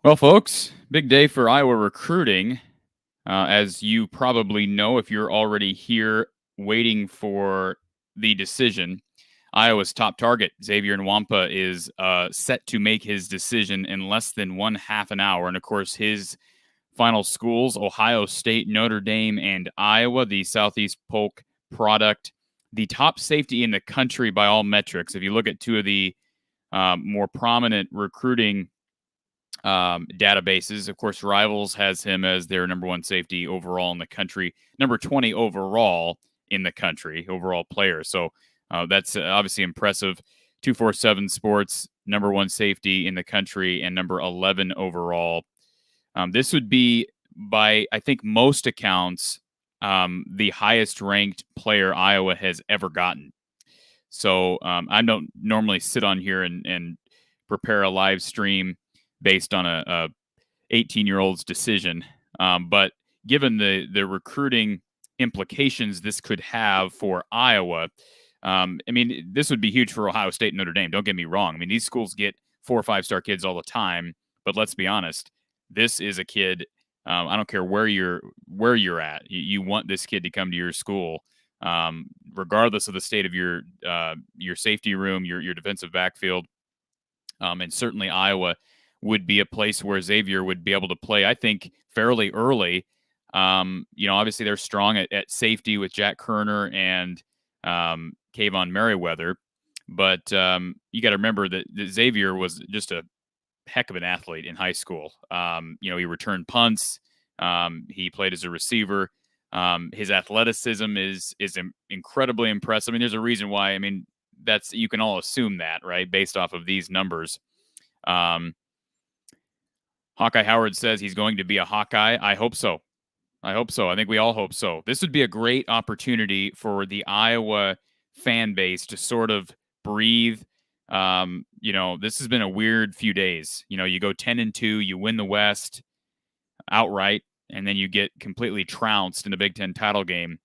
Well, folks, big day for Iowa recruiting. As you probably know, if you're already here waiting for the decision, Iowa's top target, Xavier Nwampa, is set to make his decision in less than one half an hour. And of course, his final schools, Ohio State, Notre Dame, and Iowa, the Southeast Polk product, the top safety in the country by all metrics. If you look at two of the more prominent recruiting databases. Of course, Rivals has him as their number one safety overall in the country, number 20 overall in the country, overall player. So that's obviously impressive. 247 Sports, number one safety in the country and number 11 overall. This would be, by I think most accounts, the highest ranked player Iowa has ever gotten. So I don't normally sit on here and prepare a live stream based on a 18-year-old's decision. But given the recruiting implications this could have for Iowa, I mean, this would be huge for Ohio State and Notre Dame. Don't get me wrong. I mean, these schools get 4 or 5-star kids all the time. But let's be honest, this is a kid. I don't care where you're at. You want this kid to come to your school, regardless of the state of your safety room, your defensive backfield, and certainly Iowa would be a place where Xavier would be able to play, I think, fairly early. Obviously they're strong at safety with Jack Kerner and Kayvon Merriweather. But you got to remember that Xavier was just a heck of an athlete in high school. He returned punts. He played as a receiver. His athleticism is incredibly impressive. I mean, there's a reason why. I mean, you can all assume that, right, based off of these numbers. Hawkeye Howard says he's going to be a Hawkeye. I hope so. I think we all hope so. This would be a great opportunity for the Iowa fan base to sort of breathe. This has been a weird few days. You go 10-2, you win the West outright, and then you get completely trounced in the Big Ten title game.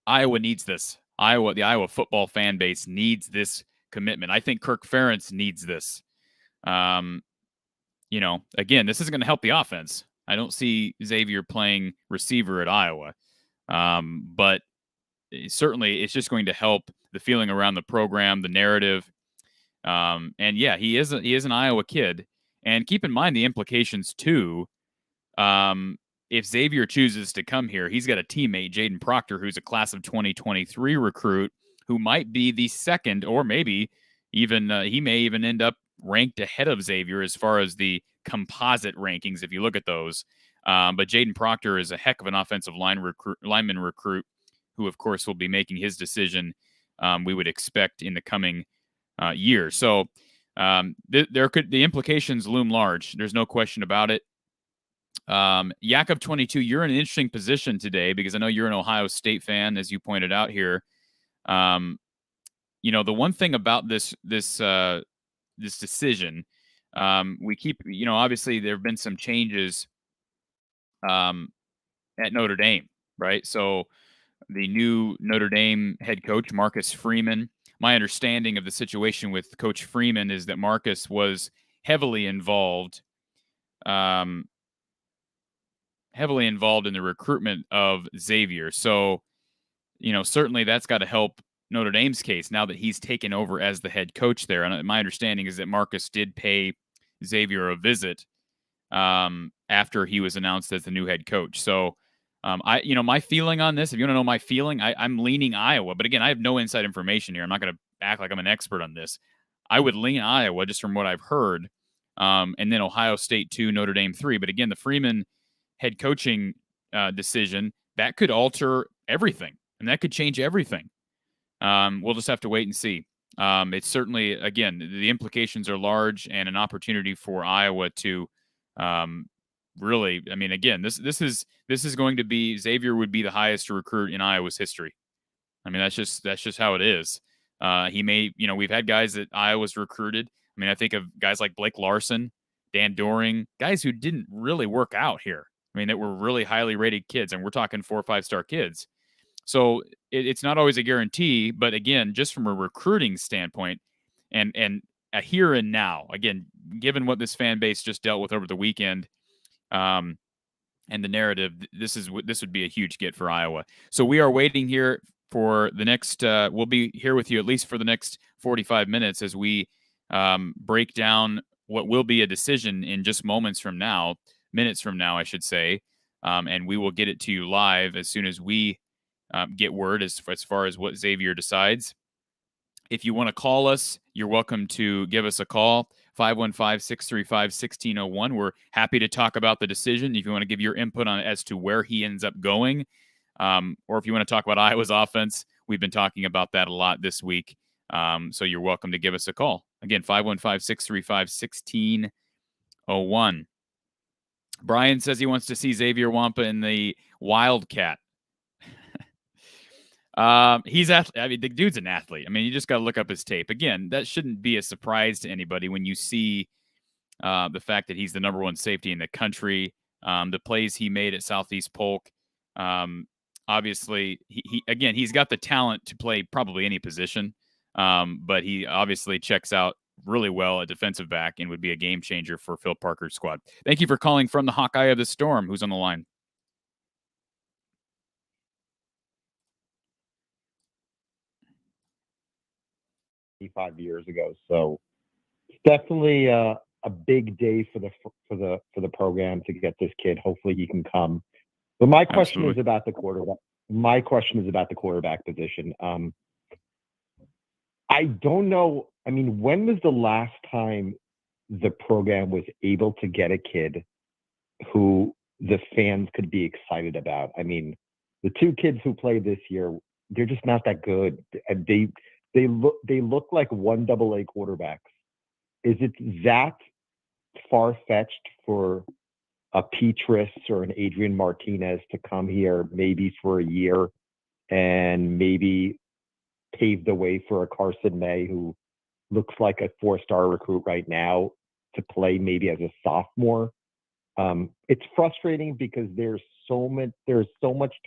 Iowa needs this. The Iowa football fan base needs this commitment. I think Kirk Ferentz needs this. Again, this isn't going to help the offense. I don't see Xavier playing receiver at Iowa. But certainly it's just going to help the feeling around the program, the narrative. And yeah, he is an Iowa kid. And keep in mind the implications too. If Xavier chooses to come here, he's got a teammate, Jaden Proctor, who's a class of 2023 recruit who might be the second, or maybe even he may even end up ranked ahead of Xavier as far as the composite rankings, if you look at those. But Jaden Proctor is a heck of an offensive lineman recruit who, of course, will be making his decision, we would expect, in the coming year. So the implications loom large. There's no question about it. Yakov 22, you're in an interesting position today because I know you're an Ohio State fan, as you pointed out here. The one thing about this decision, we keep, obviously there have been some changes at Notre Dame, right? So the new Notre Dame head coach, Marcus Freeman, my understanding of the situation with Coach Freeman is that Marcus was heavily involved in the recruitment of Xavier. So, certainly that's got to help Notre Dame's case now that he's taken over as the head coach there. And my understanding is that Marcus did pay Xavier a visit after he was announced as the new head coach. So, my feeling on this, if you want to know my feeling, I'm leaning Iowa. But again, I have no inside information here. I'm not going to act like I'm an expert on this. I would lean Iowa just from what I've heard. And then Ohio State 2, Notre Dame 3. But again, the Freeman head coaching decision, that could alter everything. And that could change everything. We'll just have to wait and see. It's certainly, again, the implications are large and an opportunity for Iowa to really, I mean, again, this is going to be, Xavier would be the highest recruit in Iowa's history. I mean, that's just how it is. He may, we've had guys that Iowa's recruited. I mean, I think of guys like Blake Larson, Dan Doring, guys who didn't really work out here. I mean, that were really highly rated kids, and we're talking 4 or 5-star kids. So it's not always a guarantee, but again, just from a recruiting standpoint and a here and now, again, given what this fan base just dealt with over the weekend, and the narrative, this would be a huge get for Iowa. So we are waiting here for the next. We'll be here with you at least for the next 45 minutes as we break down what will be a decision in just minutes from now, I should say, and we will get it to you live as soon as we get word as far as what Xavier decides. If you want to call us, you're welcome to give us a call, 515-635-1601. We're happy to talk about the decision. If you want to give your input on as to where he ends up going, or if you want to talk about Iowa's offense, we've been talking about that a lot this week. So you're welcome to give us a call. Again, 515-635-1601. Brian says he wants to see Xavier Nwampa in the Wildcat. The dude's an athlete. I mean, you just got to look up his tape. Again, that shouldn't be a surprise to anybody when you see the fact that he's the number one safety in the country, the plays he made at Southeast Polk. Obviously, he's got the talent to play probably any position, but he obviously checks out really well at defensive back and would be a game changer for Phil Parker's squad. Thank you for calling from the Hawkeye of the Storm. Who's on the line? 5 years ago. So it's definitely a big day for the program to get this kid. Hopefully he can come. But my question is about the quarterback. My question is about the quarterback position. I don't know. I mean, when was the last time the program was able to get a kid who the fans could be excited about? I mean, the two kids who played this year, they're just not that good. And they look like 1AA quarterbacks. Is it that far-fetched for a Petrus or an Adrian Martinez to come here maybe for a year and maybe pave the way for a Carson May who looks like a 4-star recruit right now to play maybe as a sophomore? It's frustrating because there's so much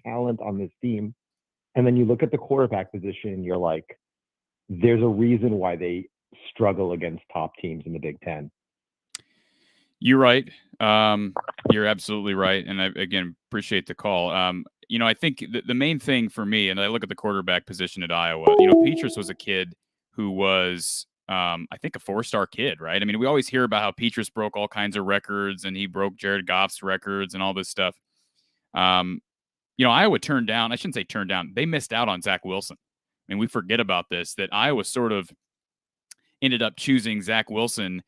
talent on this team. And then you look at the quarterback position and you're like, there's a reason why they struggle against top teams in the Big Ten. You're right. You're absolutely right. And I, again, appreciate the call. I think the main thing for me, and I look at the quarterback position at Iowa, Petrus was a kid who was, I think, a 4-star kid, right? I mean, we always hear about how Petrus broke all kinds of records and he broke Jared Goff's records and all this stuff. Iowa turned down, I shouldn't say turned down, they missed out on Zach Wilson. I mean, we forget about this, that Iowa sort of ended up choosing Zach Wilson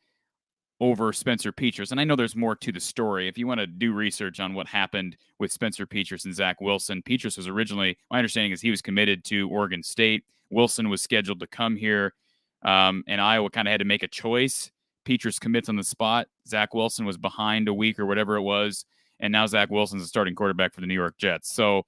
over Spencer Petras. And I know there's more to the story. If you want to do research on what happened with Spencer Petras and Zach Wilson, Petras was originally, my understanding is he was committed to Oregon State. Wilson was scheduled to come here, and Iowa kind of had to make a choice. Petras commits on the spot. Zach Wilson was behind a week or whatever it was, and now Zach Wilson's a starting quarterback for the New York Jets. So,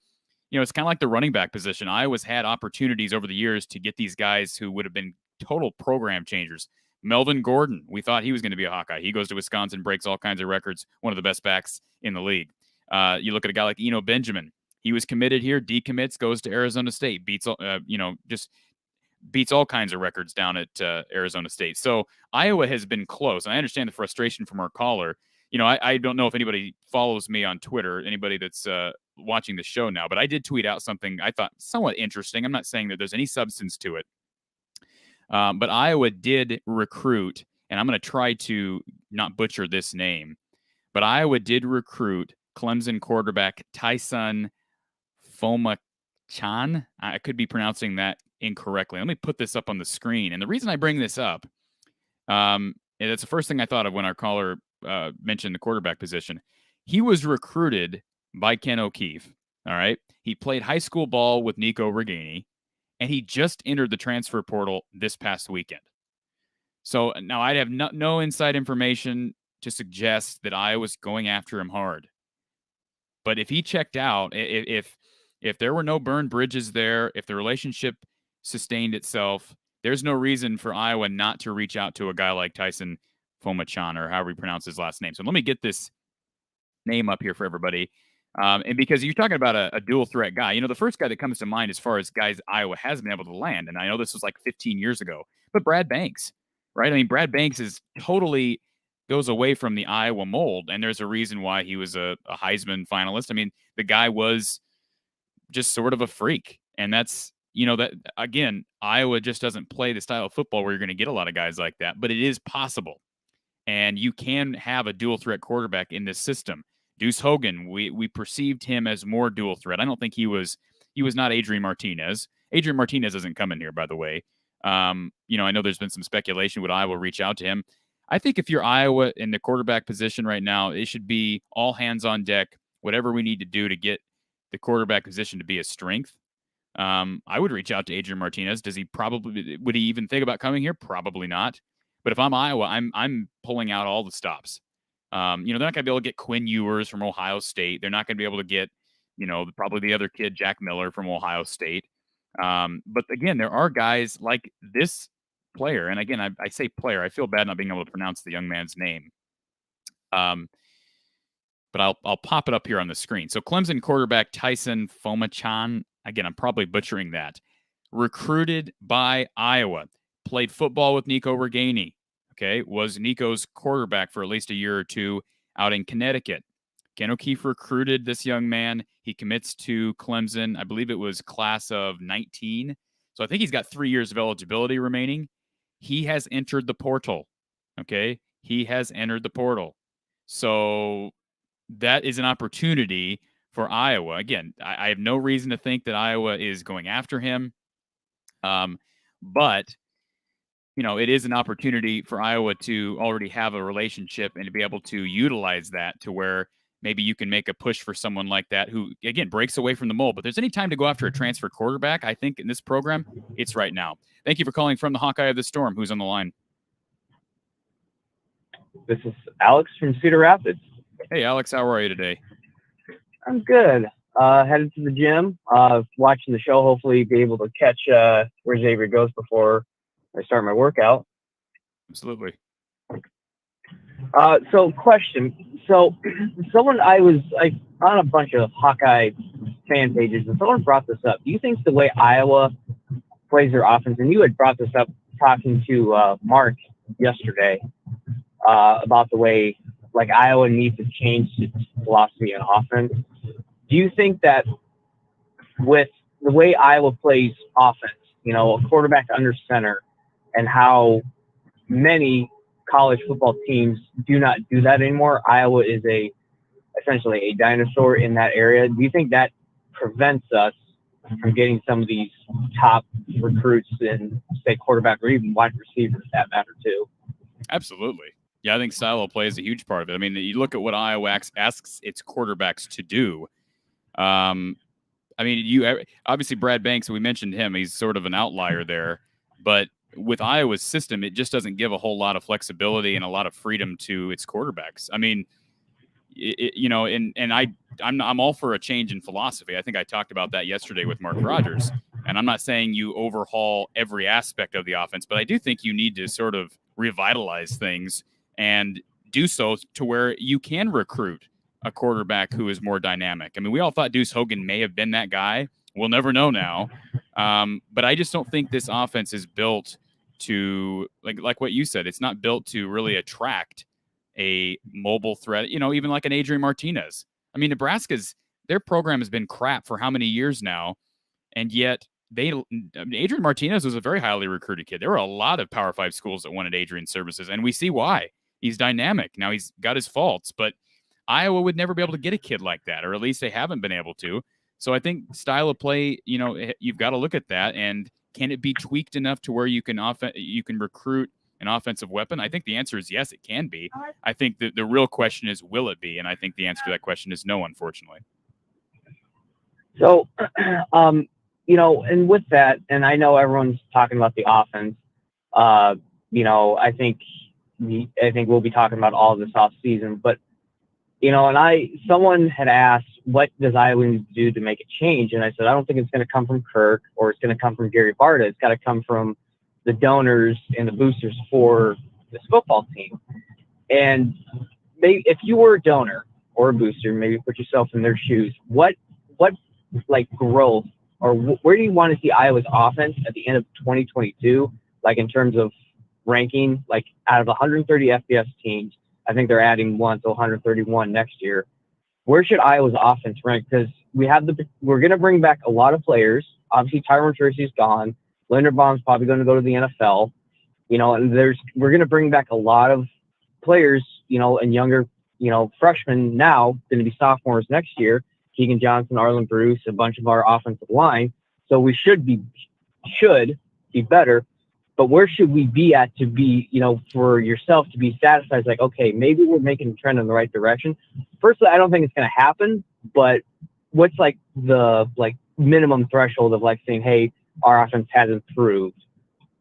it's kind of like the running back position. Iowa's had opportunities over the years to get these guys who would have been total program changers. Melvin Gordon, we thought he was going to be a Hawkeye. He goes to Wisconsin, breaks all kinds of records, one of the best backs in the league. You look at a guy like Eno Benjamin. He was committed here, decommits, goes to Arizona State, beats all kinds of records down at Arizona State. So Iowa has been close. And I understand the frustration from our caller. I don't know if anybody follows me on Twitter, anybody that's watching the show now, but I did tweet out something I thought somewhat interesting. I'm not saying that there's any substance to it. But Iowa did recruit, and I'm going to try to not butcher this name, but Iowa did recruit Clemson quarterback Tyson Fomachan. I could be pronouncing that incorrectly. Let me put this up on the screen. And the reason I bring this up, and that's the first thing I thought of when our caller mentioned the quarterback position. He was recruited by Ken O'Keefe. All right. He played high school ball with Nico Reganey, and he just entered the transfer portal this past weekend. So now I'd have no inside information to suggest that I was going after him hard. But if he checked out, if there were no burned bridges there, if the relationship sustained itself, there's no reason for Iowa not to reach out to a guy like Tyson Fomachan, or however you pronounce his last name. So let me get this name up here for everybody. And because you're talking about a dual threat guy, the first guy that comes to mind as far as guys Iowa has been able to land, and I know this was like 15 years ago, but Brad Banks, right? I mean, Brad Banks is totally goes away from the Iowa mold, and there's a reason why he was a Heisman finalist. I mean, the guy was just sort of a freak, and that's, that again, Iowa just doesn't play the style of football where you're going to get a lot of guys like that, but it is possible, and you can have a dual threat quarterback in this system. Deuce Hogan, we perceived him as more dual threat. I don't think he was not Adrian Martinez. Adrian Martinez isn't coming here, by the way. I know there's been some speculation would Iowa reach out to him. I think if you're Iowa in the quarterback position right now, it should be all hands on deck, whatever we need to do to get the quarterback position to be a strength. I would reach out to Adrian Martinez. Would he even think about coming here? Probably not. But if I'm Iowa, I'm pulling out all the stops. They're not going to be able to get Quinn Ewers from Ohio State. They're not going to be able to get, probably the other kid, Jack Miller from Ohio State. But again, there are guys like this player. And again, I say player. I feel bad not being able to pronounce the young man's name. But I'll pop it up here on the screen. So Clemson quarterback Tyson Fomachan, again, I'm probably butchering that, recruited by Iowa, played football with Nico Reganey, okay, was Nico's quarterback for at least a year or two out in Connecticut. Ken O'Keefe recruited this young man. He commits to Clemson. I believe it was class of 19. So I think he's got 3 years of eligibility remaining. He has entered the portal, okay? He has entered the portal. So that is an opportunity for Iowa. Again, I have no reason to think that Iowa is going after him. But, it is an opportunity for Iowa to already have a relationship and to be able to utilize that to where maybe you can make a push for someone like that who, again, breaks away from the mold. But there's any time to go after a transfer quarterback, I think, in this program, it's right now. Thank you for calling from the Hawkeye of the Storm. Who's on the line? This is Alex from Cedar Rapids. Hey, Alex, how are you today? I'm good. Headed to the gym, watching the show, hopefully be able to catch where Xavier goes before I start my workout. Absolutely. So question. So I was on a bunch of Hawkeye fan pages, and someone brought this up. Do you think the way Iowa plays their offense, and you had brought this up talking to Mark yesterday about the way Iowa needs to change its philosophy and offense. Do you think that with the way Iowa plays offense, a quarterback under center, and how many college football teams do not do that anymore, Iowa is essentially a dinosaur in that area. Do you think that prevents us from getting some of these top recruits in, say, quarterback or even wide receivers, for that matter, too? Absolutely. Yeah, I think style of play is a huge part of it. I mean, you look at what Iowa asks its quarterbacks to do. You obviously Brad Banks, we mentioned him. He's sort of an outlier there. But with Iowa's system, it just doesn't give a whole lot of flexibility and a lot of freedom to its quarterbacks. I mean, I'm all for a change in philosophy. I think I talked about that yesterday with Mark Rogers. And I'm not saying you overhaul every aspect of the offense, but I do think you need to sort of revitalize things and do so to where you can recruit a quarterback who is more dynamic. I mean, we all thought Deuce Hogan may have been that guy. We'll never know now. But I just don't think this offense is built to, like what you said, it's not built to really attract a mobile threat, even like an Adrian Martinez. I mean, their program has been crap for how many years now, and yet Adrian Martinez was a very highly recruited kid. There were a lot of Power 5 schools that wanted Adrian's services, and we see why. He's dynamic. Now he's got his faults, but Iowa would never be able to get a kid like that, or at least they haven't been able to. So I think style of play, you've got to look at that, and can it be tweaked enough to where you can recruit an offensive weapon? I think the answer is yes, it can be. I think the real question is, will it be? And I think the answer to that question is no, unfortunately. So, and with that, and I know everyone's talking about the offense, I think we'll be talking about all this off season, but someone had asked, what does Iowa need to do to make a change? And I said, I don't think it's going to come from Kirk or it's going to come from Gary Brada. It's got to come from the donors and the boosters for this football team. And if you were a donor or a booster, maybe put yourself in their shoes, what growth, or where do you want to see Iowa's offense at the end of 2022, in terms of ranking, out of 130 FBS teams, I think they're adding one, so 131 next year. Where should Iowa's offense rank? Because we're going to bring back a lot of players. Obviously, Tyrone Tracy's gone. Linderbaum's probably going to go to the NFL. And we're going to bring back a lot of players, and younger, freshmen now, going to be sophomores next year. Keegan Johnson, Arlen Bruce, a bunch of our offensive line. So we should be better. But where should we be at to be, for yourself to be satisfied? Like, okay, maybe we're making a trend in the right direction. Personally, I don't think it's going to happen. But what's the minimum threshold of saying, hey, our offense has improved?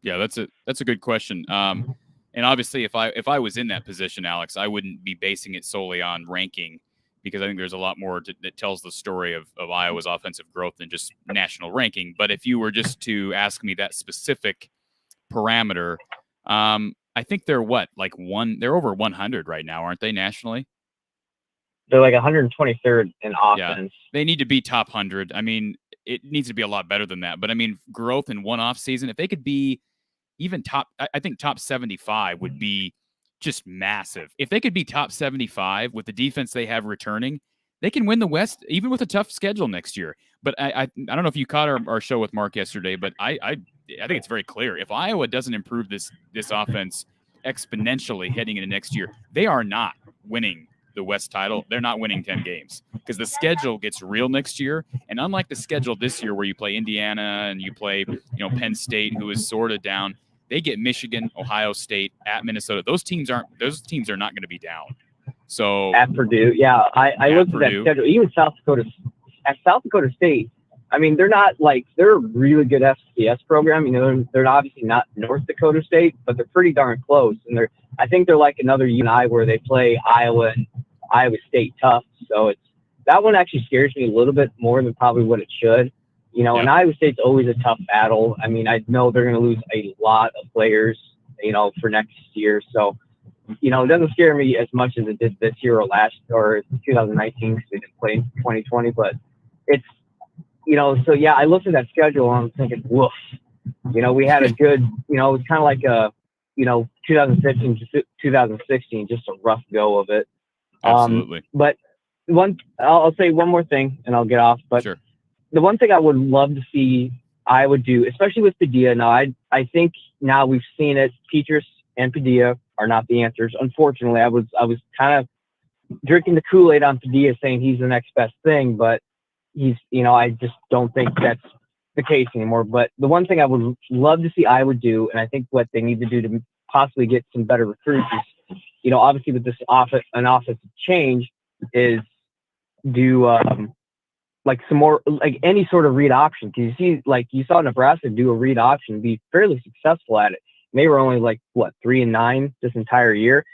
Yeah, that's a good question. And obviously, if I was in that position, Alex, I wouldn't be basing it solely on ranking, because I think there's a lot more that tells the story of Iowa's offensive growth than just national ranking. But if you were just to ask me that specific parameter, I think they're they're over 100 right now, aren't they, nationally? They're 123rd in offense. Yeah, they need to be top 100. I mean, it needs to be a lot better than that. But I mean, growth in one off season, if they could be even I think top 75 would be just massive. If they could be top 75 with the defense they have returning, they can win the West, even with a tough schedule next year. But I don't know if you caught our show with Mark yesterday, but I think it's very clear. If Iowa doesn't improve this offense exponentially heading into next year, they are not winning the West title. They're not winning 10 games, because the schedule gets real next year. And unlike the schedule this year where you play Indiana and you play, Penn State, who is sort of down, they get Michigan, Ohio State, at Minnesota. Those teams are not going to be down. So at Purdue, yeah, I looked at that schedule. Even South Dakota State, I mean, they're not they're a really good FCS program. They're obviously not North Dakota State, but they're pretty darn close. And I think they're like another UNI where they play Iowa and Iowa State tough. So that one actually scares me a little bit more than probably what it should. And Iowa State's always a tough battle. I mean, I know they're going to lose a lot of players, for next year. So, it doesn't scare me as much as it did this year or 2019, because they didn't play in 2020. But it's, so yeah, I looked at that schedule and I'm thinking, woof. We had a good, it's kind of like a, 2015 to 2016, just a rough go of it. Absolutely. But I'll say one more thing and I'll get off. But sure. The one thing I would love to see Iowa do, especially with Padilla. Now, I think now we've seen it. Petrus and Padilla are not the answers. Unfortunately, I was kind of drinking the Kool-Aid on Padilla, saying he's the next best thing, but he's, I just don't think that's the case anymore. But the one thing I would love to see Iowa do, and I think what they need to do to possibly get some better recruits is, obviously with this an offensive change, is do some more any sort of read option. Because you saw Nebraska do a read option and be fairly successful at it. And they were only 3-9 this entire year.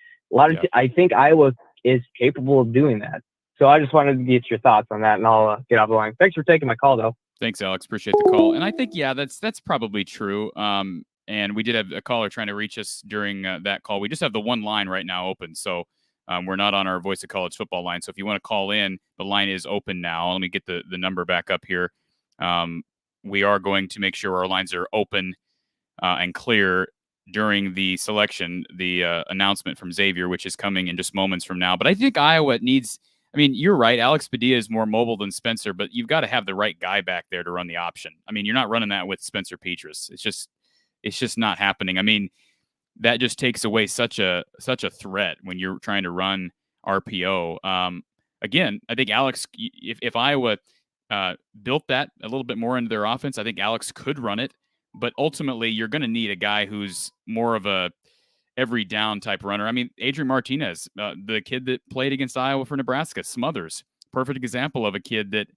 I think Iowa is capable of doing that. So I just wanted to get your thoughts on that, and I'll get off the line. Thanks for taking my call, though. Thanks, Alex. Appreciate the call. And I think, that's probably true. And we did have a caller trying to reach us during that call. We just have the one line right now open. So we're not on our Voice of College Football line. So if you want to call in, the line is open now. Let me get the number back up here. We are going to make sure our lines are open and clear during the selection, the announcement from Xavier, which is coming in just moments from now. But I think Iowa needs, you're right. Alex Padilla is more mobile than Spencer, but you've got to have the right guy back there to run the option. You're not running that with Spencer Petrus. It's just not happening. That just takes away such a threat when you're trying to run RPO. Again, I think Alex, if Iowa built that a little bit more into their offense, I think Alex could run it. But ultimately, you're going to need a guy who's more of a every down type runner. Adrian Martinez, the kid that played against Iowa for Nebraska, Smothers, perfect example of a kid that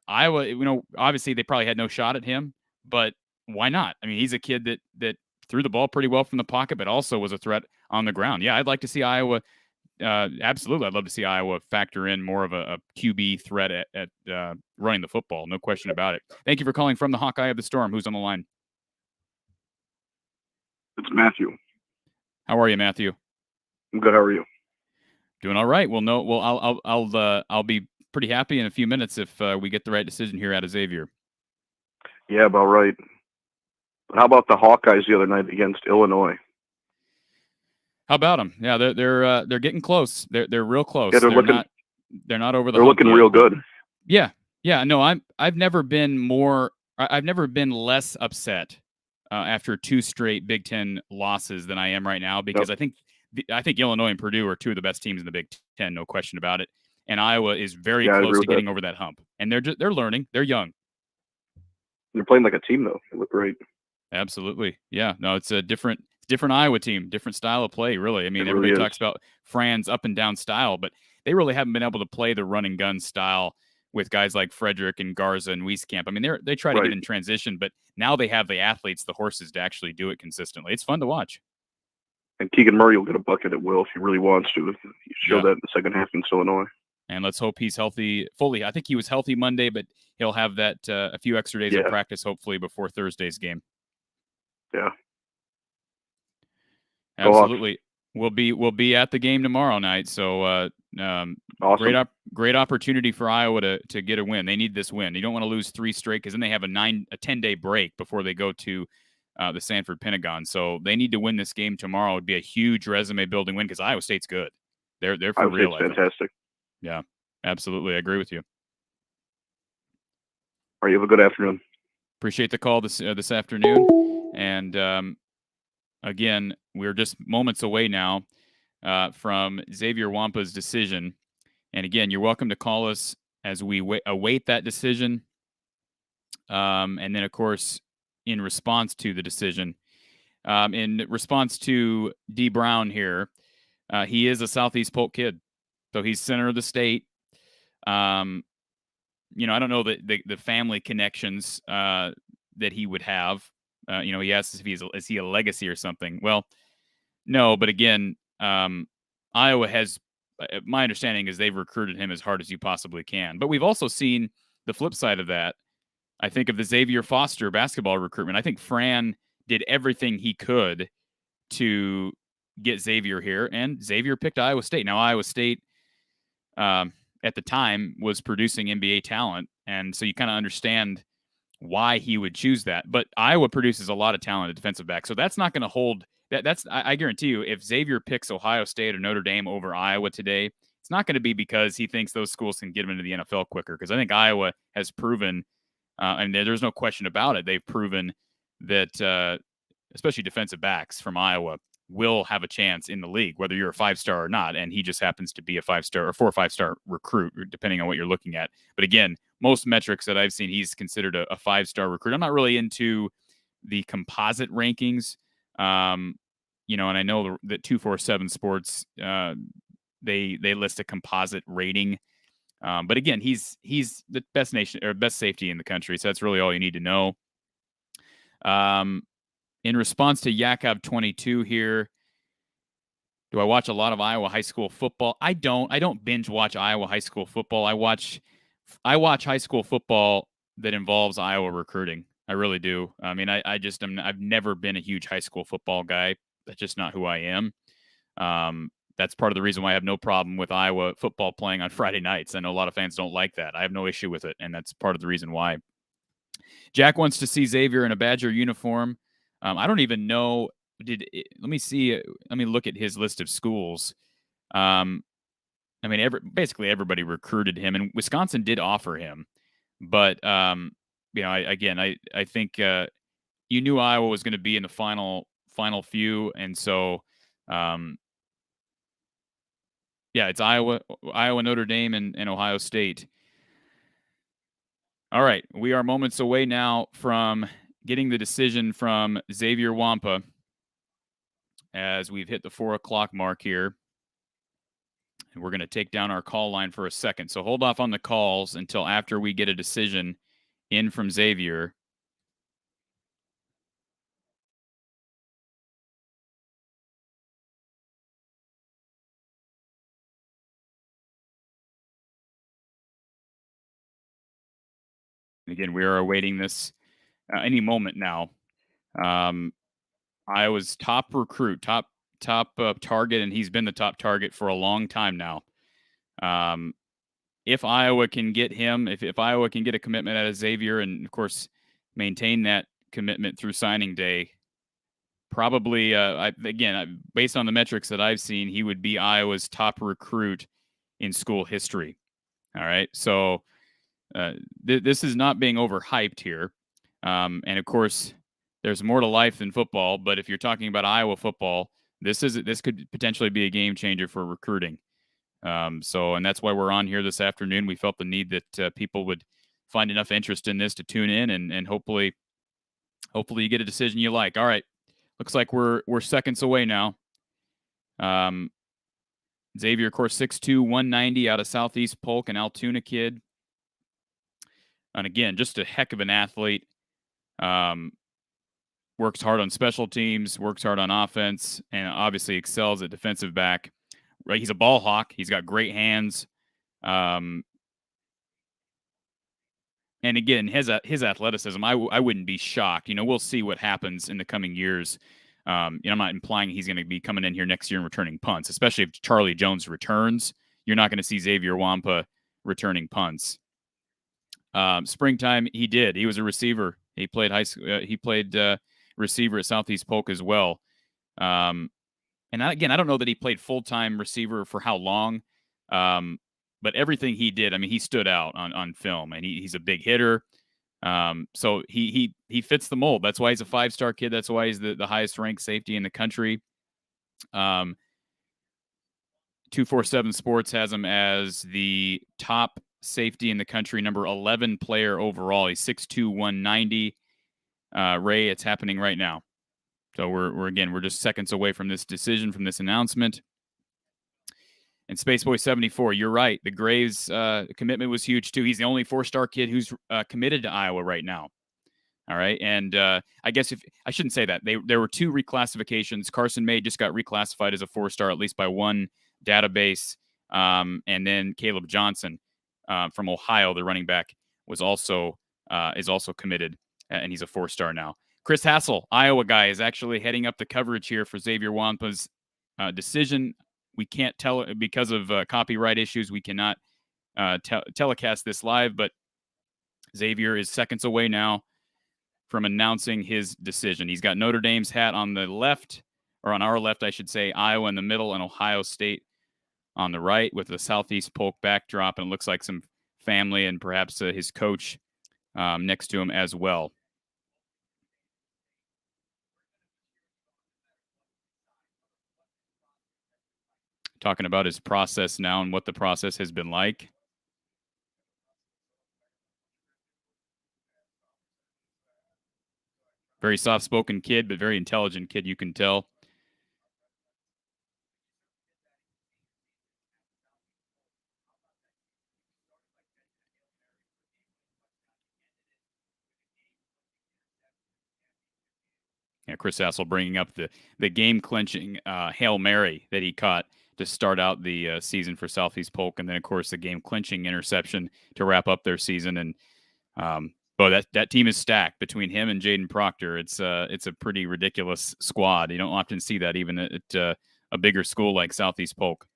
Iowa, obviously they probably had no shot at him, but why not? He's a kid that threw the ball pretty well from the pocket, but also was a threat on the ground. Yeah, I'd like to see Iowa. Absolutely, I'd love to see Iowa factor in more of a QB threat at running the football. No question about it. Thank you for calling from the Hawkeye of the Storm. Who's on the line? It's Matthew. How are you, Matthew? I'm good. How are you? Doing all right. Well, no. Well, I'll be pretty happy in a few minutes if we get the right decision here out of Xavier. Yeah, about right. But how about the Hawkeyes the other night against Illinois? How about them? Yeah, they're getting close. They're real close. Yeah, They're not over the they're hump looking yet. real good. Yeah. Yeah. No, I've never been less upset after 2 straight Big Ten losses than I am right now, because Yep. I think Illinois and Purdue are 2 of the best teams in the Big Ten, no question about it. And Iowa is very Yeah, I agree close to with that. getting over that hump. And they're learning. They're young. They're playing like a team though. They look great. Absolutely. Yeah. No, it's a different Iowa team, different style of play, really. I mean, It everybody really talks is. about Fran's up and down style, but they really haven't been able to play the run and gun style with guys like Frederick and Garza and Wieskamp. I mean, they try to Right. get in transition, but now they have the athletes, the horses to actually do it consistently. It's fun to watch. And Keegan Murray will get a bucket at will if he really wants to. He showed that in the second half against Illinois. And let's hope he's healthy fully. I think he was healthy Monday, but he'll have that a few extra days of practice, hopefully, before Thursday's game. Yeah. Absolutely. We'll be at the game tomorrow night. So awesome. Great opportunity for Iowa to get a win. They need this win. You don't want to lose 3 straight, because then they have a 10-day break before they go to the Sanford Pentagon. So they need to win this game tomorrow. It would be a huge resume building win, because Iowa State's good. They're for Iowa real. State's fantastic. Yeah, absolutely. I agree with you. All right, you have a good afternoon. Appreciate the call this afternoon. And again, we're just moments away now from Xavier Nwampa's decision. And again, you're welcome to call us as we await that decision. And then, of course, in response to the decision, in response to D. Brown here, he is a Southeast Polk kid. So he's center of the state. I don't know the family connections that he would have. He asks if is he a legacy or something. Well, no, but again, Iowa has, my understanding is they've recruited him as hard as you possibly can. But we've also seen the flip side of that. I think of the Xavier Foster basketball recruitment. I think Fran did everything he could to get Xavier here, and Xavier picked Iowa State. Now, Iowa State at the time was producing NBA talent, and so you kind of understand why he would choose that. But Iowa produces a lot of talented defensive backs, so that's not going to hold. I guarantee you, if Xavier picks Ohio State or Notre Dame over Iowa today, it's not going to be because he thinks those schools can get him into the NFL quicker. Because I think Iowa has proven, and there's no question about it, they've proven that, especially defensive backs from Iowa, will have a chance in the league, whether you're a 5-star or not. And he just happens to be a 5-star or 4 or 5-star recruit, depending on what you're looking at. But again, most metrics that I've seen, he's considered a 5-star recruit. I'm not really into the composite rankings. And I know that 247 Sports, they list a composite rating. But again, he's the best safety in the country. So that's really all you need to know. In response to Yakov 22 here, do I watch a lot of Iowa high school football? I don't binge watch Iowa high school football. I watch high school football that involves Iowa recruiting. I really do. I mean, I've never been a huge high school football guy. That's just not who I am. That's part of the reason why I have no problem with Iowa football playing on Friday nights. I know a lot of fans don't like that. I have no issue with it, and that's part of the reason why. Jack wants to see Xavier in a Badger uniform. I don't even know. Let me see. Let me look at his list of schools. Basically everybody recruited him, and Wisconsin did offer him. But I think you knew Iowa was going to be in the final few, and so it's Iowa, Notre Dame, and Ohio State. All right, we are moments away now from getting the decision from Xavier Nwampa, as we've hit the 4:00 mark here. And we're going to take down our call line for a second. So hold off on the calls until after we get a decision in from Xavier. Again, we are awaiting this any moment now. Iowa's top recruit, top target, and he's been the top target for a long time now. If Iowa can get him, if Iowa can get a commitment out of Xavier, and of course maintain that commitment through signing day, probably, based on the metrics that I've seen, he would be Iowa's top recruit in school history. All right. So this is not being overhyped here. And of course, there's more to life than football. But if you're talking about Iowa football, this could potentially be a game changer for recruiting. And that's why we're on here this afternoon. We felt the need that people would find enough interest in this to tune in, and hopefully you get a decision you like. All right. Looks like we're seconds away now. Xavier, of course, 6'2", 190 out of Southeast Polk, an Altoona kid. And again, just a heck of an athlete. Works hard on special teams, works hard on offense, and obviously excels at defensive back. Right, he's a ball hawk. He's got great hands. And again, his athleticism, I wouldn't be shocked. We'll see what happens in the coming years. I'm not implying he's going to be coming in here next year and returning punts, especially if Charlie Jones returns. You're not going to see Xavier Nwampa returning punts. Springtime, he did. He was a receiver. He played receiver at Southeast Polk as well. And again, I don't know that he played full-time receiver for how long, but everything he did, I mean, he stood out on film, and he's a big hitter. So he fits the mold. That's why he's a 5-star kid. That's why he's the highest ranked safety in the country. 247 Sports has him as the top safety in the country, number 11 player overall. He's 6'2", 190. Ray, it's happening right now. So we're just seconds away from this decision, from this announcement. And Spaceboy 74, you're right. The Graves commitment was huge too. He's the only 4-star kid who's committed to Iowa right now. All right, and I guess I shouldn't say that. There were 2 reclassifications. Carson May just got reclassified as a 4-star, at least by one database, and then Caleb Johnson from Ohio, the running back, is also committed, and he's a 4-star now. Chris Hassel, Iowa guy, is actually heading up the coverage here for Xavier Nwankpa's decision. We can't tell because of copyright issues. We cannot telecast this live, but Xavier is seconds away now from announcing his decision. He's got Notre Dame's hat on the left, or on our left, I should say, Iowa in the middle, and Ohio State on the right, with the Southeast Polk backdrop, and it looks like some family and perhaps his coach next to him as well. Talking about his process now and what the process has been like. Very soft-spoken kid, but very intelligent kid, you can tell. Yeah, Chris Hassel bringing up the game-clinching Hail Mary that he caught to start out the season for Southeast Polk, and then, of course, the game-clinching interception to wrap up their season. And that team is stacked between him and Jaden Proctor. It's a pretty ridiculous squad. You don't often see that even at a bigger school like Southeast Polk.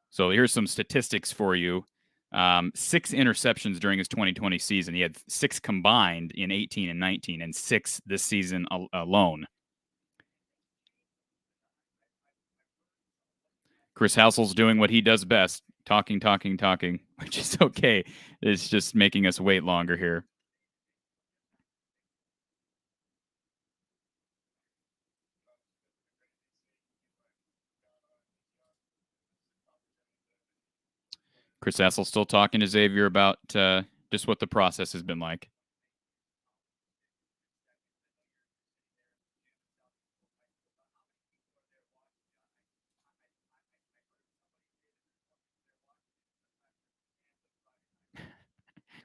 So here's some statistics for you. 6 interceptions during his 2020 season. He had 6 combined in 18 and 19, and 6 this season alone. Chris Hassel's doing what he does best, talking, which is okay. It's just making us wait longer here. Chris Hassel still talking to Xavier about just what the process has been like.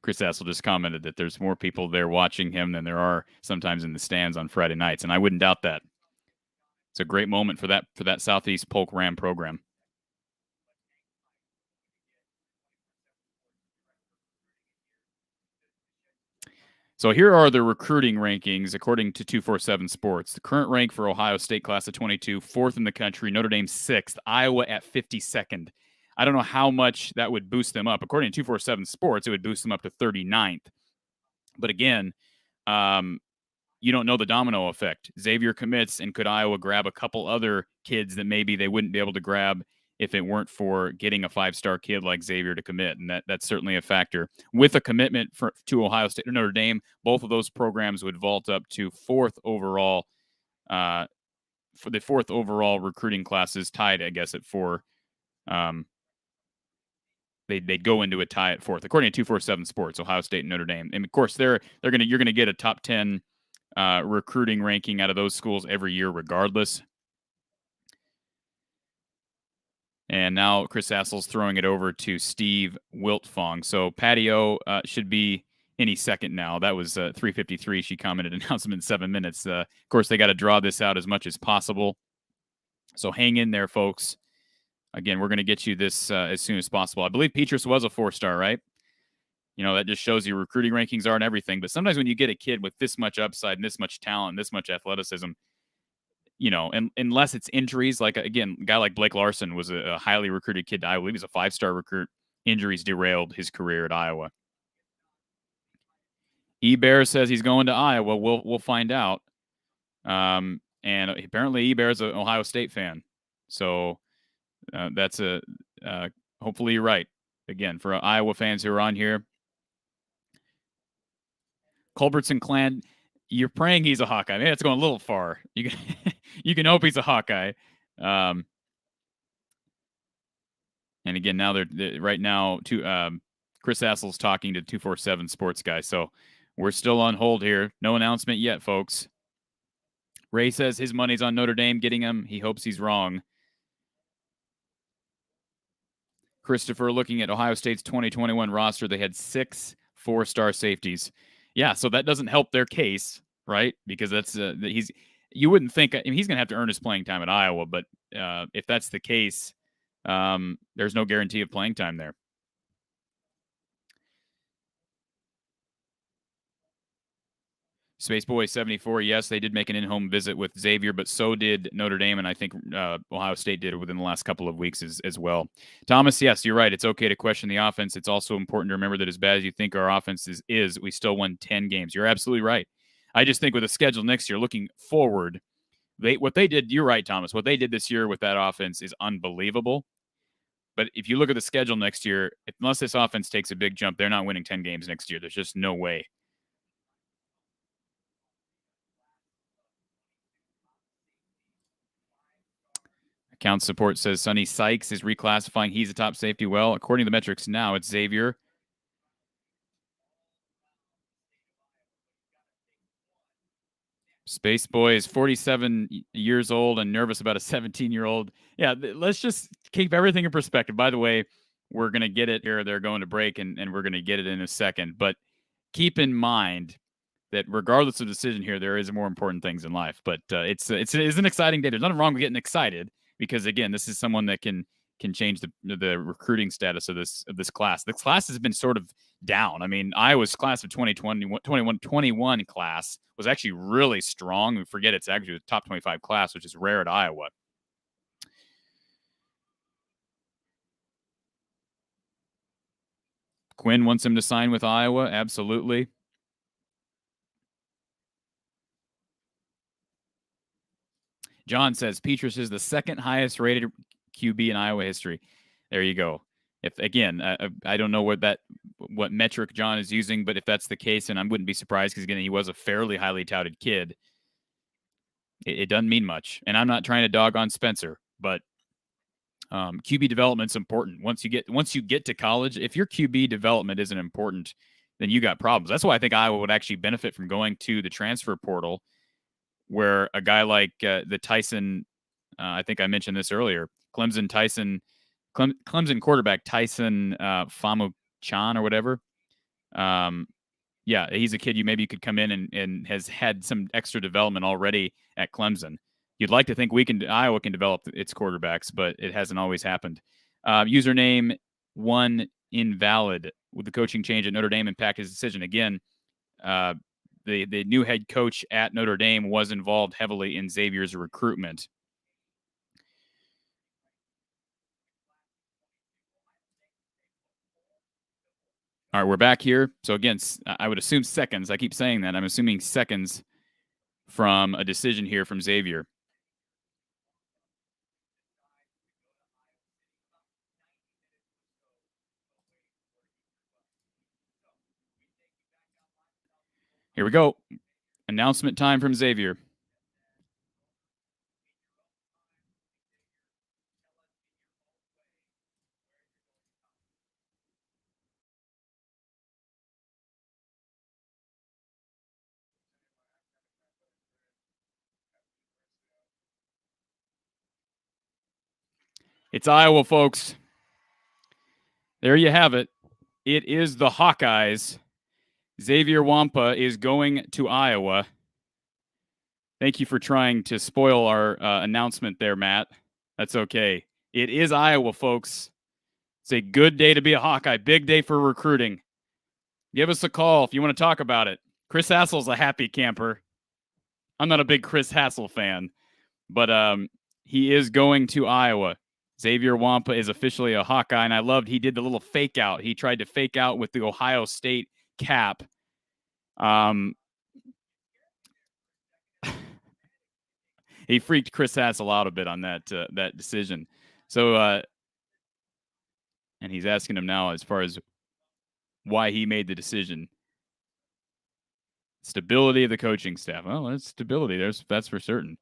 Chris Hassel just commented that there's more people there watching him than there are sometimes in the stands on Friday nights, and I wouldn't doubt that. It's a great moment for that Southeast Polk Ram program. So here are the recruiting rankings according to 247 Sports. The current rank for Ohio State class of 22, 4th in the country, Notre Dame 6th, Iowa at 52nd. I don't know how much that would boost them up. According to 247 Sports, it would boost them up to 39th. But again, you don't know the domino effect. Xavier commits, and could Iowa grab a couple other kids that maybe they wouldn't be able to grab if it weren't for getting a 5-star kid like Xavier to commit? And that's certainly a factor. With a commitment to Ohio State or Notre Dame, both of those programs would vault up to 4th overall. For the 4th overall recruiting classes, tied, I guess, at 4. They'd go into a tie at 4th, according to 247 Sports, Ohio State and Notre Dame. And of course, you're gonna get a top 10 recruiting ranking out of those schools every year, regardless. And now Chris Assel's throwing it over to Steve Wiltfong. So Patio should be any second now. That was 3:53. She commented, announcement 7 minutes. Of course, they got to draw this out as much as possible. So hang in there, folks. Again, we're going to get you this as soon as possible. I believe Petrus was a 4-star, right? You know, that just shows you recruiting rankings are and everything. But sometimes when you get a kid with this much upside and this much talent, this much athleticism, you know, and unless it's injuries, like, again, a guy like Blake Larson was a highly recruited kid to Iowa. He was a 5-star recruit. Injuries derailed his career at Iowa. E-Bear says he's going to Iowa. We'll find out. And apparently E-Bear is an Ohio State fan. So that's hopefully you're right. Again, for Iowa fans who are on here, Culbertson Clan, you're praying he's a Hawkeye. Maybe that's going a little far. You can hope he's a Hawkeye. And again, now they're right now Chris Assel's talking to 247 Sports guy. So we're still on hold here. No announcement yet, folks. Ray says his money's on Notre Dame getting him. He hopes he's wrong. Christopher, looking at Ohio State's 2021 roster, they had 6 4-star safeties. Yeah, so that doesn't help their case, right? Because that's you wouldn't think, I mean, he's going to have to earn his playing time at Iowa, but if that's the case, there's no guarantee of playing time there. Spaceboy 74, yes, they did make an in-home visit with Xavier, but so did Notre Dame, and I think Ohio State did it within the last couple of weeks as well. Thomas, yes, you're right. It's okay to question the offense. It's also important to remember that as bad as you think our offense is, we still won 10 games. You're absolutely right. I just think with the schedule next year, looking forward, what they did, you're right, Thomas, what they did this year with that offense is unbelievable. But if you look at the schedule next year, unless this offense takes a big jump, they're not winning 10 games next year. There's just no way. Account support says Sonny Sykes is reclassifying. He's a top safety. Well, according to the metrics now, it's Xavier. Space Boy is 47 years old and nervous about a 17-year-old. Yeah, let's just keep everything in perspective. By the way, we're going to get it here. They're going to break, and we're going to get it in a second. But keep in mind that regardless of the decision here, there is more important things in life. But it's an exciting day. There's nothing wrong with getting excited because, again, this is someone that can change the recruiting status of this class. The class has been sort of down. I mean, Iowa's class of 2021 class was actually really strong. We forget it's actually a top 25 class, which is rare at Iowa. Quinn wants him to sign with Iowa. Absolutely. John says Petrus is the second highest rated QB in Iowa history. There you go. If again, I don't know what metric John is using, but if that's the case, and I wouldn't be surprised because again, he was a fairly highly touted kid. It doesn't mean much, and I'm not trying to dog on Spencer, but QB development's important. Once you get to college, if your QB development isn't important, then you got problems. That's why I think Iowa would actually benefit from going to the transfer portal, where a guy like the Tyson, I think I mentioned this earlier, Clemson quarterback Tyson Famu-Chan or whatever. Yeah, he's a kid you could come in and has had some extra development already at Clemson. You'd like to think Iowa can develop its quarterbacks, but it hasn't always happened. Username 1 invalid. With the coaching change at Notre Dame impact his decision? Again, the new head coach at Notre Dame was involved heavily in Xavier's recruitment. All right, we're back here. So again, I would assume seconds. I keep saying that. I'm assuming seconds from a decision here from Xavier. Here we go. Announcement time from Xavier. It's Iowa, folks. There you have it. It is the Hawkeyes. Xavier Nwampa is going to Iowa. Thank you for trying to spoil our announcement there, Matt. That's okay. It is Iowa, folks. It's a good day to be a Hawkeye. Big day for recruiting. Give us a call if you want to talk about it. Chris Hassel's a happy camper. I'm not a big Chris Hassel fan, but he is going to Iowa. Xavier Nwampa is officially a Hawkeye, and I loved he did the little fake out. He tried to fake out with the Ohio State cap. He freaked Chris Hassel out a bit on that decision. So, and he's asking him now as far as why he made the decision. Stability of the coaching staff. Well, there's stability. That's for certain.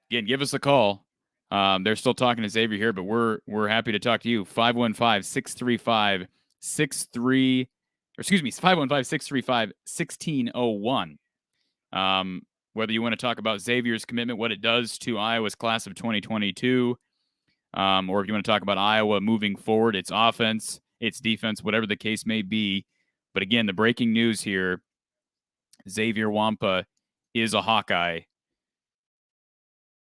Again, give us a call. They're still talking to Xavier here, but we're happy to talk to you. 515-635-1601. Whether you want to talk about Xavier's commitment, what it does to Iowa's class of 2022, or if you want to talk about Iowa moving forward, its offense, its defense, whatever the case may be. But again, the breaking news here, Xavier Nwampa is a Hawkeye.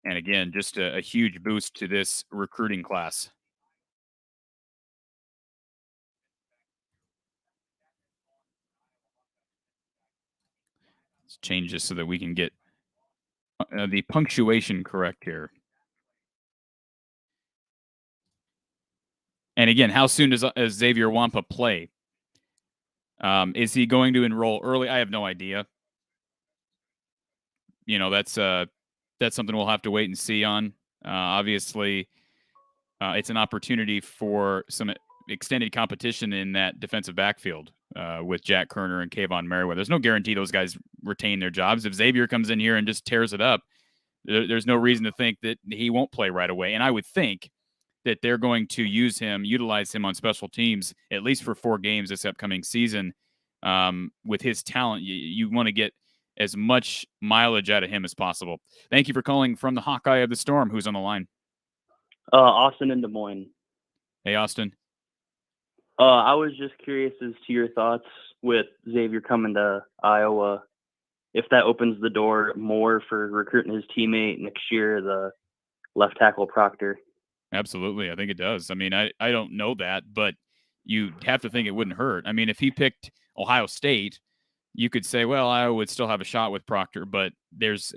And again, just a huge boost to this recruiting class. Let's change this so that we can get the punctuation correct here. And again, how soon does Xavier Nwampa play? Is he going to enroll early? I have no idea. You know, that's something we'll have to wait and see on. Obviously, it's an opportunity for some extended competition in that defensive backfield with Jack Kerner and Kayvon Merriweather. There's no guarantee those guys retain their jobs. If Xavier comes in here and just tears it up, there's no reason to think that he won't play right away. And I would think that they're going to utilize him on special teams, at least for 4 games this upcoming season. With his talent, you want to get as much mileage out of him as possible. Thank you for calling from the Hawkeye of the Storm. Who's on the line? Austin in Des Moines. Hey, Austin. I was just curious as to your thoughts with Xavier coming to Iowa, if that opens the door more for recruiting his teammate next year, the left tackle Proctor. Absolutely. I think it does. I mean, I don't know that, but you have to think it wouldn't hurt. I mean, if he picked Ohio State, you could say, well, Iowa would still have a shot with Proctor, but there's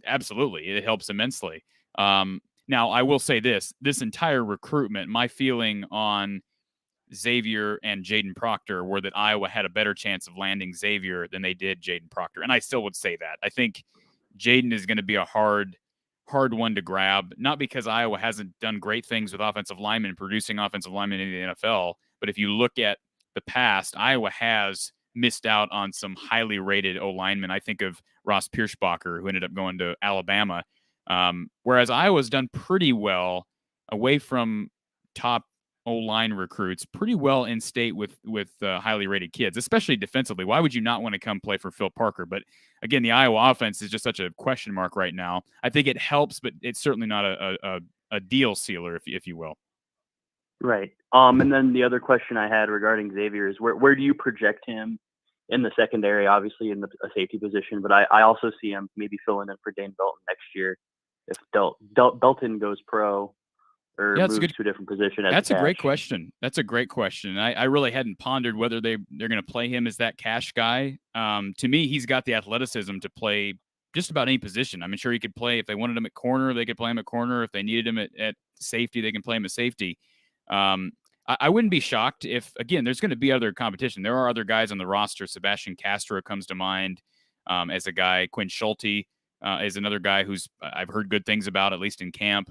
absolutely, it helps immensely. Now, I will say this entire recruitment, my feeling on Xavier and Jaden Proctor were that Iowa had a better chance of landing Xavier than they did Jaden Proctor. And I still would say that. I think Jaden is going to be a hard one to grab, not because Iowa hasn't done great things with offensive linemen, producing offensive linemen in the NFL, but if you look at the past, Iowa has missed out on some highly rated O-linemen. I think of Ross Pierschbacher, who ended up going to Alabama, whereas Iowa's done pretty well away from top O-line recruits, pretty well in state with highly rated kids, especially defensively. Why would you not want to come play for Phil Parker? But again, the Iowa offense is just such a question mark right now. I think it helps, but it's certainly not a deal sealer, if you will. Right. And then the other question I had regarding Xavier is where do you project him in the secondary? Obviously in a safety position, but I also see him maybe filling in for Dane Belton next year if Belton goes pro. Or moves to a different position. That's a great question. That's a great question. I really hadn't pondered whether they're going to play him as that cash guy. To me, he's got the athleticism to play just about any position. I'm sure he could play if they wanted him at corner. They could play him at corner. If they needed him at safety, they can play him at safety. I wouldn't be shocked if, again, there's going to be other competition. There are other guys on the roster. Sebastian Castro comes to mind as a guy. Quinn Schulte is another guy who's I've heard good things about, at least in camp.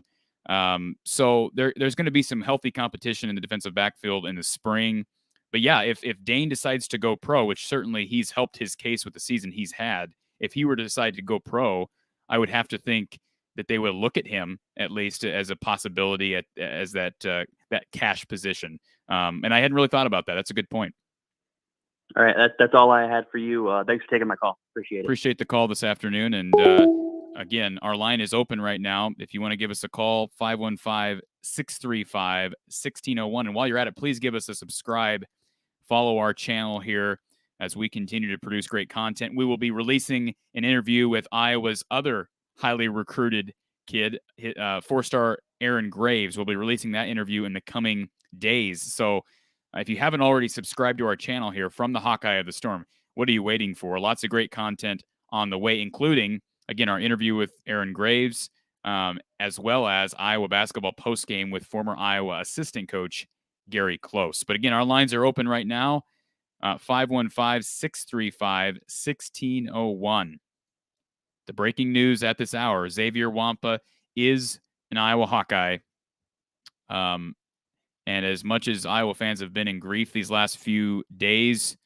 So there's going to be some healthy competition in the defensive backfield in the spring. But yeah, if Dane decides to go pro, which certainly he's helped his case with the season he's had, if he were to decide to go pro, I would have to think that they would look at him at least as a possibility as that cash position. And I hadn't really thought about that. That's a good point. All right, that's all I had for you. Thanks for taking my call. Appreciate it. Appreciate the call this afternoon. And again, our line is open right now. If you want to give us a call, 515-635-1601. And while you're at it, please give us a subscribe. Follow our channel here as we continue to produce great content. We will be releasing an interview with Iowa's other highly recruited kid, 4-star Aaron Graves. We'll be releasing that interview in the coming days. So if you haven't already subscribed to our channel here from the Hawkeye of the Storm, what are you waiting for? Lots of great content on the way, including, again, our interview with Aaron Graves, as well as Iowa basketball postgame with former Iowa assistant coach Gary Close. But again, our lines are open right now, 515-635-1601. The breaking news at this hour, Xavier Nwampa is an Iowa Hawkeye. And as much as Iowa fans have been in grief these last few days,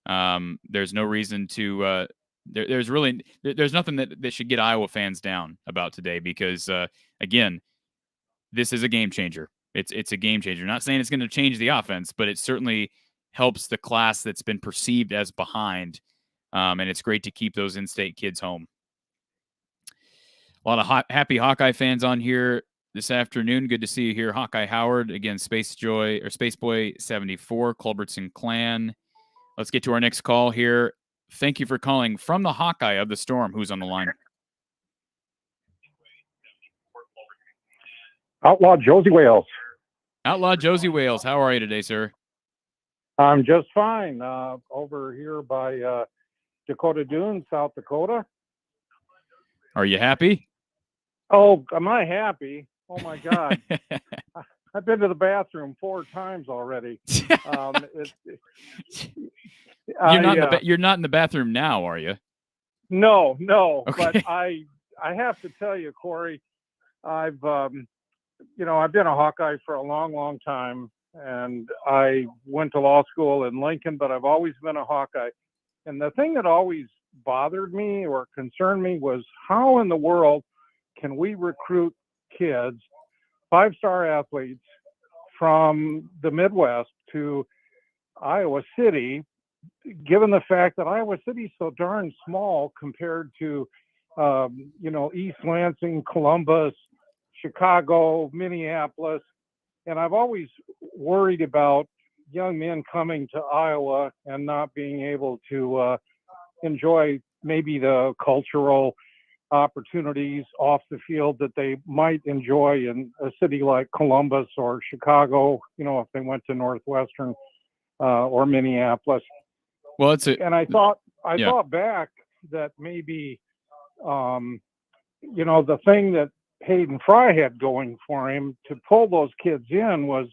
there's no reason to there's nothing that should get Iowa fans down about today because, again, this is a game changer. It's a game changer. Not saying it's going to change the offense, but it certainly helps the class that's been perceived as behind, and it's great to keep those in-state kids home. A lot of happy Hawkeye fans on here this afternoon. Good to see you here. Hawkeye Howard, again, Space Boy 74, Culbertson Clan. Let's get to our next call here. Thank you for calling from the Hawkeye of the Storm. Who's on the line? Outlaw Josie Wales. Outlaw Josie Wales. How are you today, sir? I'm just fine. Over here by Dakota Dunes, South Dakota. Are you happy? Oh, am I happy? Oh my God. I've been to the bathroom 4 times already. You're not in the bathroom now, are you? No. Okay. But I have to tell you, Cory, I've been a Hawkeye for a long, long time, and I went to law school in Lincoln, but I've always been a Hawkeye. And the thing that always bothered me or concerned me was how in the world can we recruit kids, 5-star athletes from the Midwest to Iowa City, given the fact that Iowa City is so darn small compared to, East Lansing, Columbus, Chicago, Minneapolis. And I've always worried about young men coming to Iowa and not being able to enjoy maybe the cultural opportunities off the field that they might enjoy in a city like Columbus or Chicago, if they went to Northwestern or Minneapolis. Well, I thought back that maybe, the thing that Hayden Fry had going for him to pull those kids in was,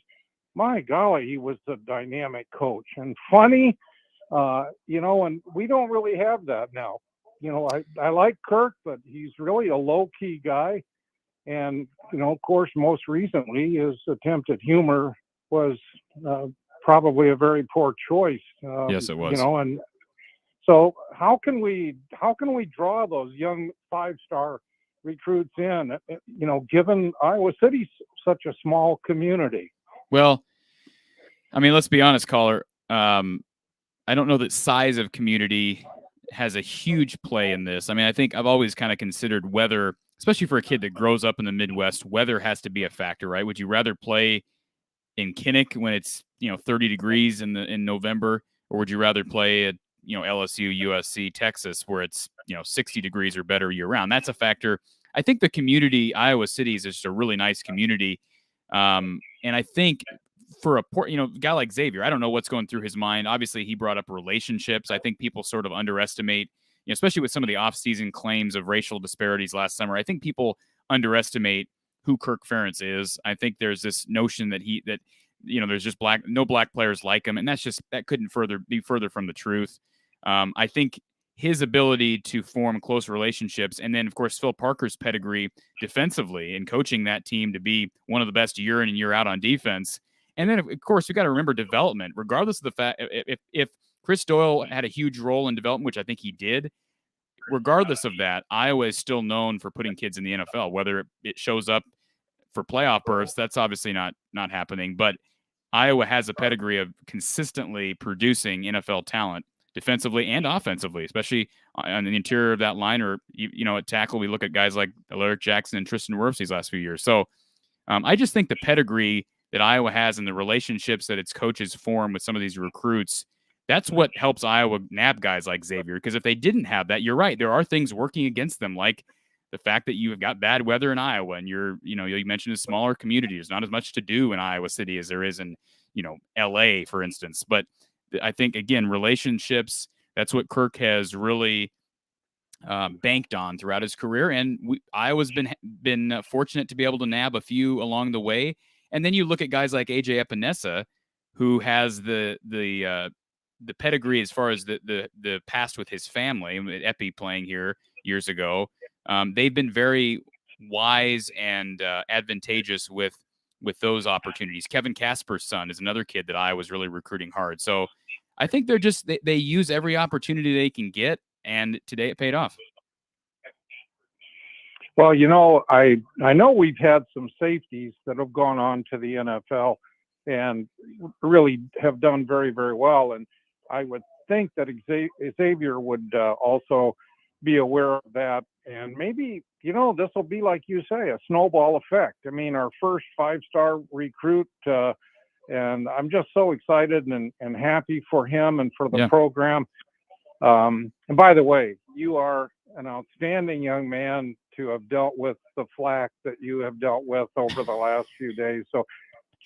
my golly, he was a dynamic coach and funny, and we don't really have that now. I like Kirk, but he's really a low-key guy. And, of course, most recently, his attempt at humor was probably a very poor choice. Yes, it was. And so how can we draw those young 5-star recruits in, given Iowa City's such a small community? Well, I mean, let's be honest, caller. I don't know that size of community has a huge play in this. I mean, I think I've always kind of considered weather, especially for a kid that grows up in the Midwest, weather has to be a factor, right? Would you rather play in Kinnick when it's, 30 degrees in November, or would you rather play at, LSU, USC, Texas, where it's, 60 degrees or better year round? That's a factor. I think the community, Iowa City, is just a really nice community. And I think for a guy like Xavier, I don't know what's going through his mind. Obviously, he brought up relationships. I think people sort of underestimate, especially with some of the offseason claims of racial disparities last summer. I think people underestimate who Kirk Ferentz is. I think there's this notion that there's just no black players like him, and that couldn't be further from the truth. I think his ability to form close relationships, and then of course Phil Parker's pedigree defensively and coaching that team to be one of the best year in and year out on defense. And then of course we got to remember development, regardless of the fact if Chris Doyle had a huge role in development, which I think he did. Regardless of that, Iowa is still known for putting kids in the NFL. Whether it shows up for playoff berths, that's obviously not happening. But Iowa has a pedigree of consistently producing NFL talent defensively and offensively, especially on the interior of that line, or at tackle. We look at guys like Alaric Jackson and Tristan Wirfs these last few years. So I just think the pedigree that Iowa has and the relationships that its coaches form with some of these recruits, that's what helps Iowa nab guys like Xavier. Because if they didn't have that, you're right, there are things working against them, like the fact that you have got bad weather in Iowa, and you mentioned a smaller community. There's not as much to do in Iowa City as there is in, LA, for instance. But I think, again, relationships, that's what Kirk has really banked on throughout his career. And Iowa's been fortunate to be able to nab a few along the way. And then you look at guys like AJ Epinesa, who has the pedigree as far as the past with his family, Epi playing here years ago. They've been very wise and advantageous with those opportunities. Kevin Casper's son is another kid that I was really recruiting hard. So I think they use every opportunity they can get, and today it paid off. Well, I know we've had some safeties that have gone on to the NFL and really have done very, very well. And I would think that Xavier would also be aware of that. And maybe, this will be, like you say, a snowball effect. I mean, our first 5-star recruit, and I'm just so excited and happy for him and for the program. And by the way, you are an outstanding young man to have dealt with the flack that you have dealt with over the last few days. So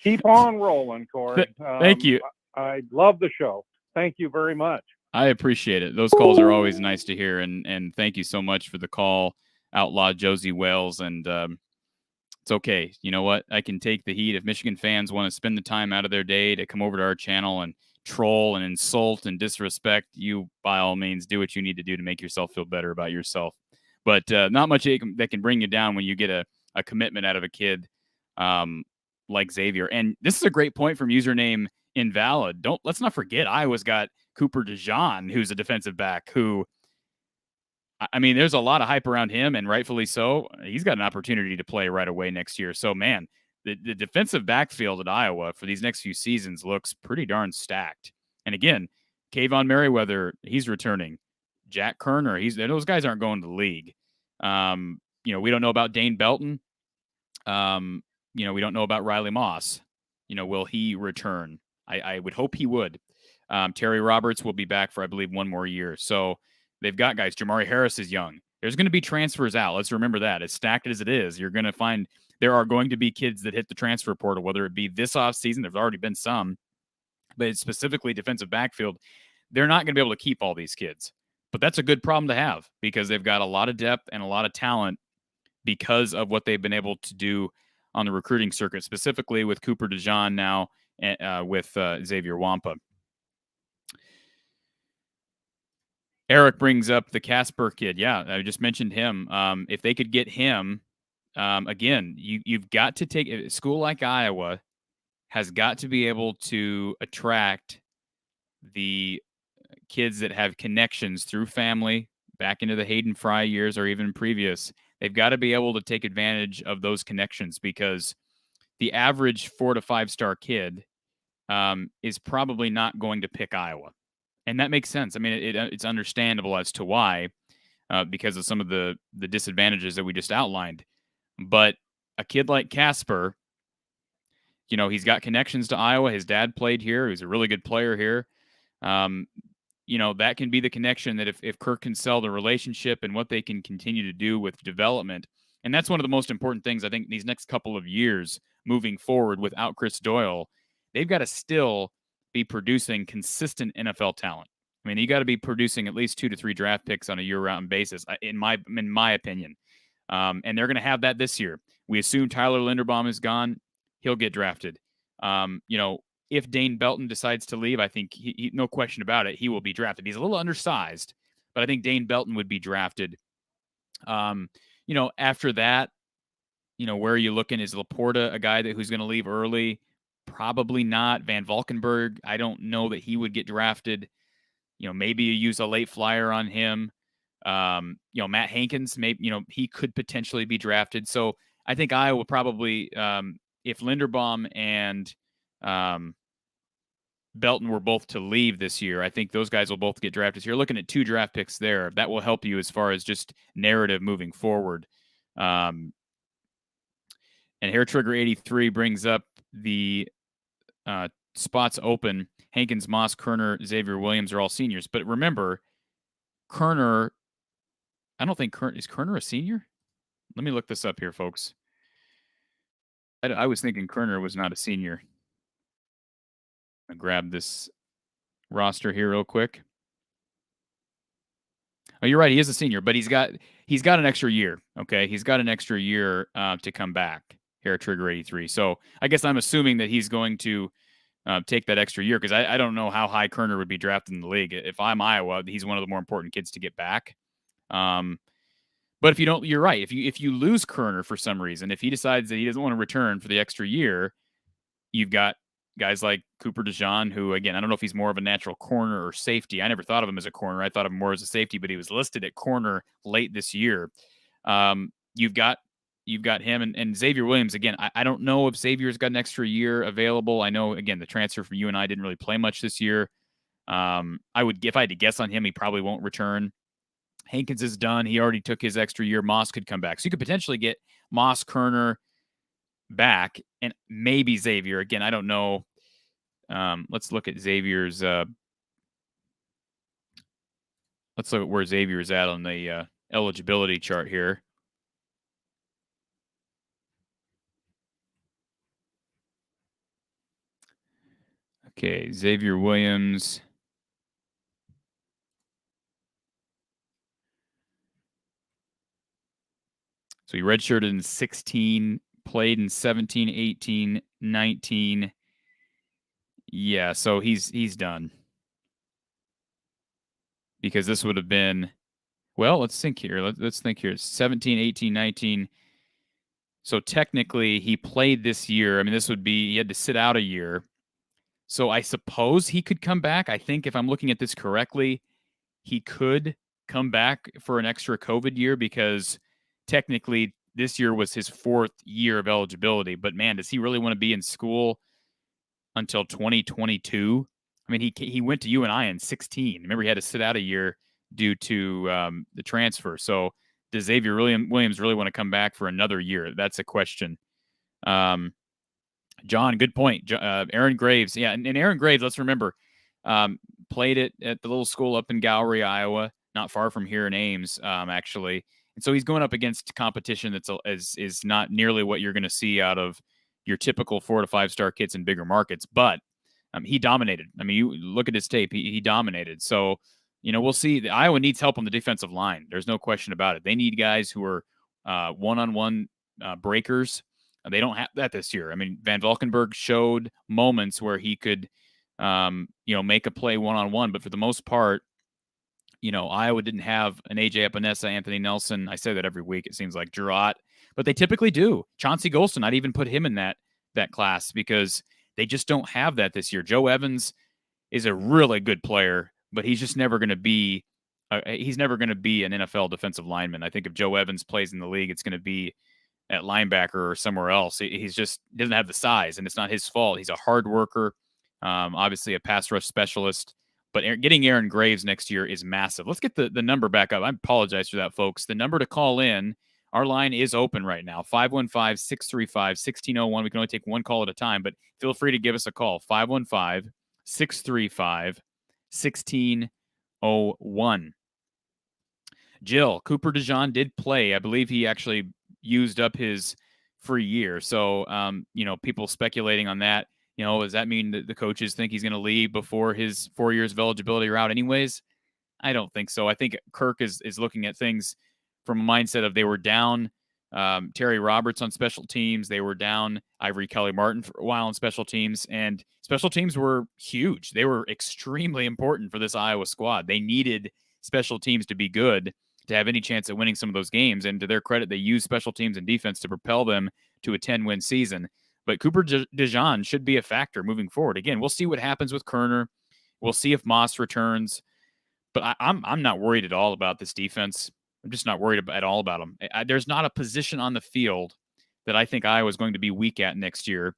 keep on rolling, Cory. Thank you. I love the show. Thank you very much. I appreciate it. Those calls are always nice to hear. And thank you so much for the call, Outlaw Josie Wales. And it's okay. You know what? I can take the heat. If Michigan fans want to spend the time out of their day to come over to our channel and troll and insult and disrespect, you by all means do what you need to do to make yourself feel better about yourself. But not much that can bring you down when you get a commitment out of a kid like Xavier. And this is a great point from username Invalid. Let's not forget Iowa's got Cooper DeJean, who's a defensive back who, I mean, there's a lot of hype around him, and rightfully so. He's got an opportunity to play right away next year. So, man, the defensive backfield at Iowa for these next few seasons looks pretty darn stacked. And again, Kayvon Merriweather, he's returning. Jack Kerner, those guys aren't going to the league. We don't know about Dane Belton. We don't know about Riley Moss. Will he return? I would hope he would. Terry Roberts will be back for, I believe, one more year. So they've got guys. Jamari Harris is young. There's going to be transfers out. Let's remember that. As stacked as it is, you're going to find there are going to be kids that hit the transfer portal, whether it be this offseason. There's already been some, but it's specifically defensive backfield. They're not going to be able to keep all these kids. But that's a good problem to have because they've got a lot of depth and a lot of talent because of what they've been able to do on the recruiting circuit, specifically with Cooper DeJean now with Xavier Nwampa. Eric brings up the Casper kid. Yeah, I just mentioned him. If they could get him, again, you've got to take a school like Iowa has got to be able to attract the kids that have connections through family back into the Hayden Fry years or even previous. They've got to be able to take advantage of those connections because the average 4 to 5-star kid is probably not going to pick Iowa. And that makes sense. I mean, it's understandable as to why, because of some of the disadvantages that we just outlined. But a kid like Casper, he's got connections to Iowa. His dad played here. He's a really good player here. That can be the connection that if Kirk can sell the relationship and what they can continue to do with development. And that's one of the most important things, I think, these next couple of years moving forward without Chris Doyle. They've got to still be producing consistent NFL talent. I mean, you got to be producing at least 2 to 3 draft picks on a year-round basis, in my opinion. And they're going to have that this year. We assume Tyler Linderbaum is gone. He'll get drafted. If Dane Belton decides to leave, I think he no question about it, he will be drafted. He's a little undersized, but I think Dane Belton would be drafted. After that, where are you looking? Is Laporta a guy who's going to leave early? Probably not. Van Valkenburg, I don't know that he would get drafted. Maybe you use a late flyer on him. Matt Hankins, maybe, he could potentially be drafted. So I think Iowa probably, if Linderbaum and Belton were both to leave this year, I think those guys will both get drafted. So you're looking at 2 draft picks there. That will help you as far as just narrative moving forward. And Hair Trigger 83 brings up the spots open. Hankins, Moss, Kerner, Xavier Williams are all seniors. But remember, Kerner, I don't think is Kerner a senior? Let me look this up here, folks. I was thinking Kerner was not a senior. I'll grab this roster here real quick. Oh, you're right. He is a senior, but he's got an extra year. Okay, he's got an extra year to come back. Hair Trigger 83. So I guess I'm assuming that he's going to take that extra year, because I don't know how high Kerner would be drafted in the league. If I'm Iowa, he's one of the more important kids to get back. But if you don't, you're right. If you lose Kerner for some reason, if he decides that he doesn't want to return for the extra year, you've got guys like Cooper DeJean, who, again, I don't know if he's more of a natural corner or safety. I never thought of him as a corner. I thought of him more as a safety, but he was listed at corner late this year. You've got him and Xavier Williams. Again, I don't know if Xavier's got an extra year available. I know, again, the transfer from UNI didn't really play much this year. If I had to guess on him, he probably won't return. Hankins is done. He already took his extra year. Moss could come back. So you could potentially get Moss, Kerner back, and maybe Xavier. Again, I don't know. Let's look at Xavier's. Let's look at where Xavier's at on the eligibility chart here. Okay, Xavier Williams. So he redshirted in 16, played in 17, 18, 19. Yeah, so he's done. Because this would have been, well, let's think here. Let's think here. 17, 18, 19. So technically he played this year. I mean, this would be, he had to sit out a year. So I suppose he could come back. I think if I'm looking at this correctly, he could come back for an extra COVID year, because technically this year was his 4th year of eligibility. But man, does he really want to be in school until 2022? I mean, he went to UNI in 16. Remember, he had to sit out a year due to the transfer. So does Xavier Williams really want to come back for another year? That's a question. John, good point. Aaron Graves. Yeah, and Aaron Graves, let's remember, played it at the little school up in Gowrie, Iowa, not far from here in Ames, actually. And so he's going up against competition that's is not nearly what you're going to see out of your typical 4 to 5 star kids in bigger markets. But he dominated. I mean, you look at his tape, he dominated. So, we'll see. Iowa needs help on the defensive line. There's no question about it. They need guys who are one-on-one breakers. They don't have that this year. I mean, Van Valkenburg showed moments where he could, make a play one-on-one. But for the most part, Iowa didn't have an A.J. Epinesa, Anthony Nelson. I say that every week. It seems like Girat. But they typically do. Chauncey Golston, I'd even put him in that class, because they just don't have that this year. Joe Evans is a really good player, but he's just never going to be he's never going to be an NFL defensive lineman. I think if Joe Evans plays in the league, it's going to be at linebacker or somewhere else. He's just doesn't have the size, and it's not his fault. He's a hard worker, obviously a pass rush specialist. But getting Aaron Graves next year is massive. Let's get the number back up. I apologize for that, folks. The number to call in, our line is open right now, 515-635-1601. We can only take one call at a time, but feel free to give us a call, 515-635-1601. Jill, Cooper DeJean did play. I believe he actually used up his free year. So, people speculating on that. Does that mean that the coaches think he's going to leave before his 4 years of eligibility are out anyways? I don't think so. I think Kirk is looking at things from a mindset of they were down Terry Roberts on special teams. They were down Ivory Kelly Martin for a while on special teams, and special teams were huge. They were extremely important for this Iowa squad. They needed special teams to be good to have any chance at winning some of those games. And to their credit, they used special teams and defense to propel them to a 10-win season. But Cooper DeJean should be a factor moving forward. Again, we'll see what happens with Kerner. We'll see if Moss returns. But I'm not worried at all about this defense. I'm just not worried at all about them. There's not a position on the field that I think Iowa is going to be weak at next year.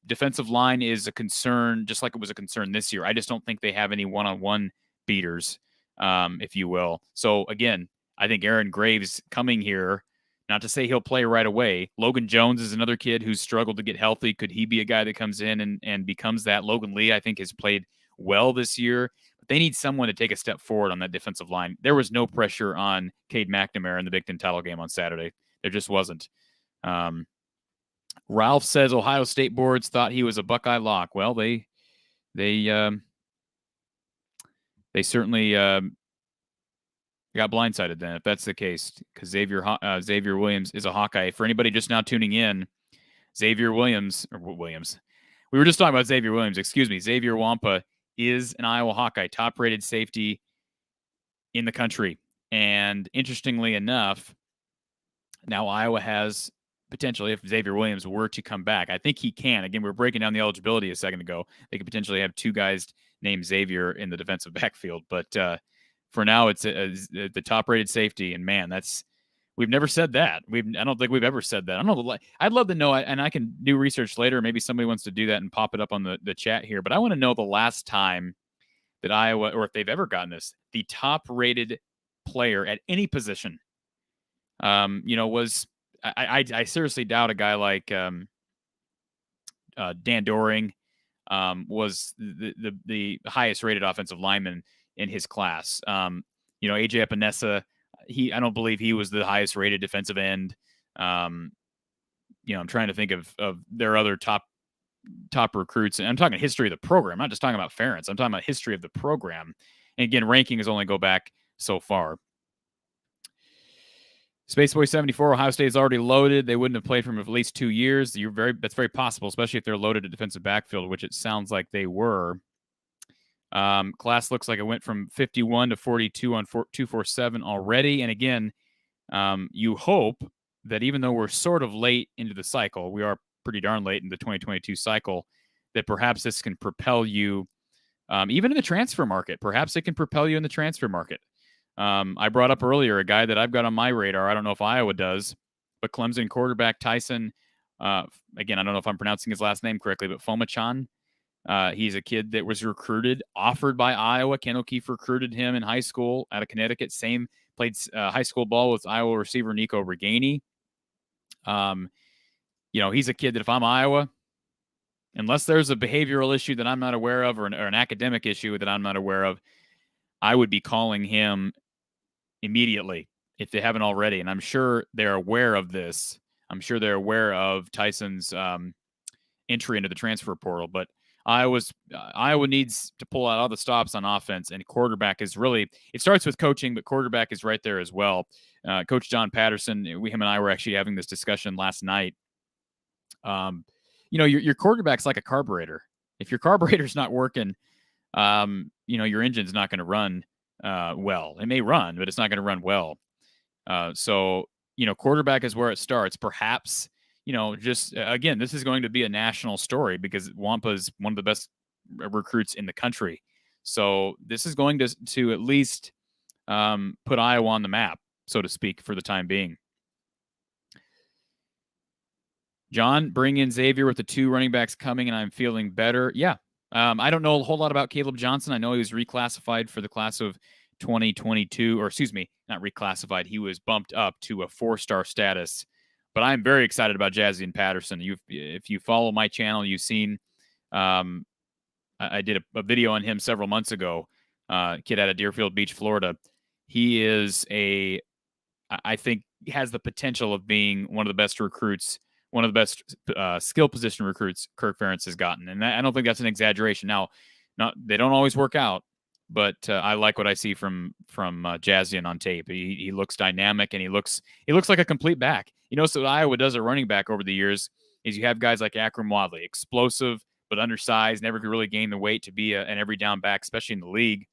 Defensive line is a concern, just like it was a concern this year. I just don't think they have any one-on-one beaters, if you will. So, again, I think Aaron Graves coming here, not to say he'll play right away. Logan Jones is another kid who's struggled to get healthy. Could he be a guy that comes in and becomes that? Logan Lee, I think, has played well this year. They need someone to take a step forward on that defensive line. There was no pressure on Cade McNamara in the Big Ten title game on Saturday. There just wasn't. Ralph says Ohio State boards thought he was a Buckeye lock. Well, they certainly got blindsided then, if that's the case, because Xavier Williams is a Hawkeye. For anybody just now tuning in, Xavier Williams. We were just talking about Xavier Williams. Excuse me, Xavier Nwampa is an Iowa Hawkeye, top-rated safety in the country. And interestingly enough, now Iowa has potentially, if Xavier Williams were to come back, I think he can. Again, we were breaking down the eligibility a second ago. They could potentially have two guys named Xavier in the defensive backfield. But for now, it's the top-rated safety. And, man, we've never said that. I don't think we've ever said that. I don't know. I'd love to know, and I can do research later. Maybe somebody wants to do that and pop it up on the chat here. But I want to know the last time that Iowa, or if they've ever gotten this, the top-rated player at any position, was I seriously doubt a guy like Dan Doring was the highest-rated offensive lineman in his class. AJ Epinesa, I don't believe he was the highest rated defensive end. I'm trying to think of their other top recruits. And I'm talking history of the program. I'm not just talking about Ferentz. I'm talking about history of the program. And again, rankings only go back so far. Spaceboy 74, Ohio State is already loaded. They wouldn't have played for him for at least 2 years. That's very possible, especially if they're loaded at defensive backfield, which it sounds like they were. Class looks like it went from 51 to 42 on 247 already. And again, you hope that even though we're sort of late into the cycle, we are pretty darn late in the 2022 cycle, that perhaps this can propel you even in the transfer market. Perhaps it can propel you in the transfer market. I brought up earlier a guy that I've got on my radar. I don't know if Iowa does, but Clemson quarterback Tyson, again, I don't know if I'm pronouncing his last name correctly, but Fomachan. He's a kid that was offered by Iowa. Ken O'Keefe recruited him in high school out of Connecticut. Played high school ball with Iowa receiver Nico Reganey. He's a kid that if I'm Iowa, unless there's a behavioral issue that I'm not aware of or an academic issue that I'm not aware of, I would be calling him immediately if they haven't already. And I'm sure they're aware of this. I'm sure they're aware of Tyson's entry into the transfer portal, but Iowa needs to pull out all the stops on offense, and quarterback is really, it starts with coaching, but quarterback is right there as well. Coach John Patterson, him and I were actually having this discussion last night. Your quarterback's like a carburetor. If your carburetor's not working, your engine's not going to run well. It may run, but it's not going to run well. So quarterback is where it starts. Perhaps, again, this is going to be a national story because Nwampa is one of the best recruits in the country. So this is going to at least put Iowa on the map, so to speak, for the time being. John, bring in Xavier with the 2 running backs coming, and I'm feeling better. Yeah. I don't know a whole lot about Caleb Johnson. I know he was reclassified for the class of 2022, or excuse me, not reclassified. He was bumped up to a 4-star status. But I'm very excited about Jazian Patterson. If you follow my channel, you've seen I did a video on him several months ago. Kid out of Deerfield Beach, Florida. He is I think has the potential of being one of the best recruits, one of the best skill position recruits Kirk Ferentz has gotten. And I don't think that's an exaggeration. Now, they don't always work out, but I like what I see from Jazian on tape. He looks dynamic, and he looks like a complete back. So what Iowa does at running back over the years is you have guys like Akram Wadley, explosive but undersized, never could really gain the weight to be an every down back, especially in the league.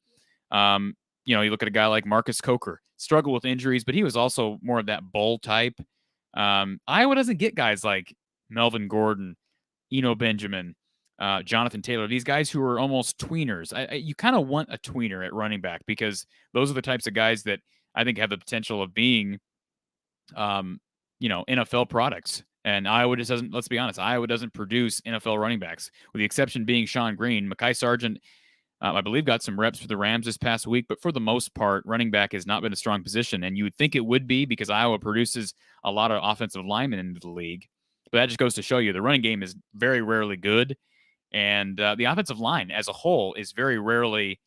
You look at a guy like Marcus Coker, struggled with injuries, but he was also more of that bull type. Iowa doesn't get guys like Melvin Gordon, Eno Benjamin, Jonathan Taylor, these guys who are almost tweeners. You kind of want a tweener at running back because those are the types of guys that I think have the potential of being, NFL products. And Iowa just doesn't, let's be honest, Iowa doesn't produce NFL running backs, with the exception being Sean Green. Mekhi Sargent, I believe, got some reps for the Rams this past week, but for the most part, running back has not been a strong position. And you would think it would be because Iowa produces a lot of offensive linemen into the league. But that just goes to show you the running game is very rarely good. And the offensive line as a whole is very rarely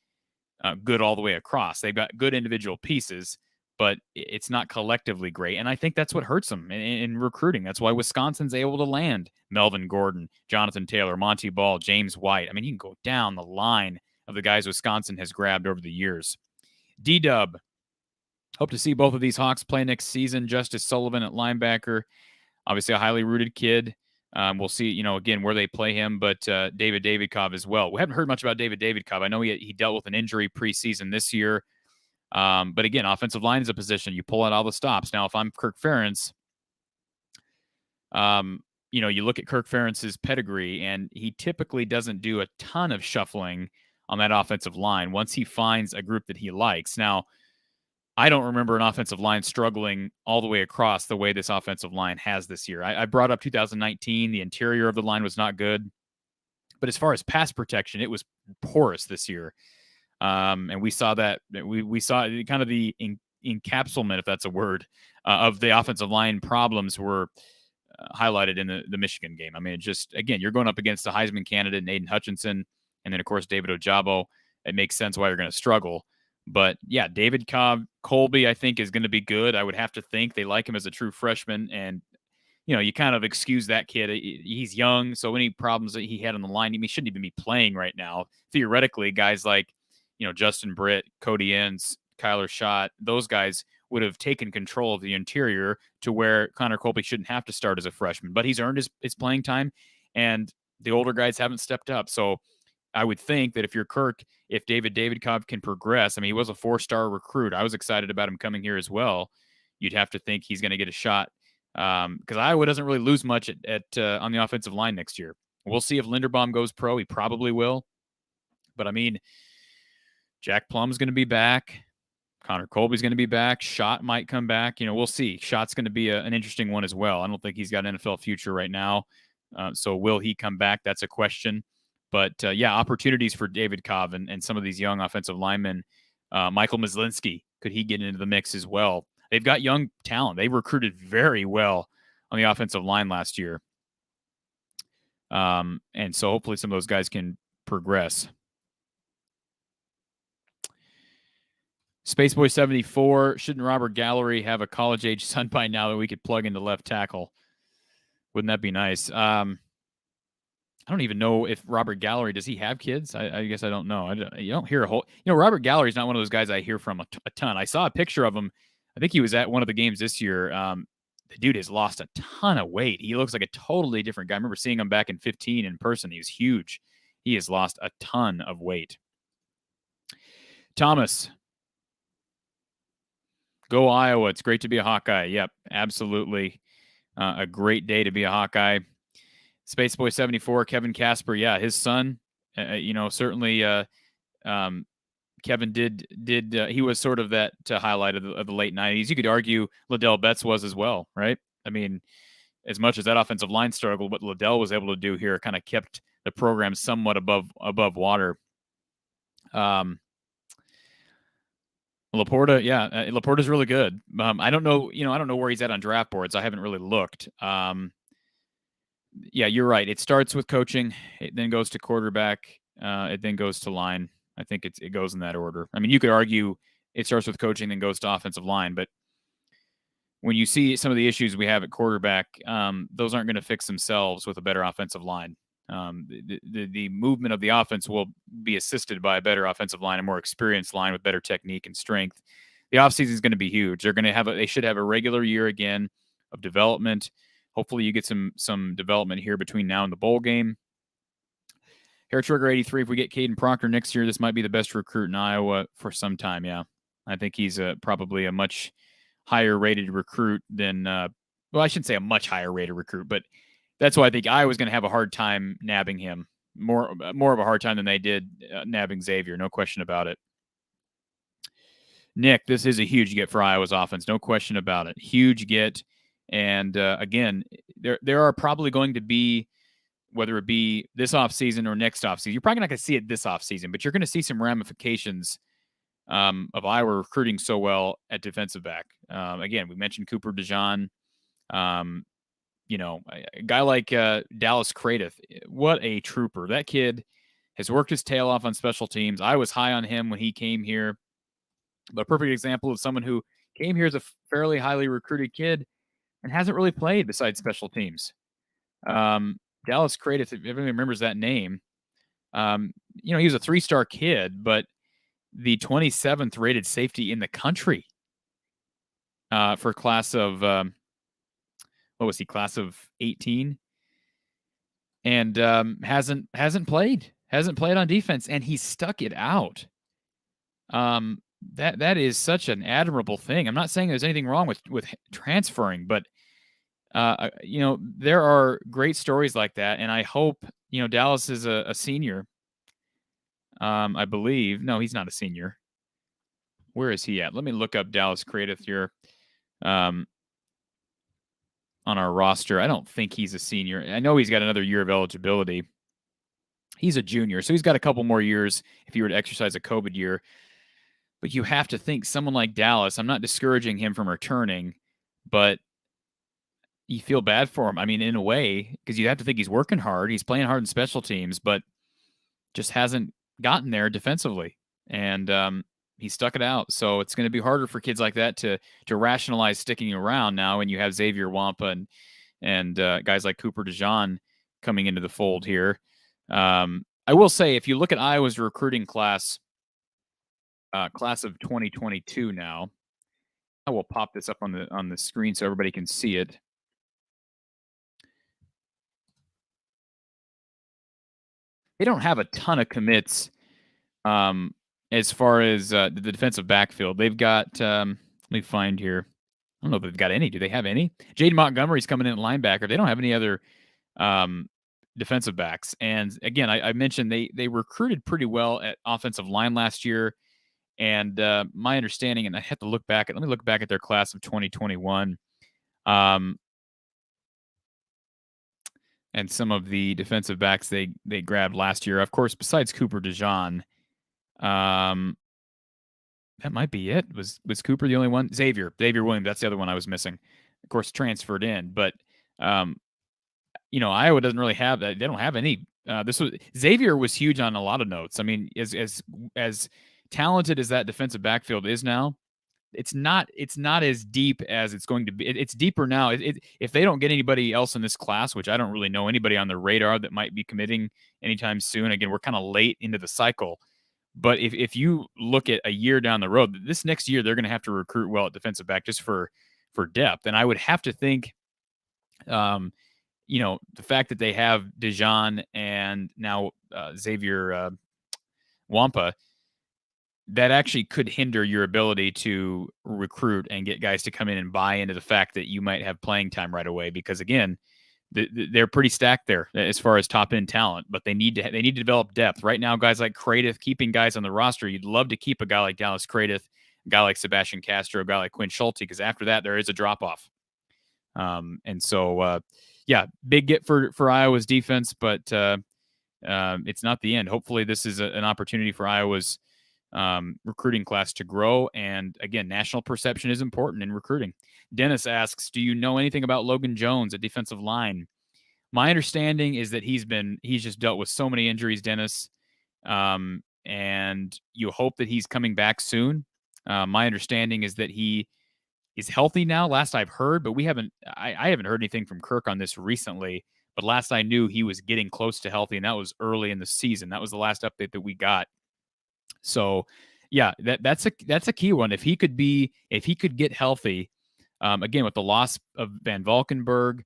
good all the way across. They've got good individual pieces, but it's not collectively great. And I think that's what hurts them in recruiting. That's why Wisconsin's able to land Melvin Gordon, Jonathan Taylor, Monty Ball, James White. I mean, you can go down the line of the guys Wisconsin has grabbed over the years. D-Dub, hope to see both of these Hawks play next season. Justice Sullivan at linebacker, obviously a highly rooted kid. We'll see, again, where they play him, but David Davidkov as well. We haven't heard much about David Davidkov. I know he dealt with an injury preseason this year. But again, offensive line is a position. You pull out all the stops. Now, if I'm Kirk Ferentz, you look at Kirk Ferentz's pedigree, and he typically doesn't do a ton of shuffling on that offensive line once he finds a group that he likes. Now, I don't remember an offensive line struggling all the way across the way this offensive line has this year. I brought up 2019. The interior of the line was not good. But as far as pass protection, it was porous this year. And we saw that. We saw kind of the encapsulation, if that's a word, of the offensive line problems were highlighted in the Michigan game. I mean, it just, again, you're going up against the Heisman candidate, Aiden Hutchinson, and then, of course, David Ojabo. It makes sense why you're going to struggle. But, yeah, David Colby, I think, is going to be good. I would have to think they like him as a true freshman. And, you kind of excuse that kid. He's young, so any problems that he had on the line, he shouldn't even be playing right now. Theoretically, guys like, Justin Britt, Cody Enns, Kyler Schott, those guys would have taken control of the interior to where Connor Colby shouldn't have to start as a freshman. But he's earned his playing time, and the older guys haven't stepped up. So I would think that if you're Kirk, if David Davidkov can progress, I mean, he was a 4-star recruit. I was excited about him coming here as well. You'd have to think he's going to get a shot because Iowa doesn't really lose much at on the offensive line next year. We'll see if Linderbaum goes pro. He probably will. But, I mean, Jack Plum's going to be back. Connor Colby's going to be back. Schott might come back. We'll see. Schott's going to be an interesting one as well. I don't think he's got an NFL future right now. So will he come back? That's a question. But, yeah, opportunities for David Cobb and some of these young offensive linemen. Michael Myslinski, could he get into the mix as well? They've got young talent. They recruited very well on the offensive line last year. And so hopefully some of those guys can progress. Spaceboy 74, shouldn't Robert Gallery have a college-age son by now that we could plug into left tackle? Wouldn't that be nice? I don't even know if Robert Gallery, does he have kids? I guess I don't know. You don't hear a whole... Robert Gallery's not one of those guys I hear from a ton. I saw a picture of him. I think he was at one of the games this year. The dude has lost a ton of weight. He looks like a totally different guy. I remember seeing him back in 2015 in person. He was huge. He has lost a ton of weight. Thomas... Go Iowa. It's great to be a Hawkeye. Yep, absolutely. A great day to be a Hawkeye. Spaceboy 74, Kevin Casper. Yeah, his son, certainly Kevin did he was sort of that highlight of the late 90s. You could argue Liddell Betts was as well, right? I mean, as much as that offensive line struggled, what Liddell was able to do here kind of kept the program somewhat above water. Laporta, yeah, Laporta's really good. I don't know, I don't know where he's at on draft boards. I haven't really looked. Yeah, you're right. It starts with coaching. It then goes to quarterback. It then goes to line. I think it goes in that order. I mean, you could argue it starts with coaching, then goes to offensive line. But when you see some of the issues we have at quarterback, those aren't going to fix themselves with a better offensive line. The movement of the offense will be assisted by a better offensive line, a more experienced line with better technique and strength. The offseason is going to be huge. They should have a regular year again of development. Hopefully you get some development here between now and the bowl game. Hair Trigger 83, if we get Caden Proctor next year, this might be the best recruit in Iowa for some time, yeah. I think he's probably a much higher-rated recruit than well, I shouldn't say a much higher-rated recruit, but that's why I think Iowa's going to have a hard time nabbing him. More of a hard time than they did nabbing Xavier, no question about it. Nick, this is a huge get for Iowa's offense, no question about it. Huge get. And again, there are probably going to be, whether it be this offseason or next offseason, you're probably not going to see it this offseason, but you're going to see some ramifications of Iowa recruiting so well at defensive back. Again, we mentioned Cooper DeJean. A guy like Dallas Cradith, what a trooper. That kid has worked his tail off on special teams. I was high on him when he came here. But a perfect example of someone who came here as a fairly highly recruited kid and hasn't really played besides special teams. Dallas Cradith, if everyone remembers that name, he was a 3-star kid, but the 27th rated safety in the country for class of, what was he, class of 18? And hasn't played on defense, and he stuck it out. That is such an admirable thing. I'm not saying there's anything wrong with transferring, but there are great stories like that, and I hope Dallas is a senior. I believe. No, he's not a senior. Where is he at? Let me look up Dallas Cradith here on our roster. I don't think he's a senior. I know he's got another year of eligibility. He's a junior, so he's got a couple more years if he were to exercise a COVID year. But you have to think someone like Dallas, I'm not discouraging him from returning, but you feel bad for him. I mean, in a way, because you have to think he's working hard. He's playing hard in special teams, but just hasn't gotten there defensively. And he stuck it out. So it's going to be harder for kids like that to rationalize sticking around now when you have Xavier Nwampa and guys like Cooper DeJean coming into the fold here. I will say, if you look at Iowa's recruiting class of 2022 now, I will pop this up on the screen so everybody can see it. They don't have a ton of commits as far as the defensive backfield. They've got, let me find here. I don't know if they've got any. Do they have any? Jaden Montgomery's coming in at linebacker. They don't have any other defensive backs. And again, I mentioned they recruited pretty well at offensive line last year. And my understanding, and I have to look back let me look back at their class of 2021. And some of the defensive backs they grabbed last year. Of course, besides Cooper DeJean, that might be it. Was Cooper the only one? Xavier Williams, that's the other one I was missing. Of course, transferred in. But, Iowa doesn't really have that. They don't have any. Xavier was huge on a lot of notes. I mean, as talented as that defensive backfield is now, it's not as deep as it's going to be. It's deeper now. If they don't get anybody else in this class, which I don't really know anybody on the radar that might be committing anytime soon. Again, we're kind of late into the cycle. But if you look at a year down the road, this next year they're going to have to recruit well at defensive back just for depth. And I would have to think, the fact that they have DeJean and now Xavier Nwampa, that actually could hinder your ability to recruit and get guys to come in and buy into the fact that you might have playing time right away. Because again, they're pretty stacked there as far as top end talent, but they need to develop depth right now. Guys like Cradith, keeping guys on the roster, you'd love to keep a guy like Dallas Cradith, a guy like Sebastian Castro, a guy like Quinn Schulte, because after that there is a drop off. Big get for Iowa's defense, but it's not the end. Hopefully, this is an opportunity for Iowa's recruiting class to grow. And again, national perception is important in recruiting. Dennis asks, do you know anything about Logan Jones at defensive line? My understanding is that he's just dealt with so many injuries, Dennis. And you hope that he's coming back soon. My understanding is that he is healthy now, last I've heard, but I haven't heard anything from Kirk on this recently, but last I knew he was getting close to healthy, and that was early in the season. That was the last update that we got. So, yeah, that's a key one. If he could get healthy, again with the loss of Van Valkenburg,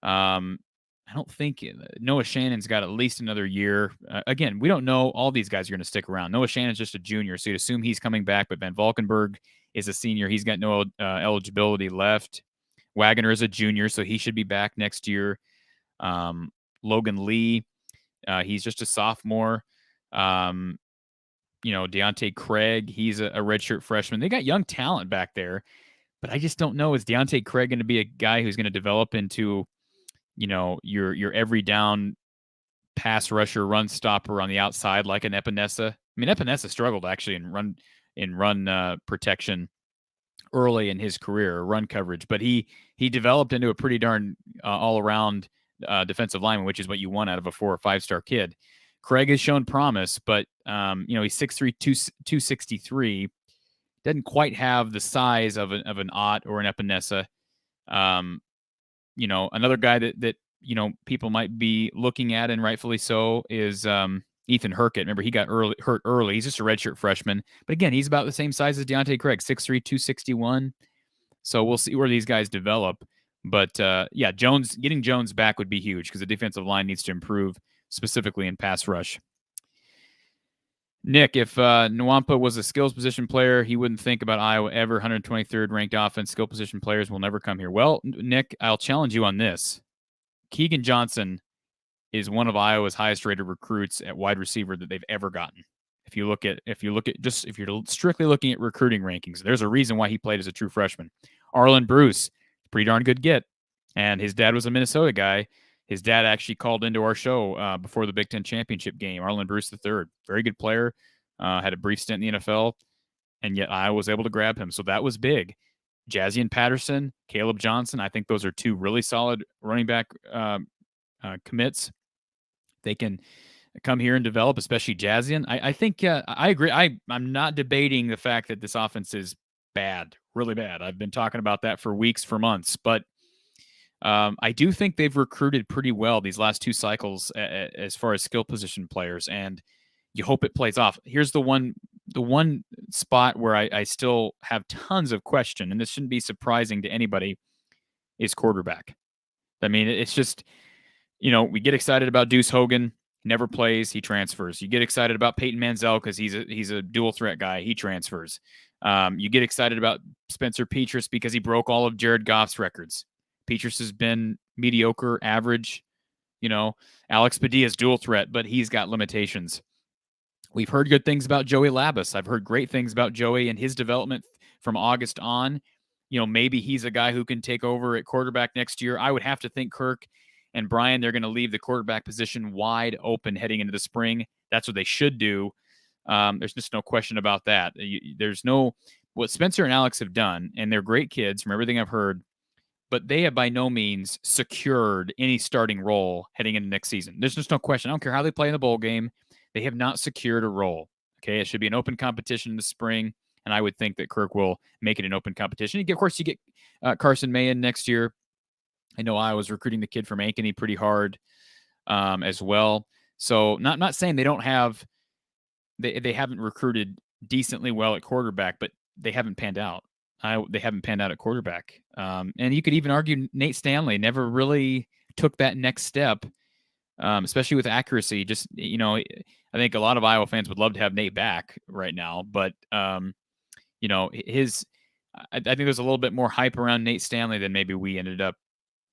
I don't think Noah Shannon's got at least another year. Again, we don't know. All these guys are going to stick around. Noah Shannon's just a junior, so you'd assume he's coming back, but Van Valkenburg is a senior. He's got no eligibility left. Wagner is a junior, so he should be back next year. Logan Lee, he's just a sophomore. Deontay Craig, he's a redshirt freshman. They got young talent back there, but I just don't know. Is Deontay Craig going to be a guy who's going to develop into, your every down pass rusher, run stopper on the outside like an Epinesa? I mean, Epinesa struggled actually in run protection early in his career, run coverage, but he developed into a pretty darn all around defensive lineman, which is what you want out of a 4 or 5 star kid. Craig has shown promise, but he's 6'3", 263. Doesn't quite have the size of an Ott or an Epinesa. Another guy that people might be looking at, and rightfully so, is Ethan Herkett. Remember, he got hurt early. He's just a redshirt freshman. But again, he's about the same size as Deontay Craig, 6'3", 261. So we'll see where these guys develop. But, getting Jones back would be huge because the defensive line needs to improve, specifically in pass rush. Nick, if Nwampa was a skills position player, he wouldn't think about Iowa ever. 123rd ranked offense. Skill position players will never come here. Well, Nick, I'll challenge you on this. Keegan Johnson is one of Iowa's highest rated recruits at wide receiver that they've ever gotten. If you're strictly looking at recruiting rankings, there's a reason why he played as a true freshman. Arlen Bruce, pretty darn good get. And his dad was a Minnesota guy. His dad actually called into our show before the Big Ten championship game. Arlen Bruce III, very good player, had a brief stint in the NFL, and yet Iowa was able to grab him. So that was big. Jazian Patterson, Caleb Johnson, I think those are 2 really solid running back commits. They can come here and develop, especially Jazian. I think I agree. I'm not debating the fact that this offense is bad, really bad. I've been talking about that for weeks, for months, but I do think they've recruited pretty well these last 2 cycles as far as skill position players, and you hope it plays off. Here's the one spot where I still have tons of question, and this shouldn't be surprising to anybody, is quarterback. I mean, it's just, we get excited about Deuce Hogan, never plays, he transfers. You get excited about Peyton Manziel because he's a dual threat guy, he transfers. You get excited about Spencer Petras because he broke all of Jared Goff's records. Petras has been mediocre, average. Alex Padilla's dual threat, but he's got limitations. We've heard good things about Joey Labus. I've heard great things about Joey and his development from August on. Maybe he's a guy who can take over at quarterback next year. I would have to think Kirk and Brian, they're going to leave the quarterback position wide open heading into the spring. That's what they should do. There's just no question about that. What Spencer and Alex have done, and they're great kids from everything I've heard, but they have by no means secured any starting role heading into next season. There's just no question. I don't care how they play in the bowl game. They have not secured a role. Okay, it should be an open competition in the spring, and I would think that Kirk will make it an open competition. Of course, you get Carson Mayen next year. I know Iowa's recruiting the kid from Ankeny pretty hard as well. So not saying they don't have they haven't recruited decently well at quarterback, but they haven't panned out. They haven't panned out at quarterback. And you could even argue Nate Stanley never really took that next step, especially with accuracy. Just, I think a lot of Iowa fans would love to have Nate back right now, but, I think there's a little bit more hype around Nate Stanley than maybe we ended up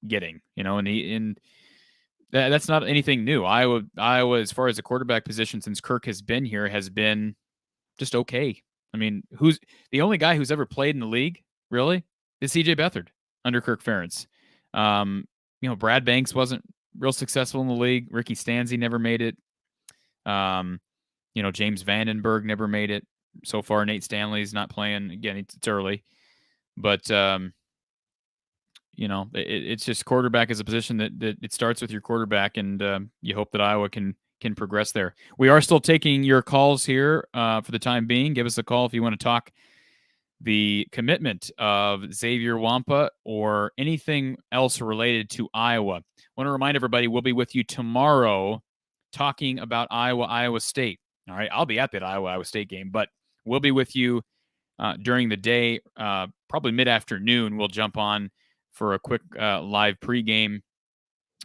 getting, and that's not anything new. Iowa, as far as the quarterback position since Kirk has been here, has been just okay. I mean, who's the only guy who's ever played in the league, really, is C.J. Beathard under Kirk Ferentz. Brad Banks wasn't real successful in the league. Ricky Stanzi never made it. James Vandenberg never made it. So far, Nate Stanley's not playing. Again, it's early. But, it's just quarterback is a position that it starts with your quarterback, and you hope that Iowa can progress there. We are still taking your calls here for the time being. Give us a call if you want to talk the commitment of Xavier Nwampa or anything else related to Iowa. I want to remind everybody we'll be with you tomorrow talking about Iowa State. All right, I'll be at that Iowa State game, but we'll be with you during the day, probably mid-afternoon. We'll jump on for a quick live pregame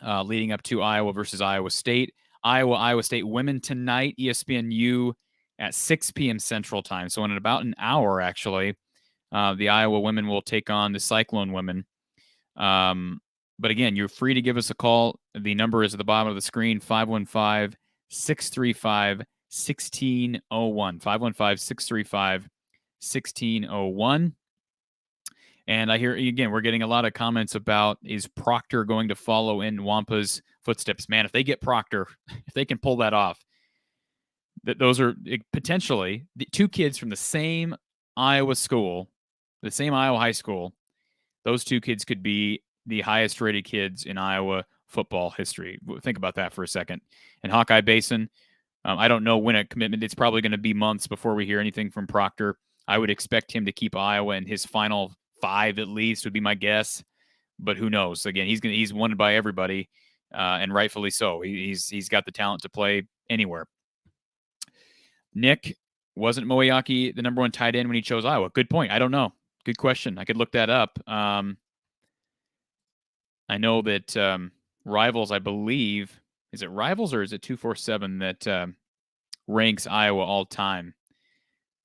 leading up to Iowa versus Iowa State. Iowa State women tonight, ESPNU at 6 p.m. Central Time. So in about an hour, actually, the Iowa women will take on the Cyclone women. But again, you're free to give us a call. The number is at the bottom of the screen, 515-635-1601. 515-635-1601. And I hear, again, we're getting a lot of comments about, is Proctor going to follow in Nwampa's footsteps? Man, if they get Proctor, if they can pull that off, those are potentially the two kids from the same Iowa school, the same Iowa high school. Those two kids could be the highest rated kids in Iowa football history. Think about that for a second. And Hawkeye Basin, I don't know when a commitment. It's probably going to be months before we hear anything from Proctor. I would expect him to keep Iowa in his final 5 at least would be my guess, but who knows? Again, he's wanted by everybody, and rightfully so. He's got the talent to play anywhere. Nick, wasn't Moeaki the number 1 tight end when he chose Iowa? Good point. I don't know. Good question. I could look that up. I know that Rivals, I believe, is it Rivals or is it 247 that ranks Iowa all time?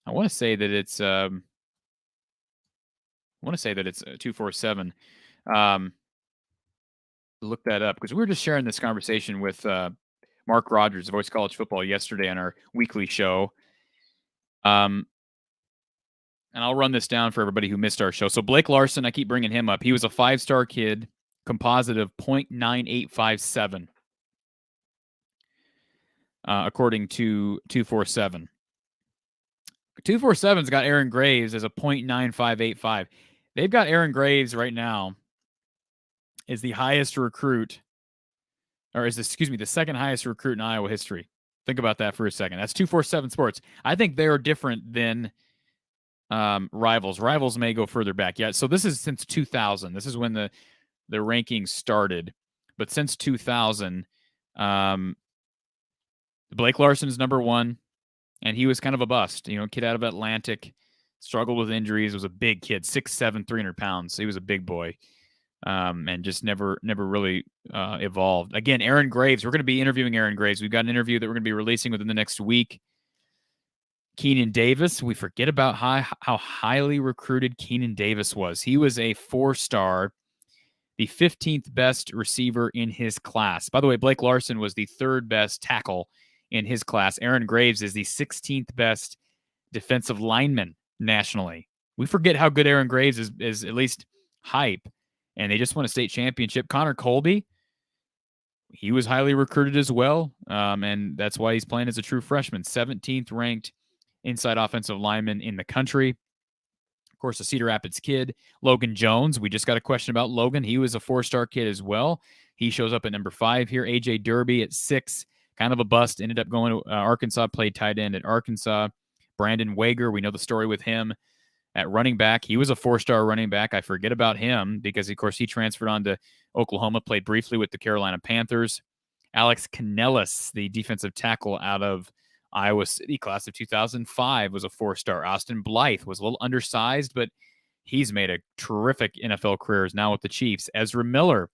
I want to say that it's 247. Look that up because we were just sharing this conversation with Mark Rogers, Voice College Football, yesterday on our weekly show. And I'll run this down for everybody who missed our show. So Blake Larson, I keep bringing him up. He was a 5-star kid, composite of .9857, according to 247. 247's got Aaron Graves as a .9585. They've got Aaron Graves right now is the highest recruit, or the second highest recruit in Iowa history. Think about that for a second. That's 247 Sports. I think they are different than Rivals. Rivals may go further back. Yeah, so this is since 2000. This is when the rankings started. But since 2000, Blake Larson is number 1, and he was kind of a bust. Kid out of Atlantic, struggled with injuries, was a big kid, 6'7", 300 pounds. So he was a big boy, and just never really evolved. Again, Aaron Graves, we're going to be interviewing Aaron Graves. We've got an interview that we're going to be releasing within the next week. Keenan Davis, we forget about how highly recruited Keenan Davis was. He was a 4-star, the 15th best receiver in his class. By the way, Blake Larson was the 3rd best tackle in his class. Aaron Graves is the 16th best defensive lineman nationally. We forget how good Aaron Graves is at least hype, and they just won a state championship. Connor Colby, he was highly recruited as well, and that's why he's playing as a true freshman. 17th ranked inside offensive lineman in the country. Of course, a Cedar Rapids kid, Logan Jones. We just got a question about Logan. He was a 4-star kid as well. He shows up at number 5 here. AJ Derby at 6, kind of a bust. Ended up going to Arkansas, played tight end at Arkansas. Brandon Wager, we know the story with him at running back. He was a 4-star running back. I forget about him because, of course, he transferred on to Oklahoma, played briefly with the Carolina Panthers. Alex Canellis, the defensive tackle out of Iowa City, class of 2005, was a 4-star. Austin Blythe was a little undersized, but he's made a terrific NFL career, is now with the Chiefs. Ezra Miller,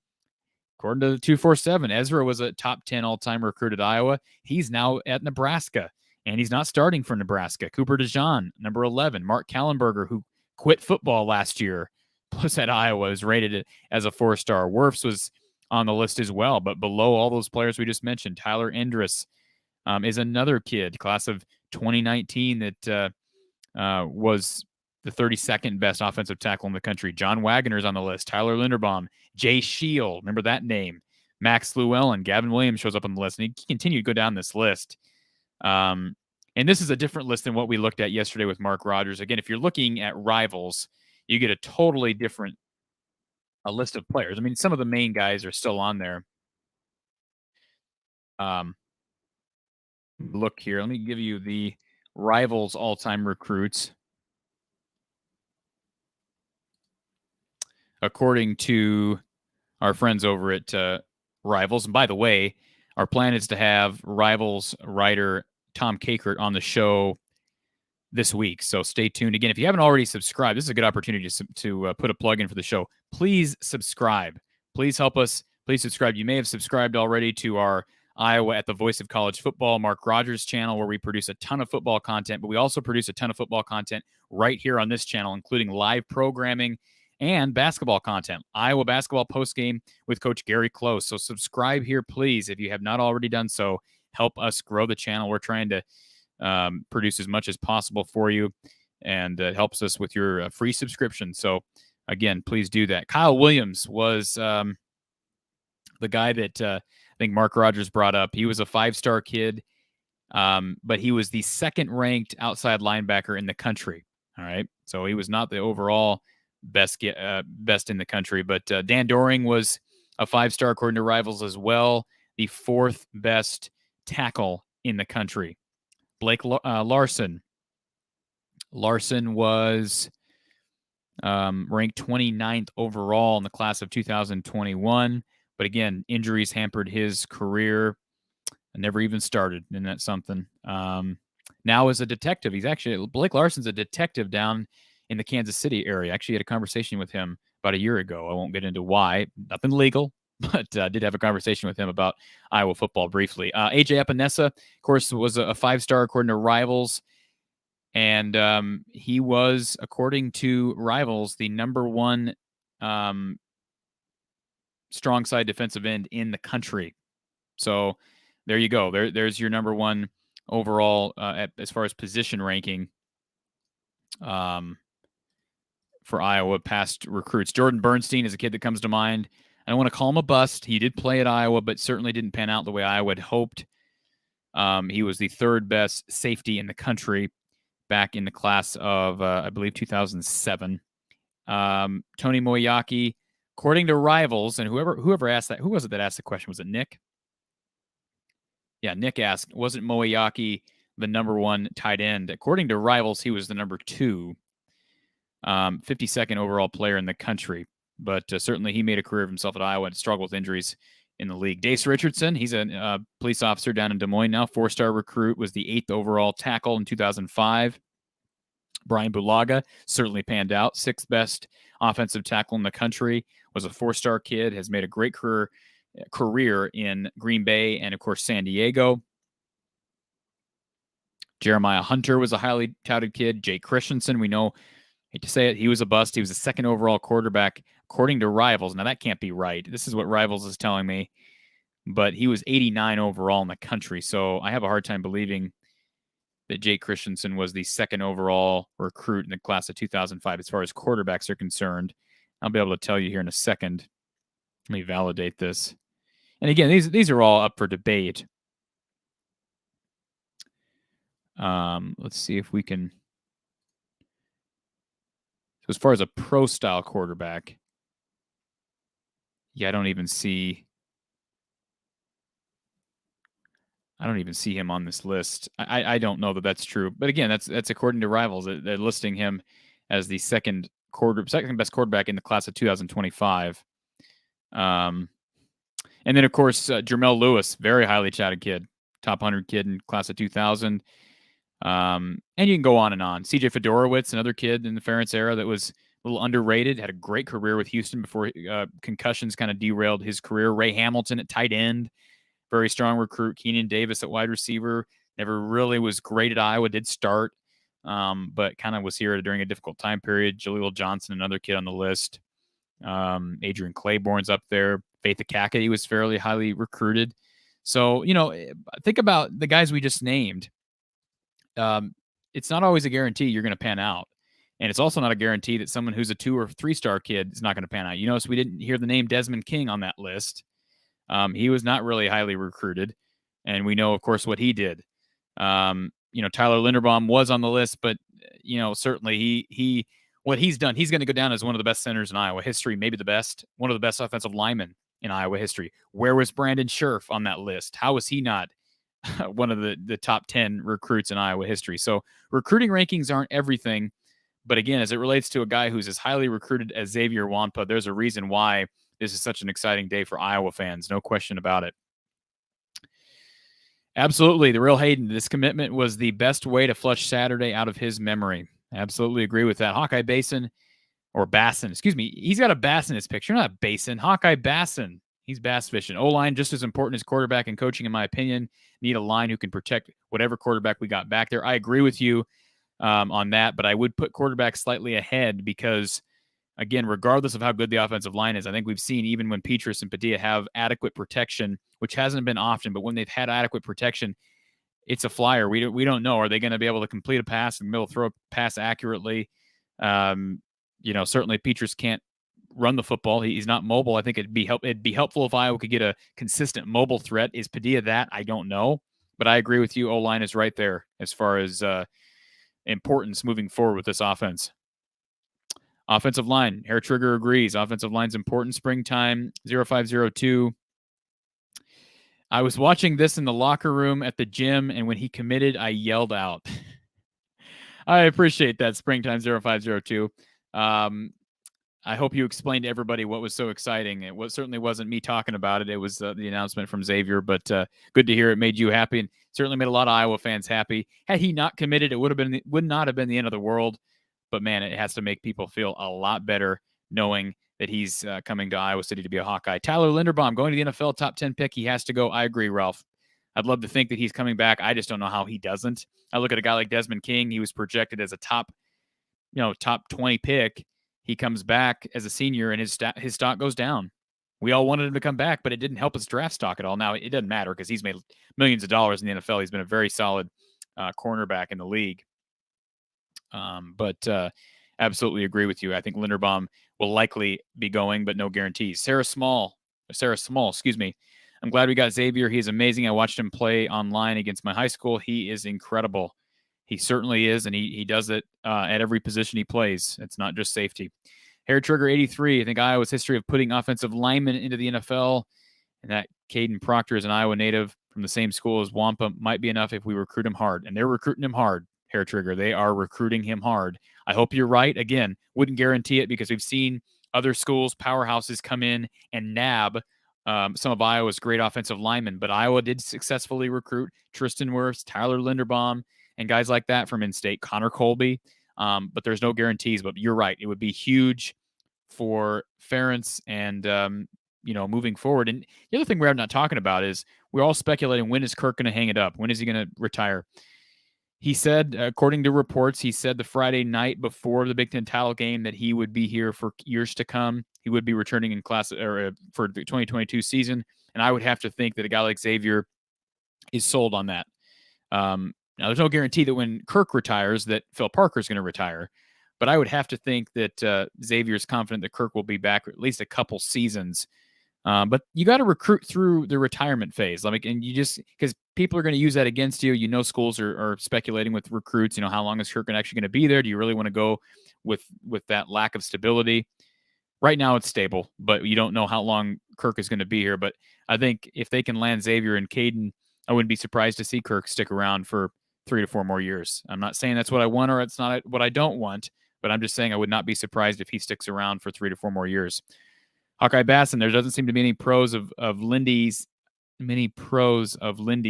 according to 247, Ezra was a top 10 all-time recruit at Iowa. He's now at Nebraska, and he's not starting for Nebraska. Cooper DeJean, number 11. Mark Kallenberger, who quit football last year, plus at Iowa, is rated as a 4-star. Wirfs was on the list as well, but below all those players we just mentioned. Tyler Endress is another kid, class of 2019, that was the 32nd best offensive tackle in the country. John Wagner's on the list. Tyler Linderbaum, Jay Shield, remember that name. Max Llewellyn, Gavin Williams shows up on the list, and he continued to go down this list. And this is a different list than what we looked at yesterday with Mark Rogers. Again, if you're looking at Rivals, you get a totally different list of players. I mean, some of the main guys are still on there. Look here. Let me give you the Rivals all-time recruits. according to our friends over at Rivals. And by the way, our plan is to have Rivals writer Tom Kakert on the show this week. So stay tuned. Again, if you haven't already subscribed, this is a good opportunity to put a plug in for the show. Please subscribe. Please help us. Please subscribe. You may have subscribed already to our Iowa at the Voice of College Football, Mark Rogers channel, where we produce a ton of football content, but we also produce a ton of football content right here on this channel, including live programming and basketball content. Iowa basketball postgame with Coach Gary Close. So subscribe here, please, if you have not already done so. Help us grow the channel. We're trying to produce as much as possible for you, and it helps us with your free subscription. So again, please do that. Kyle Williams was the guy that I think Mark Rogers brought up. He was a 5-star kid, but he was the second-ranked outside linebacker in the country. All right, so he was not the overall best in the country, but Dan Doring was a 5-star according to Rivals as well, the 4th best tackle in the country. Blake Larson was ranked 29th overall in the class of 2021. But again, injuries hampered his career. Never even started. Isn't that something? Now as a detective, Blake Larson's a detective down in the Kansas City area. Actually had a conversation with him about a year ago. I won't get into why. Nothing legal, but did have a conversation with him about Iowa football briefly. AJ Epinesa, of course, was a 5-star according to Rivals. And he was, according to Rivals, the number 1 strong side defensive end in the country. So there you go. There's your number 1 overall as far as position ranking for Iowa past recruits. Jordan Bernstein is a kid that comes to mind. I don't want to call him a bust. He did play at Iowa, but certainly didn't pan out the way Iowa had hoped. He was the 3rd best safety in the country back in the class of, I believe, 2007. Tony Moyaki, according to Rivals, and whoever asked that, who was it that asked the question? Was it Nick? Yeah, Nick asked, wasn't Moyaki the number 1 tight end? According to Rivals, he was the number 2, 52nd overall player in the country. But certainly he made a career of himself at Iowa and struggled with injuries in the league. Dace Richardson, he's a police officer down in Des Moines now, 4-star recruit, was the 8th overall tackle in 2005. Brian Bulaga certainly panned out, 6th best offensive tackle in the country, was a 4-star kid, has made a great career in Green Bay and, of course, San Diego. Jeremiah Hunter was a highly touted kid. Jake Christensen, we know, hate to say it, he was a bust. He was the 2nd overall quarterback, according to Rivals. Now, that can't be right. This is what Rivals is telling me. But he was 89 overall in the country. So I have a hard time believing that Jake Christensen was the 2nd overall recruit in the class of 2005 as far as quarterbacks are concerned. I'll be able to tell you here in a second. Let me validate this. And again, these are all up for debate. Let's see if we can. So as far as a pro-style quarterback, yeah, I don't even see him on this list. I don't know that that's true. But again, that's according to Rivals. They're listing him as the second best quarterback in the class of 2025. And then, of course, Jermel Lewis, very highly touted kid, top 100 kid in class of 2000. And you can go on and on. CJ Fedorowicz, another kid in the Ferentz era that was a little underrated, had a great career with Houston before concussions kind of derailed his career. Ray Hamilton at tight end, very strong recruit. Keenan Davis at wide receiver, never really was great at Iowa, did start, but kind of was here during a difficult time period. Jaleel Johnson, another kid on the list. Adrian Claiborne's up there. Faith Akaka was fairly highly recruited. So, think about the guys we just named. It's not always a guarantee you're going to pan out. And it's also not a guarantee that someone who's a 2 or 3-star kid is not going to pan out. You notice we didn't hear the name Desmond King on that list. He was not really highly recruited. And we know, of course, what he did. Tyler Linderbaum was on the list, but, certainly what he's done, he's going to go down as one of the best centers in Iowa history, maybe the best, one of the best offensive linemen in Iowa history. Where was Brandon Scherf on that list? How was he not one of the top 10 recruits in Iowa history? So recruiting rankings aren't everything, But again, as it relates to a guy who's as highly recruited as Xavier Nwampa, there's a reason why this is such an exciting day for Iowa fans. No question about it. Absolutely. The real Hayden, this commitment was the best way to flush Saturday out of his memory. Absolutely agree with that. Hawkeye Basin, or Bassin, excuse me. He's got a bass in his picture, not a basin. Hawkeye Bassin. He's bass fishing. O-line, just as important as quarterback and coaching, in my opinion. Need a line who can protect whatever quarterback we got back there. I agree with you on that, but I would put quarterback slightly ahead because, again, regardless of how good the offensive line is, I think we've seen even when Petrus and Padilla have adequate protection, which hasn't been often, but when they've had adequate protection, it's a flyer. We don't know. Are they going to be able to complete a pass in the middle, throw a pass accurately? Certainly Petrus can't run the football. He's not mobile. I think it'd be helpful if Iowa could get a consistent mobile threat. Is Padilla that? I don't know. But I agree with you. O-line is right there as far as importance moving forward with this offense. Offensive line, Hair Trigger agrees. Offensive line's important. Springtime, 0502. I was watching this in the locker room at the gym, and when he committed, I yelled out. I appreciate that, Springtime 0502. I hope you explained to everybody what was so exciting. It certainly wasn't me talking about it. It was the announcement from Xavier, but good to hear it made you happy, and certainly made a lot of Iowa fans happy. Had he not committed, it would not have been the end of the world. But, man, it has to make people feel a lot better knowing that he's coming to Iowa City to be a Hawkeye. Tyler Linderbaum going to the NFL top 10 pick. He has to go. I agree, Ralph. I'd love to think that he's coming back. I just don't know how he doesn't. I look at a guy like Desmond King. He was projected as a top 20 pick. He comes back as a senior, and his stock goes down. We all wanted him to come back, but it didn't help his draft stock at all. Now, it doesn't matter because he's made millions of dollars in the NFL. He's been a very solid cornerback in the league. But absolutely agree with you. I think Linderbaum will likely be going, but no guarantees. Sarah Small, excuse me. I'm glad we got Xavier. He is amazing. I watched him play online against my high school. He is incredible. He certainly is, and he does it at every position he plays. It's not just safety. Hair Trigger 83. I think Iowa's history of putting offensive linemen into the NFL, and that Caden Proctor is an Iowa native from the same school as Nwampa, might be enough if we recruit him hard. And they're recruiting him hard. Hair Trigger. They are recruiting him hard. I hope you're right. Again, wouldn't guarantee it because we've seen other schools, powerhouses come in and nab some of Iowa's great offensive linemen. But Iowa did successfully recruit Tristan Wirfs, Tyler Linderbaum, and guys like that from in-state, Connor Colby. But there's no guarantees. But you're right. It would be huge for Ferentz and, moving forward. And the other thing we're not talking about is we're all speculating, when is Kirk going to hang it up? When is he going to retire? He said, according to reports, the Friday night before the Big Ten title game that he would be here for years to come. He would be returning in class for the 2022 season. And I would have to think that a guy like Xavier is sold on that. Now, there's no guarantee that when Kirk retires that Phil Parker is going to retire. But I would have to think that Xavier is confident that Kirk will be back for at least a couple seasons. But you got to recruit through the retirement phase. And you just, because people are going to use that against you. Schools are speculating with recruits. How long is Kirk actually going to be there? Do you really want to go with that lack of stability? Right now it's stable, but you don't know how long Kirk is going to be here. But I think if they can land Xavier and Caden, I wouldn't be surprised to see Kirk stick around for 3 to 4 more years. I'm not saying that's what I want or it's not what I don't want, but I'm just saying I would not be surprised if he sticks around for 3 to 4 more years. Hawkeye Bassin, there doesn't seem to be any pros of Lindy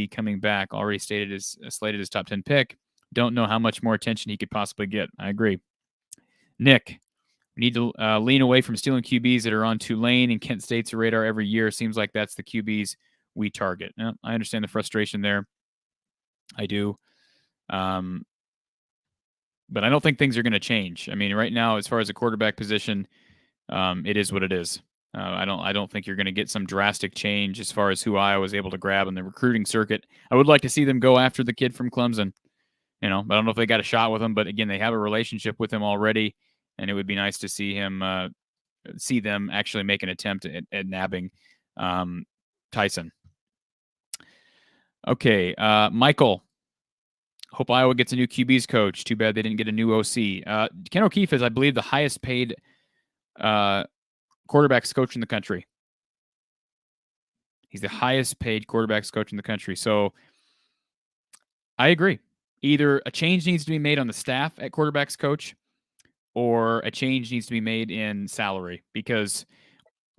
coming back. Already slated as top 10 pick. Don't know how much more attention he could possibly get. I agree. Nick, we need to lean away from stealing QBs that are on Tulane and Kent State's radar every year. Seems like that's the QBs we target. Now, I understand the frustration there. I do. But I don't think things are going to change. Right now, as far as the quarterback position, it is what it is. I don't think you're going to get some drastic change as far as who Iowa was able to grab on the recruiting circuit. I would like to see them go after the kid from Clemson. I don't know if they got a shot with him, but again, they have a relationship with him already, and it would be nice to see them actually make an attempt at nabbing Tyson. Okay, Michael. Hope Iowa gets a new QB's coach. Too bad they didn't get a new OC. Ken O'Keefe is, I believe, the highest paid quarterbacks coach in the country. He's the highest paid quarterbacks coach in the country. So I agree. Either a change needs to be made on the staff at quarterbacks coach, or a change needs to be made in salary, because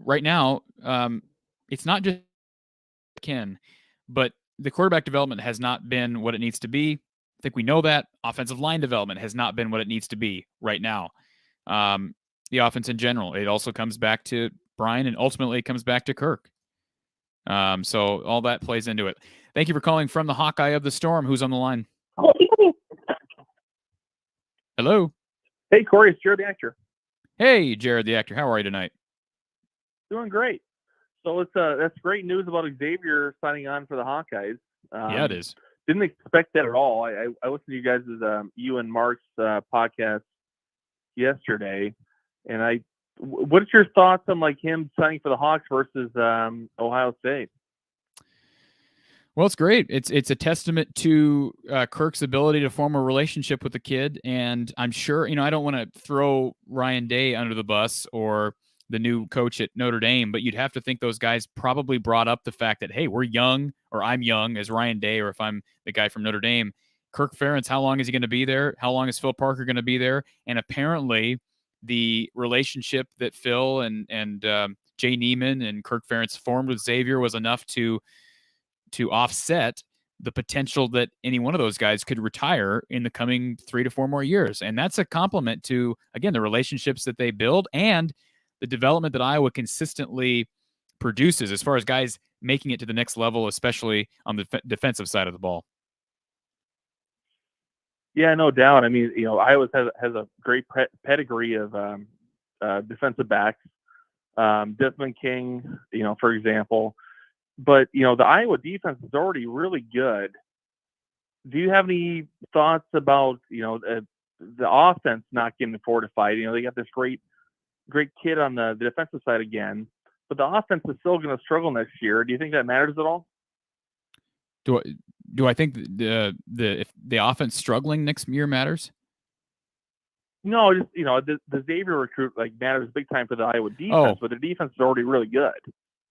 right now it's not just Ken, but the quarterback development has not been what it needs to be. I think we know that. Offensive line development has not been what it needs to be right now. The offense in general, it also comes back to Brian, and ultimately it comes back to Kirk. So all that plays into it. Thank you for calling from the Hawkeye of the Storm. Who's on the line? Hello. Hey, Cory, it's Jared the actor. Hey, Jared the actor. How are you tonight? Doing great. So that's great news about Xavier signing on for the Hawkeyes. Yeah, it is. Didn't expect that at all. I listened to you guys' you and Mark's podcast yesterday, and what's your thoughts on like him signing for the Hawks versus Ohio State? Well, it's great. It's a testament to Kirk's ability to form a relationship with the kid, and I'm sure, I don't want to throw Ryan Day under the bus or the new coach at Notre Dame, but you'd have to think those guys probably brought up the fact that, hey, we're young, or I'm young as Ryan Day, or if I'm the guy from Notre Dame, Kirk Ferentz, how long is he going to be there? How long is Phil Parker going to be there? And apparently the relationship that Phil and Jay Neiman and Kirk Ferentz formed with Xavier was enough to offset the potential that any one of those guys could retire in the coming 3 to 4 more years. And that's a compliment to, again, the relationships that they build and the development that Iowa consistently produces as far as guys making it to the next level, especially on the defensive side of the ball. Yeah, no doubt. I mean, Iowa has a great pedigree of defensive backs. Desmond King, for example. But, the Iowa defense is already really good. Do you have any thoughts about, the offense not getting fortified? They got this great kid on the defensive side again, but the offense is still going to struggle next year. Do you think that matters at all? Do I think if the offense struggling next year matters? No, just the Xavier recruit matters big time for the Iowa defense, but the defense is already really good.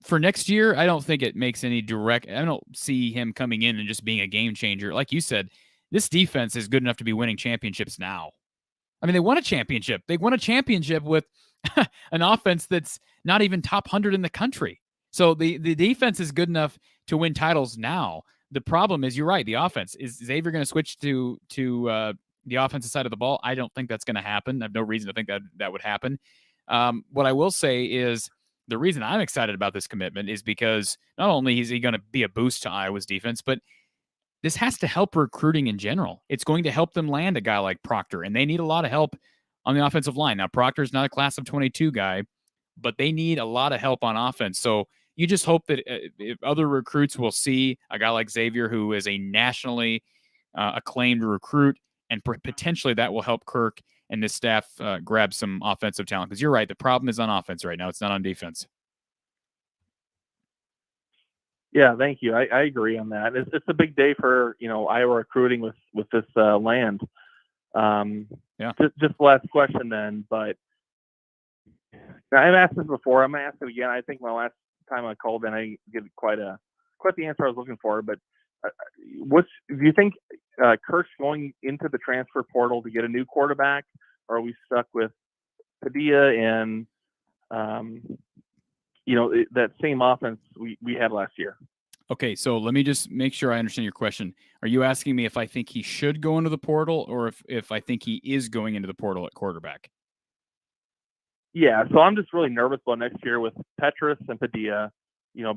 For next year, I don't think it makes any direct. I don't see him coming in and just being a game changer. Like you said, this defense is good enough to be winning championships now. I mean, they won a championship. They won a championship with an offense that's not even top 100 in the country. So the defense is good enough to win titles now. The problem is, you're right, the offense. Is Xavier going to switch to the offensive side of the ball? I don't think that's going to happen. I have no reason to think that would happen. What I will say is the reason I'm excited about this commitment is because not only is he going to be a boost to Iowa's defense, but this has to help recruiting in general. It's going to help them land a guy like Proctor, and they need a lot of help on the offensive line. Now, Proctor's not a class of 22 guy, but they need a lot of help on offense. So you just hope that if other recruits will see a guy like Xavier, who is a nationally acclaimed recruit, and potentially that will help Kirk and this staff grab some offensive talent. Because you're right, the problem is on offense right now. It's not on defense. Yeah, thank you. I agree on that. It's a big day for Iowa recruiting with this land. Yeah. Just the last question then, but I've asked this before. I'm gonna ask it again. I think my last time I called in, I get quite the answer I was looking for. But do you think Kirk's going into the transfer portal to get a new quarterback, or are we stuck with Padilla and that same offense we had last year? Okay, so let me just make sure I understand your question. Are you asking me if I think he should go into the portal, or if I think he is going into the portal at quarterback? Yeah, so I'm just really nervous about next year with Petrus and Padilla,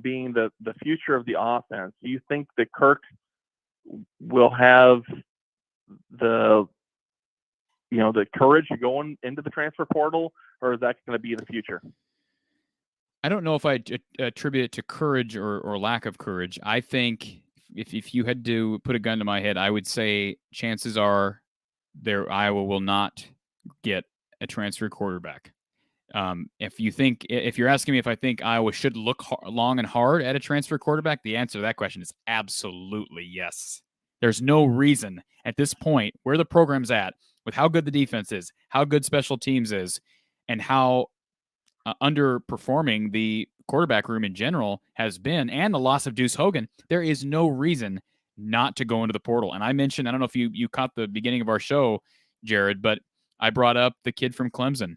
being the future of the offense. Do you think that Kirk will have the courage to go into the transfer portal, or is that going to be the future? I don't know if I attribute it to courage or lack of courage. I think if you had to put a gun to my head, I would say chances are Iowa will not get a transfer quarterback. If you're asking me if I think Iowa should look long and hard at a transfer quarterback, the answer to that question is absolutely yes. There's no reason at this point where the program's at, with how good the defense is, how good special teams is, and how underperforming the quarterback room in general has been, and the loss of Deuce Hogan, there is no reason not to go into the portal. And I mentioned, I don't know if you caught the beginning of our show, Jared, but I brought up the kid from Clemson.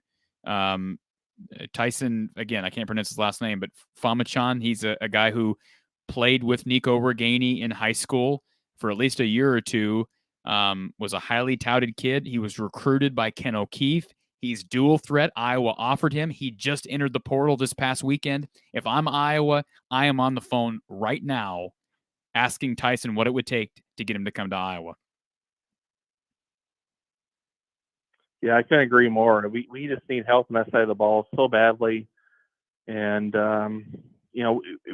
Tyson, again, I can't pronounce his last name, but Famachan, he's a guy who played with Nico Reganey in high school for at least a year or two, was a highly touted kid. He was recruited by Ken O'Keefe. He's dual threat. Iowa offered him. He just entered the portal this past weekend. If I'm Iowa, I am on the phone right now asking Tyson what it would take to get him to come to Iowa. Yeah, I couldn't agree more. We just need help on that side of the ball so badly. And,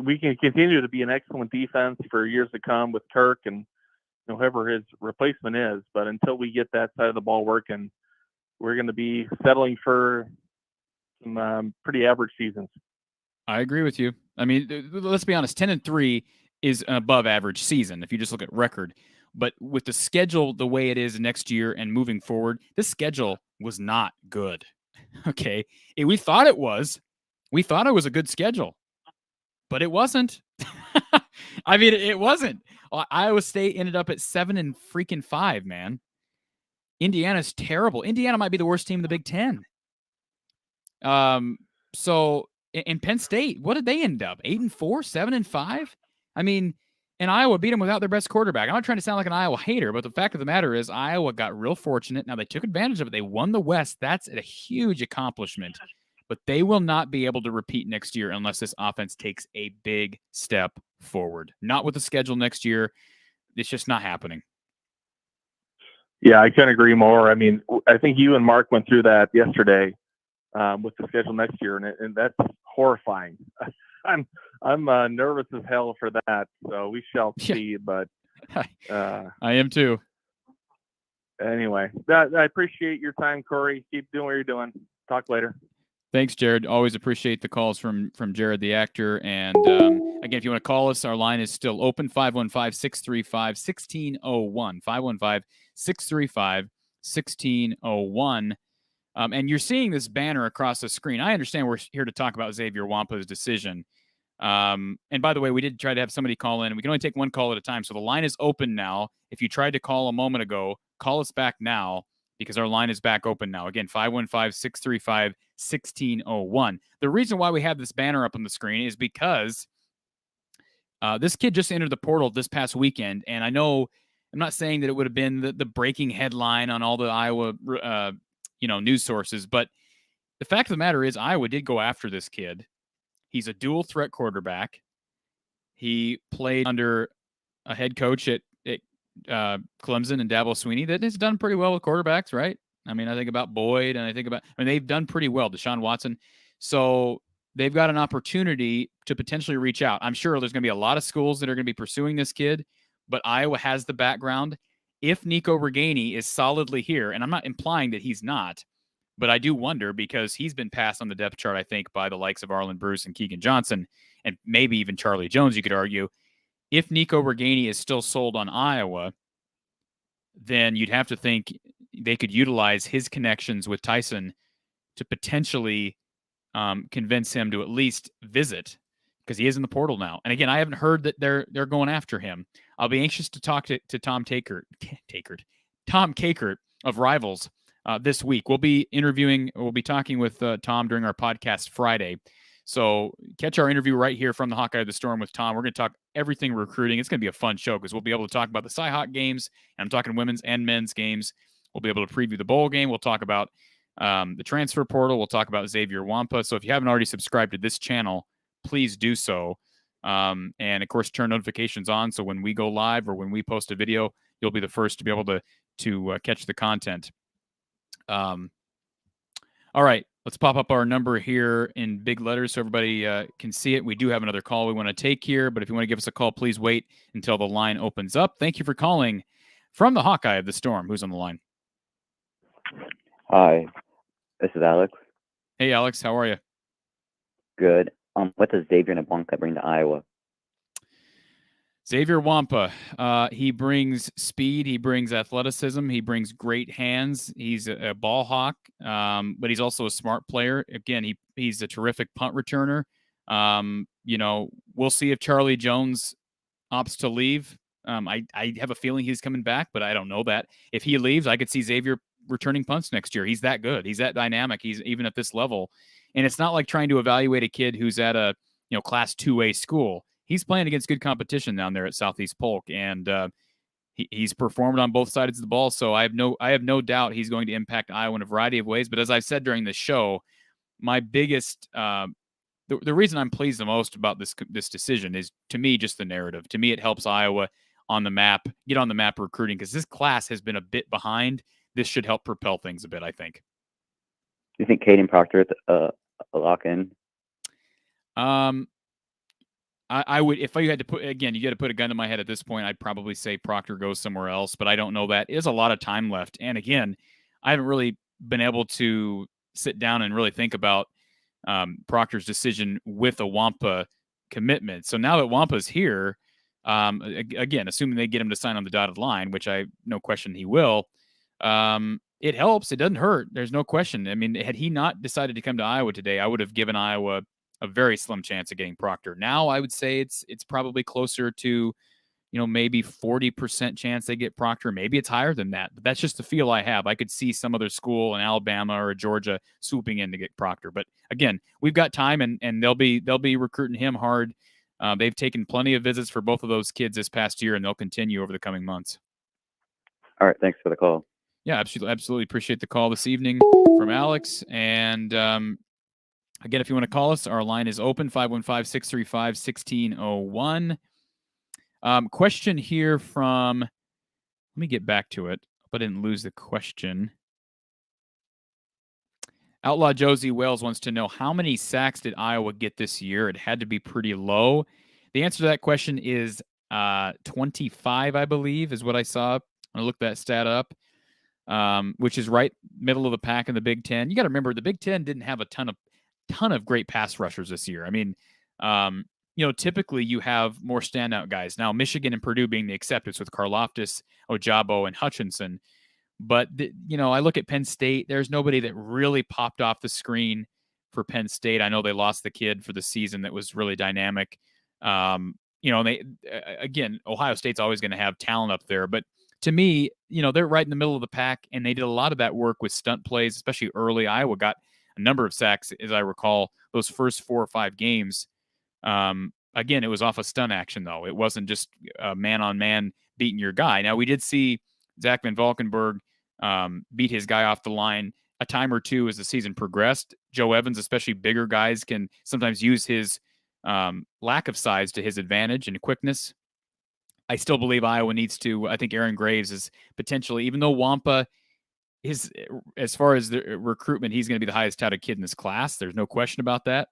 we can continue to be an excellent defense for years to come with Kirk and whoever his replacement is. But until we get that side of the ball working, we're going to be settling for some pretty average seasons. I agree with you. I mean, let's be honest, 10-3 is an above average season if you just look at record. But with the schedule the way it is next year and moving forward, this schedule was not good. Okay. We thought it was. We thought it was a good schedule, but it wasn't. I mean, it wasn't. Iowa State ended up at 7-5, man. Indiana's terrible. Indiana might be the worst team in the Big Ten. So in Penn State, what did they end up? 8-4, 7-5? I mean, and Iowa beat them without their best quarterback. I'm not trying to sound like an Iowa hater, but the fact of the matter is Iowa got real fortunate. Now, they took advantage of it. They won the West. That's a huge accomplishment. But they will not be able to repeat next year unless this offense takes a big step forward. Not with the schedule next year. It's just not happening. Yeah, I couldn't agree more. I mean, I think you and Mark went through that yesterday with the schedule next year, and that's horrifying. I'm nervous as hell for that, so we shall see. But I am too. Anyway, I appreciate your time, Cory. Keep doing what you're doing. Talk later. Thanks, Jared. Always appreciate the calls from Jared, the actor. And again, if you want to call us, our line is still open, 515-635-1601, 515-635-1601. And you're seeing this banner across the screen. I understand we're here to talk about Xavier Nwankpa's decision. And by the way, we did try to have somebody call in. We can only take one call at a time. So the line is open now. If you tried to call a moment ago, call us back now because our line is back open now. Again, 515-635-1601. The reason why we have this banner up on the screen is because this kid just entered the portal this past weekend. And I know I'm not saying that it would have been the breaking headline on all the Iowa news sources, but the fact of the matter is Iowa did go after this kid. He's a dual threat quarterback. He played under a head coach at Clemson and Dabo Swinney that has done pretty well with quarterbacks, right? I mean, I think about Boyd and they've done pretty well, Deshaun Watson. So they've got an opportunity to potentially reach out. I'm sure there's going to be a lot of schools that are going to be pursuing this kid, but Iowa has the background. If Nico Reganey is solidly here, and I'm not implying that he's not, but I do wonder because he's been passed on the depth chart, I think, by the likes of Arlen Bruce and Keegan Johnson, and maybe even Charlie Jones, you could argue. If Nico Reganey is still sold on Iowa, then you'd have to think they could utilize his connections with Tyson to potentially convince him to at least visit because he is in the portal now. And again, I haven't heard that they're going after him. I'll be anxious to talk to Tom Kakert of Rivals this week. We'll be talking with Tom during our podcast Friday. So catch our interview right here from the Hawkeye of the Storm with Tom. We're going to talk everything recruiting. It's going to be a fun show because we'll be able to talk about the Cy-Hawk games. And I'm talking women's and men's games. We'll be able to preview the bowl game. We'll talk about the transfer portal. We'll talk about Xavier Nwampa. So if you haven't already subscribed to this channel, please do so. And, of course, turn notifications on. So when we go live or when we post a video, you'll be the first to be able to catch the content. All right. Let's pop up our number here in big letters so everybody can see it. We do have another call we want to take here, but if you want to give us a call, please wait until the line opens up. Thank you for calling from the Hawkeye of the Storm. Who's on the line? Hi, this is Alex. Hey, Alex. How are you? Good. What does Xavier Nwampa bring to Iowa? Xavier Nwampa, he brings speed, he brings athleticism, he brings great hands. He's a ball hawk, but he's also a smart player. Again, he's a terrific punt returner. We'll see if Charlie Jones opts to leave. I have a feeling he's coming back, but I don't know that. If he leaves, I could see Xavier returning punts next year. He's that good. He's that dynamic. He's even at this level. And it's not like trying to evaluate a kid who's at a Class 2A school. He's playing against good competition down there at Southeast Polk, and he's performed on both sides of the ball. So I have no doubt he's going to impact Iowa in a variety of ways. But as I've said during the show, my biggest the reason I'm pleased the most about this decision is, to me, just the narrative. To me, it helps Iowa on the map, get on the map recruiting, because this class has been a bit behind. This should help propel things a bit, I think. Do you think Caden Proctor is a lock-in? I would, if you had to put, again, you got to put a gun to my head at this point, I'd probably say Proctor goes somewhere else, but I don't know that. There's a lot of time left. And again, I haven't really been able to sit down and really think about Proctor's decision with a Nwampa commitment. So now that Wampa's here, again, assuming they get him to sign on the dotted line, which I no question he will, it helps. It doesn't hurt. There's no question. I mean, had he not decided to come to Iowa today, I would have given Iowa a very slim chance of getting Proctor. Now I would say it's probably closer to, maybe 40% chance they get Proctor. Maybe it's higher than that, but that's just the feel I have. I could see some other school in Alabama or Georgia swooping in to get Proctor. But again, we've got time, and they'll be recruiting him hard. They've taken plenty of visits for both of those kids this past year, and they'll continue over the coming months. All right. Thanks for the call. Yeah, absolutely appreciate the call this evening from Alex. And again, if you want to call us, our line is open, 515-635-1601. Question here from, let me get back to it. Hope I didn't lose the question. Outlaw Josie Wells wants to know, how many sacks did Iowa get this year? It had to be pretty low. The answer to that question is 25, I believe, is what I saw. I looked that stat up, which is right middle of the pack in the Big Ten. You got to remember, the Big Ten didn't have a ton of great pass rushers this year. I mean, typically you have more standout guys. Now, Michigan and Purdue being the exceptions with Karlaftis, Ojabo, and Hutchinson. But, I look at Penn State. There's nobody that really popped off the screen for Penn State. I know they lost the kid for the season that was really dynamic. And again, Ohio State's always going to have talent up there. But to me, they're right in the middle of the pack, and they did a lot of that work with stunt plays, especially early. Iowa got a number of sacks, as I recall, those first 4 or 5 games. Again, it was off of stunt action, though. It wasn't just man-on-man beating your guy. Now, we did see Zach Van Valkenburg beat his guy off the line a time or two as the season progressed. Joe Evans, especially bigger guys, can sometimes use his lack of size to his advantage and quickness. I still believe Iowa needs to. I think Aaron Graves is potentially, even though Nwampa is, as far as the recruitment, he's going to be the highest touted kid in this class. There's no question about that.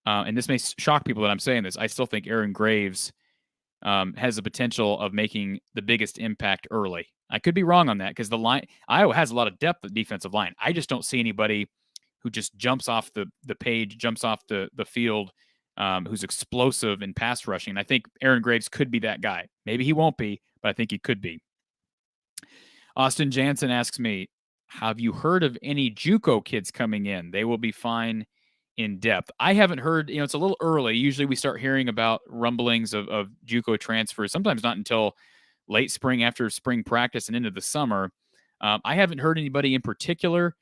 And this may shock people that I'm saying this. I still think Aaron Graves has the potential of making the biggest impact early. I could be wrong on that, because Iowa has a lot of depth at defensive line. I just don't see anybody who just jumps off the page, jumps off the field, who's explosive in pass rushing. And I think Aaron Graves could be that guy. Maybe he won't be, but I think he could be. Austin Jansen asks me, have you heard of any JUCO kids coming in? They will be fine in depth. I haven't heard, it's a little early. Usually we start hearing about rumblings of JUCO transfers, sometimes not until late spring, after spring practice and into the summer. I haven't heard anybody in particular.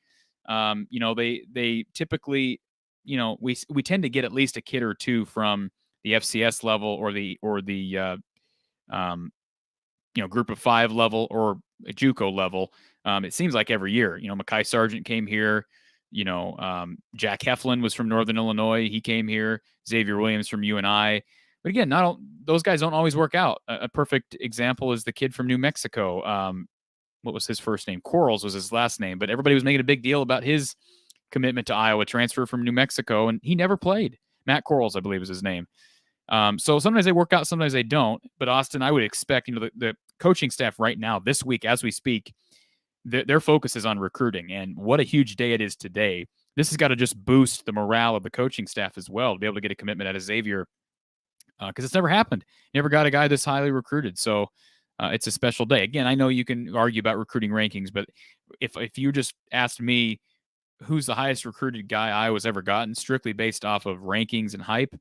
They typically, we tend to get at least a kid or two from the FCS level or the group of 5 level or a JUCO level. It seems like every year, Mekhi Sargent came here. Jack Heflin was from Northern Illinois. He came here. Xavier Williams from UNI. But again, those guys don't always work out. A perfect example is the kid from New Mexico. What was his first name? Quarles was his last name. But everybody was making a big deal about his commitment to Iowa, transfer from New Mexico, and he never played. Matt Quarles, I believe, is his name. So sometimes they work out, sometimes they don't. But Austin, I would expect, the coaching staff right now, this week as we speak, their focus is on recruiting, and what a huge day it is today. This has got to just boost the morale of the coaching staff as well, to be able to get a commitment out of Xavier, because it's never happened. Never got a guy this highly recruited. So it's a special day. Again, I know you can argue about recruiting rankings, but if you just asked me who's the highest recruited guy Iowa's ever gotten, strictly based off of rankings and hype,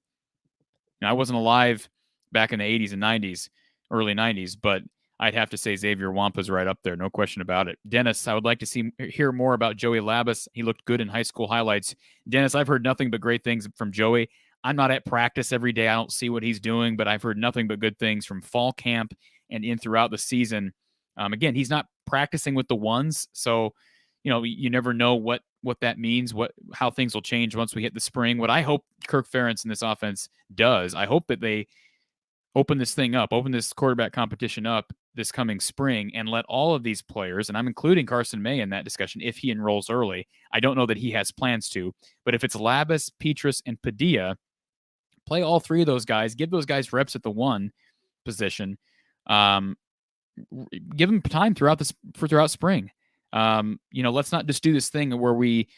I wasn't alive back in the 80s and 90s, early 90s, but I'd have to say Xavier Nwampa's right up there, no question about it. Dennis, I would like to hear more about Joey Labus. He looked good in high school highlights. Dennis, I've heard nothing but great things from Joey. I'm not at practice every day. I don't see what he's doing, but I've heard nothing but good things from fall camp and in throughout the season. Again, he's not practicing with the ones, so you never know what that means, how things will change once we hit the spring. What I hope Kirk Ferentz in this offense does, I hope that they open this quarterback competition up this coming spring and let all of these players, and I'm including Carson May in that discussion if he enrolls early. I don't know that he has plans to, but if it's Labus, Petrus, and Padilla, play all three of those guys, give those guys reps at the one position, give them time throughout spring. Let's not just do this thing where we,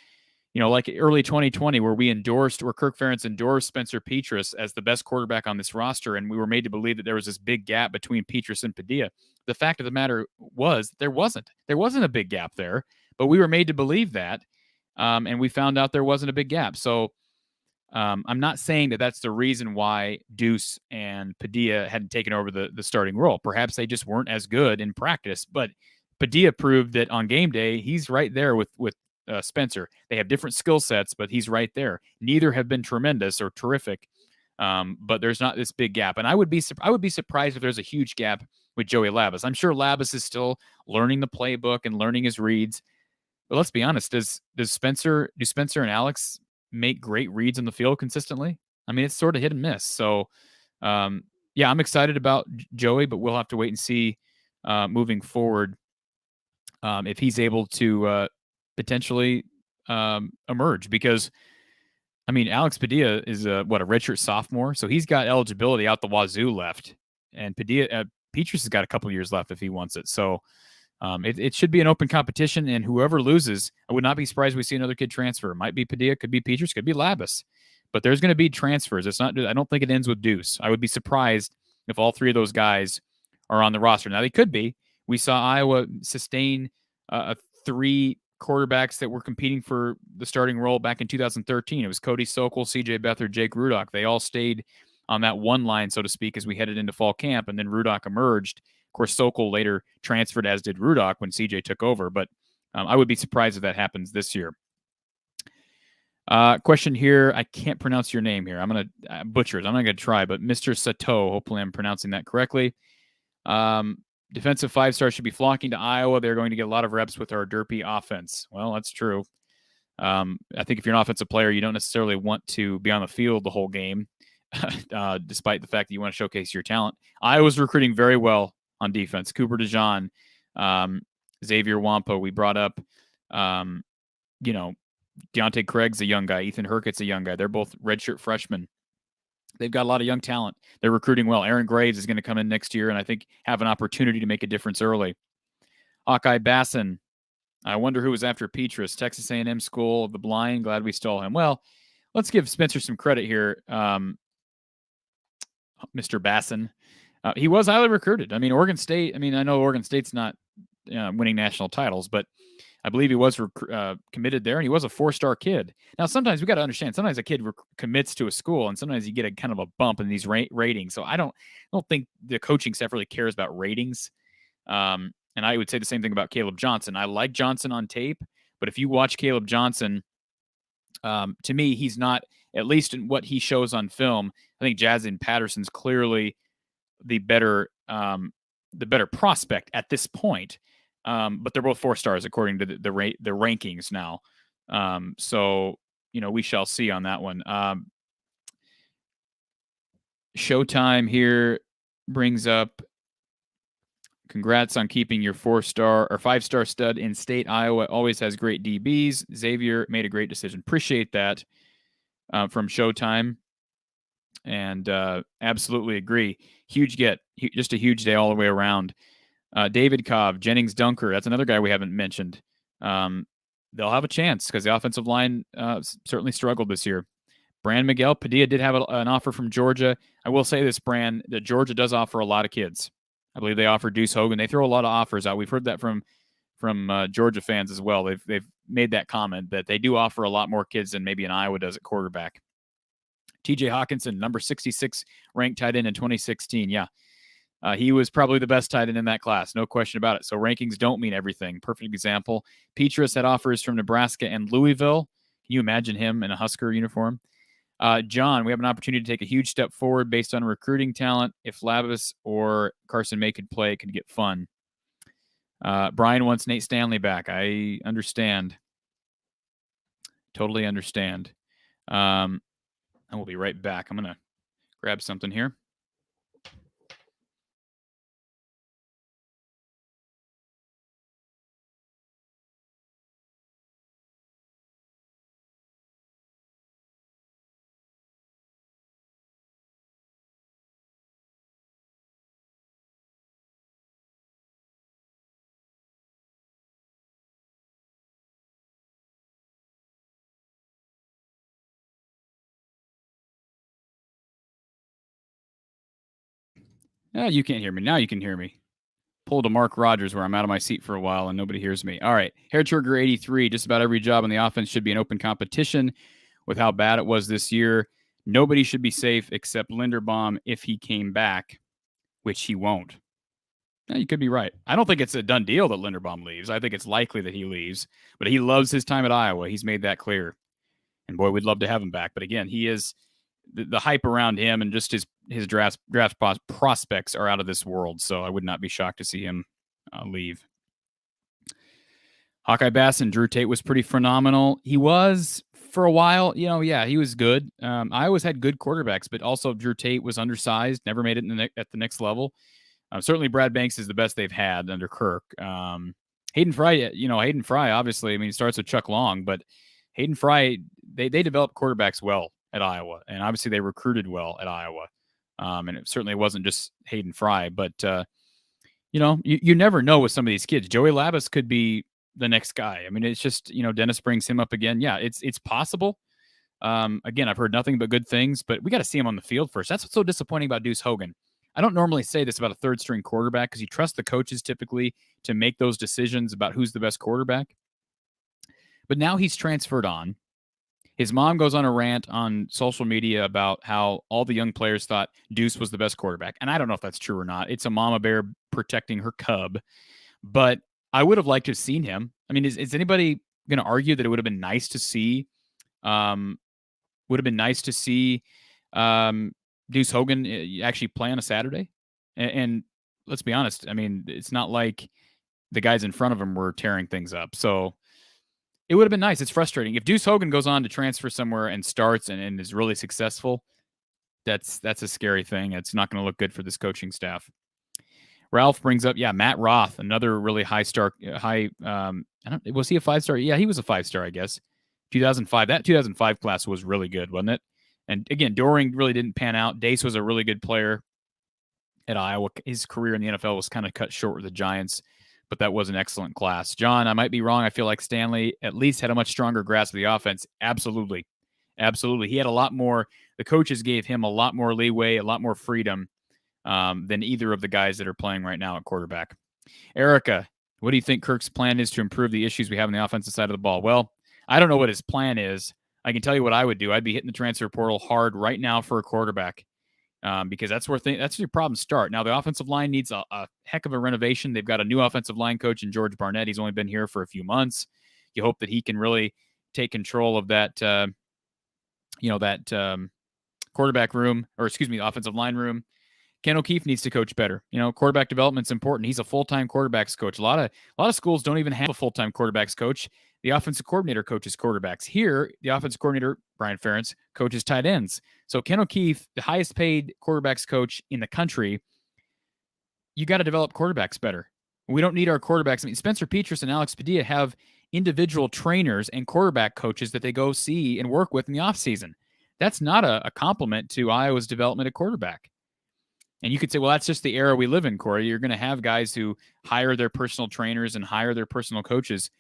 like early 2020, where Kirk Ferentz endorsed Spencer Petrus as the best quarterback on this roster, and we were made to believe that there was this big gap between Petrus and Padilla. The fact of the matter was there wasn't a big gap there, but we were made to believe that, and we found out there wasn't a big gap. So I'm not saying that that's the reason why Deuce and Padilla hadn't taken over the starting role. Perhaps they just weren't as good in practice, but Padilla proved that on game day, he's right there with Spencer. They have different skill sets, but he's right there. Neither have been tremendous or terrific, but there's not this big gap. And I would be surprised if there's a huge gap with Joey Labus. I'm sure Labus is still learning the playbook and learning his reads. But let's be honest, do Spencer and Alex make great reads on the field consistently? I mean, it's sort of hit and miss. So, I'm excited about Joey, but we'll have to wait and see moving forward if he's able to potentially emerge, because Alex Padilla is a redshirt sophomore, so he's got eligibility out the wazoo left, and Petrus has got a couple years left if he wants it. So it should be an open competition, and whoever loses, I would not be surprised if we see another kid transfer. It might be Padilla, could be Petrus, could be Labus, but there's going to be transfers. I don't think it ends with Deuce. I would be surprised if all three of those guys are on the roster. Now they could be. We saw Iowa sustain three quarterbacks that were competing for the starting role back in 2013. It was Cody Sokol, CJ Beathard, Jake Rudock. They all stayed on that one line, so to speak, as we headed into fall camp, and then Rudock emerged. Of course, Sokol later transferred, as did Rudock, when CJ took over, but I would be surprised if that happens this year. Question here. I can't pronounce your name here. I'm going to butcher it. I'm not going to try, but Mr. Sato, hopefully I'm pronouncing that correctly. Defensive five-star should be flocking to Iowa. They're going to get a lot of reps with our derpy offense. Well, that's true. I think if you're an offensive player, you don't necessarily want to be on the field the whole game, despite the fact that you want to showcase your talent. Iowa's recruiting very well on defense. Cooper DeJean, Xavier Nwampa, we brought up, Deontay Craig's a young guy. Ethan Herkett's a young guy. They're both redshirt freshmen. They've got a lot of young talent. They're recruiting well. Aaron Graves is going to come in next year and I think have an opportunity to make a difference early. Hawkeye Basson. I wonder who was after Petrus. Texas A&M School of the Blind. Glad we stole him. Well, let's give Spencer some credit here. Mr. Basson. He was highly recruited. Oregon State. I know Oregon State's not winning national titles, but I believe he was committed there, and he was a 4-star kid. Now, sometimes we got to understand. Sometimes a kid commits to a school, and sometimes you get a kind of a bump in these ratings. So I don't think the coaching staff really cares about ratings. And I would say the same thing about Caleb Johnson. I like Johnson on tape, but if you watch Caleb Johnson, to me, he's not, at least in what he shows on film. I think Jazin Patterson's clearly the better prospect at this point. But they're both 4 stars according to the rankings now. So, we shall see on that one. Showtime here brings up, congrats on keeping your 4-star or 5-star stud in state. Iowa always has great DBs. Xavier made a great decision. Appreciate that from Showtime. And absolutely agree. Huge get. Just a huge day all the way around. David Cobb, Jennings Dunker, that's another guy we haven't mentioned. They'll have a chance because the offensive line certainly struggled this year. Brand Miguel, Padilla did have an offer from Georgia. I will say this, Brand, that Georgia does offer a lot of kids. I believe they offer Deuce Hogan. They throw a lot of offers out. We've heard that from Georgia fans as well. They've made that comment that they do offer a lot more kids than maybe an Iowa does at quarterback. TJ Hawkinson, number 66 ranked tight end in 2016. Yeah. He was probably the best tight end in that class, no question about it. So rankings don't mean everything. Perfect example. Petrus had offers from Nebraska and Louisville. Can you imagine him in a Husker uniform? John, we have an opportunity to take a huge step forward based on recruiting talent. If Labus or Carson May could play, it could get fun. Brian wants Nate Stanley back. I understand. Totally understand. And we'll be right back. I'm going to grab something here. You can't hear me. Now you can hear me. Pulled a Mark Rogers where I'm out of my seat for a while and nobody hears me. All right. Hair Trigger 83. Just about every job on the offense should be an open competition with how bad it was this year. Nobody should be safe except Linderbaum if he came back, which he won't. Yeah, you could be right. I don't think it's a done deal that Linderbaum leaves. I think it's likely that he leaves, but he loves his time at Iowa. He's made that clear. And boy, we'd love to have him back. But again, he is the hype around him and just his draft prospects are out of this world. So I would not be shocked to see him leave. Hawkeye Bass and Drew Tate was pretty phenomenal. He was for a while, he was good. I always had good quarterbacks, but also Drew Tate was undersized, never made it at the next level. Certainly Brad Banks is the best they've had under Kirk. Hayden Fry, obviously, he starts with Chuck Long, but Hayden Fry, they developed quarterbacks well at Iowa, and obviously they recruited well at Iowa. And it certainly wasn't just Hayden Fry, but you never know with some of these kids. Joey Labus could be the next guy. It's just, Dennis brings him up again. Yeah, it's possible. Again, I've heard nothing but good things, but we got to see him on the field first. That's what's so disappointing about Deuce Hogan. I don't normally say this about a third string quarterback because you trust the coaches typically to make those decisions about who's the best quarterback. But now he's transferred on. His mom goes on a rant on social media about how all the young players thought Deuce was the best quarterback. And I don't know if that's true or not. It's a mama bear protecting her cub. But I would have liked to have seen him. Is anybody going to argue that it would have been nice to see Deuce Hogan actually play on a Saturday? And let's be honest. It's not like the guys in front of him were tearing things up. So it would have been nice. It's frustrating. If Deuce Hogan goes on to transfer somewhere and starts and is really successful, that's a scary thing. It's not going to look good for this coaching staff. Ralph brings up, Matt Roth, another really was he a 5-star? Yeah, he was a 5-star, I guess. 2005. That 2005 class was really good, wasn't it? And again, Doring really didn't pan out. Dace was a really good player at Iowa. His career in the NFL was kind of cut short with the Giants, but that was an excellent class. John, I might be wrong. I feel like Stanley at least had a much stronger grasp of the offense. Absolutely. Absolutely. He had a lot more. The coaches gave him a lot more leeway, a lot more freedom than either of the guys that are playing right now at quarterback. Erica, what do you think Kirk's plan is to improve the issues we have on the offensive side of the ball? Well, I don't know what his plan is. I can tell you what I would do. I'd be hitting the transfer portal hard right now for a quarterback. Because that's where your problems start. Now, the offensive line needs a heck of a renovation. They've got a new offensive line coach in George Barnett. He's only been here for a few months. You hope that he can really take control of that, quarterback room, the offensive line room. Ken O'Keefe needs to coach better. Quarterback development's important. He's a full-time quarterbacks coach. A lot of schools don't even have a full-time quarterbacks coach. The offensive coordinator coaches quarterbacks. Here, the offensive coordinator, Brian Ferentz, coaches tight ends. So Ken O'Keefe, the highest paid quarterbacks coach in the country, you got to develop quarterbacks better. We don't need our quarterbacks. Spencer Petras and Alex Padilla have individual trainers and quarterback coaches that they go see and work with in the offseason. That's not a compliment to Iowa's development at quarterback. And you could say, well, that's just the era we live in, Cory. You're going to have guys who hire their personal trainers and hire their personal coaches.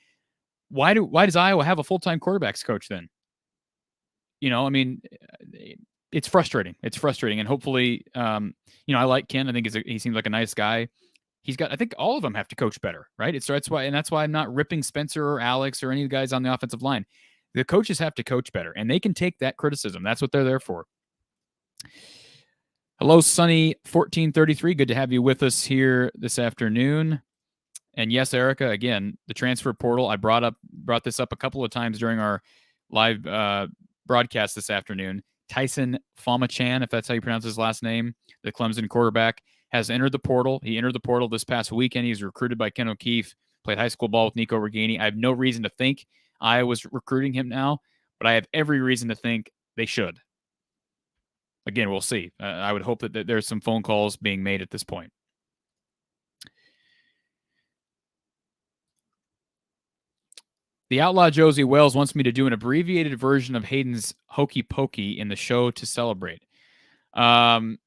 Why does Iowa have a full-time quarterbacks coach then? It's frustrating. It's frustrating. And hopefully, I like Ken. I think he seems like a nice guy. I think all of them have to coach better, right? That's why I'm not ripping Spencer or Alex or any of the guys on the offensive line. The coaches have to coach better, and they can take that criticism. That's what they're there for. Hello, Sunny 1433. Good to have you with us here this afternoon. And yes, Erica, again, the transfer portal. I brought this up a couple of times during our live broadcast this afternoon. Tyson Famachan, if that's how you pronounce his last name, the Clemson quarterback, has entered the portal. He entered the portal this past weekend. He was recruited by Ken O'Keefe, played high school ball with Nico Reganey. I have no reason to think Iowa's recruiting him now, but I have every reason to think they should. Again, we'll see. I would hope that there's some phone calls being made at this point. The Outlaw Josie Wells wants me to do an abbreviated version of Hayden's Hokey Pokey in the show to celebrate. It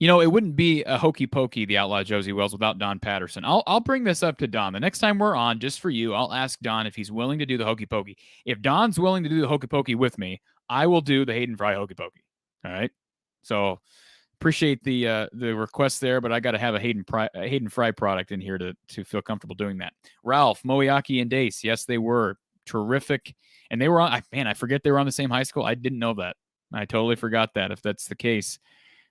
wouldn't be a Hokey Pokey, the Outlaw Josie Wells, without Don Patterson. I'll bring this up to Don. The next time we're on, just for you, I'll ask Don if he's willing to do the Hokey Pokey. If Don's willing to do the Hokey Pokey with me, I will do the Hayden Fry Hokey Pokey. All right? So appreciate the request there, but I got to have a Hayden Fry product in here to feel comfortable doing that. Ralph, Moyaki, and Dace, yes, they were terrific, and they were on. I forget they were on the same high school. I didn't know that. I totally forgot that. If that's the case,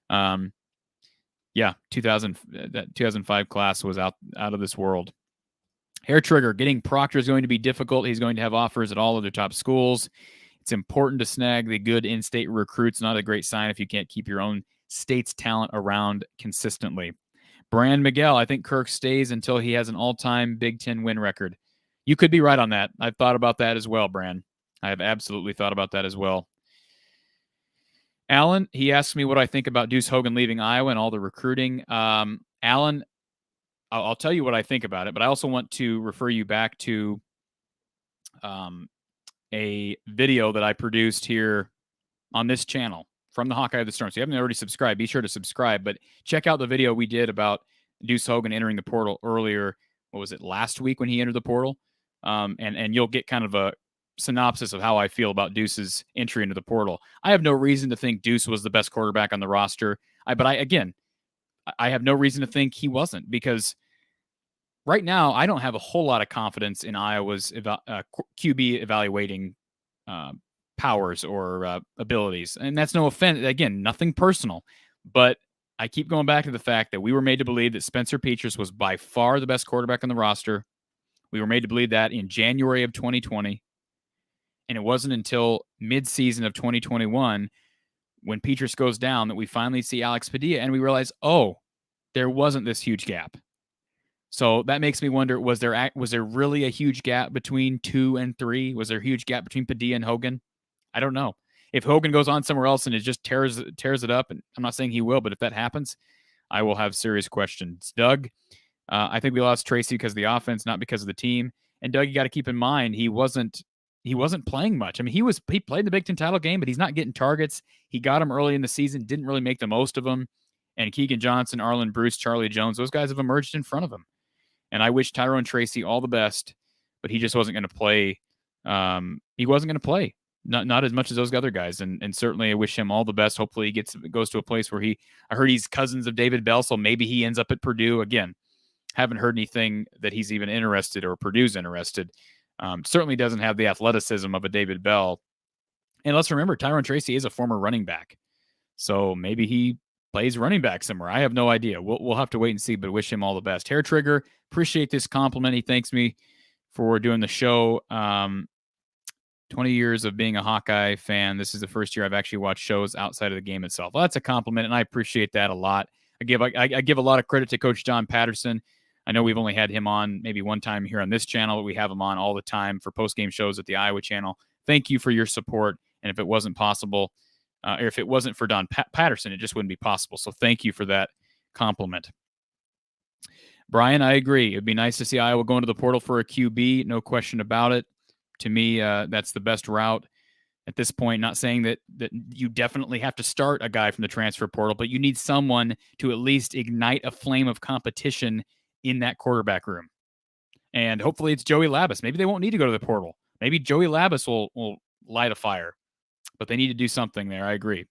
2005 class was out of this world. Hair Trigger, getting Proctor is going to be difficult. He's going to have offers at all of their top schools. It's important to snag the good in-state recruits. Not a great sign if you can't keep your own state's talent around consistently. Brand Miguel, I think Kirk stays until he has an all-time Big Ten win record. You could be right on that. I've thought about that as well, Brand. I have absolutely thought about that as well. Alan, he asked me what I think about Deuce Hogan leaving Iowa and all the recruiting. Alan, I'll tell you what I think about it, but I also want to refer you back to a video that I produced here on this channel from the Hawkeye of the Storm. So if you haven't already subscribed, be sure to subscribe. But check out the video we did about Deuce Hogan entering the portal earlier. What was it, last week when he entered the portal? And you'll get kind of a synopsis of how I feel about Deuce's entry into the portal. I have no reason to think Deuce was the best quarterback on the roster. But I have no reason to think he wasn't, because right now I don't have a whole lot of confidence in Iowa's QB evaluating powers or abilities. And that's no offense. Again, nothing personal. But I keep going back to the fact that we were made to believe that Spencer Petras was by far the best quarterback on the roster. We were made to believe that in January of 2020. And it wasn't until mid-season of 2021 when Petras goes down that we finally see Alex Padilla and we realize, oh, there wasn't this huge gap. So that makes me wonder, was there really a huge gap between 2 and 3? Was there a huge gap between Padilla and Hogan? I don't know. If Hogan goes on somewhere else and it just tears it up, and I'm not saying he will, but if that happens, I will have serious questions. Doug, I think we lost Tracy because of the offense, not because of the team. And Doug, you got to keep in mind, he wasn't playing much. I mean, he played the Big Ten title game, but he's not getting targets. He got them early in the season, didn't really make the most of them. And Keegan Johnson, Arlen Bruce, Charlie Jones, those guys have emerged in front of him. And I wish Tyrone Tracy all the best, but he just wasn't going to play. He wasn't going to play, not as much as those other guys. And certainly I wish him all the best. Hopefully he goes to a place where I heard he's cousins of David Bell, so maybe he ends up at Purdue. Again, haven't heard anything that he's even interested or Purdue's interested. Certainly doesn't have the athleticism of a David Bell. And let's remember, Tyrone Tracy is a former running back. So maybe he plays running back somewhere. I have no idea. We'll have to wait and see, but wish him all the best. Hair Trigger, appreciate this compliment. He thanks me for doing the show. 20 years of being a Hawkeye fan. This is the first year I've actually watched shows outside of the game itself. Well, that's a compliment, and I appreciate that a lot. I give a lot of credit to Coach John Patterson. I know we've only had him on maybe one time here on this channel, but we have him on all the time for post-game shows at the Iowa channel. Thank you for your support. And if it wasn't possible, or if it wasn't for Don Patterson, it just wouldn't be possible. So thank you for that compliment. Brian, I agree. It'd be nice to see Iowa go into the portal for a QB. No question about it. To me, that's the best route at this point. Not saying that you definitely have to start a guy from the transfer portal, but you need someone to at least ignite a flame of competition in that quarterback room. And hopefully it's Joey Labus. Maybe they won't need to go to the portal. Maybe Joey Labus will light a fire. But they need to do something there. I agree.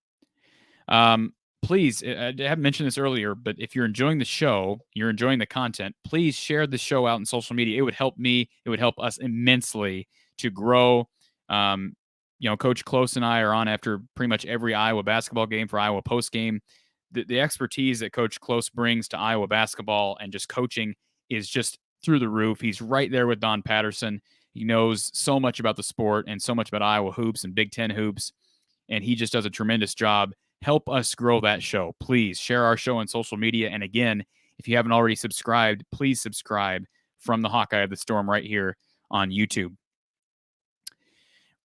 Please, I haven't mentioned this earlier, but if you're enjoying the show, you're enjoying the content, please share the show out in social media. It would help me. It would help us immensely to grow. Coach Close and I are on after pretty much every Iowa basketball game for Iowa post game. the expertise that Coach Close brings to Iowa basketball and just coaching is just through the roof. He's right there with Don Patterson. He knows so much about the sport and so much about Iowa hoops and Big Ten hoops, and he just does a tremendous job. Help us grow that show. Please share our show on social media. And again, if you haven't already subscribed, please subscribe from the Hawkeye of the Storm right here on YouTube.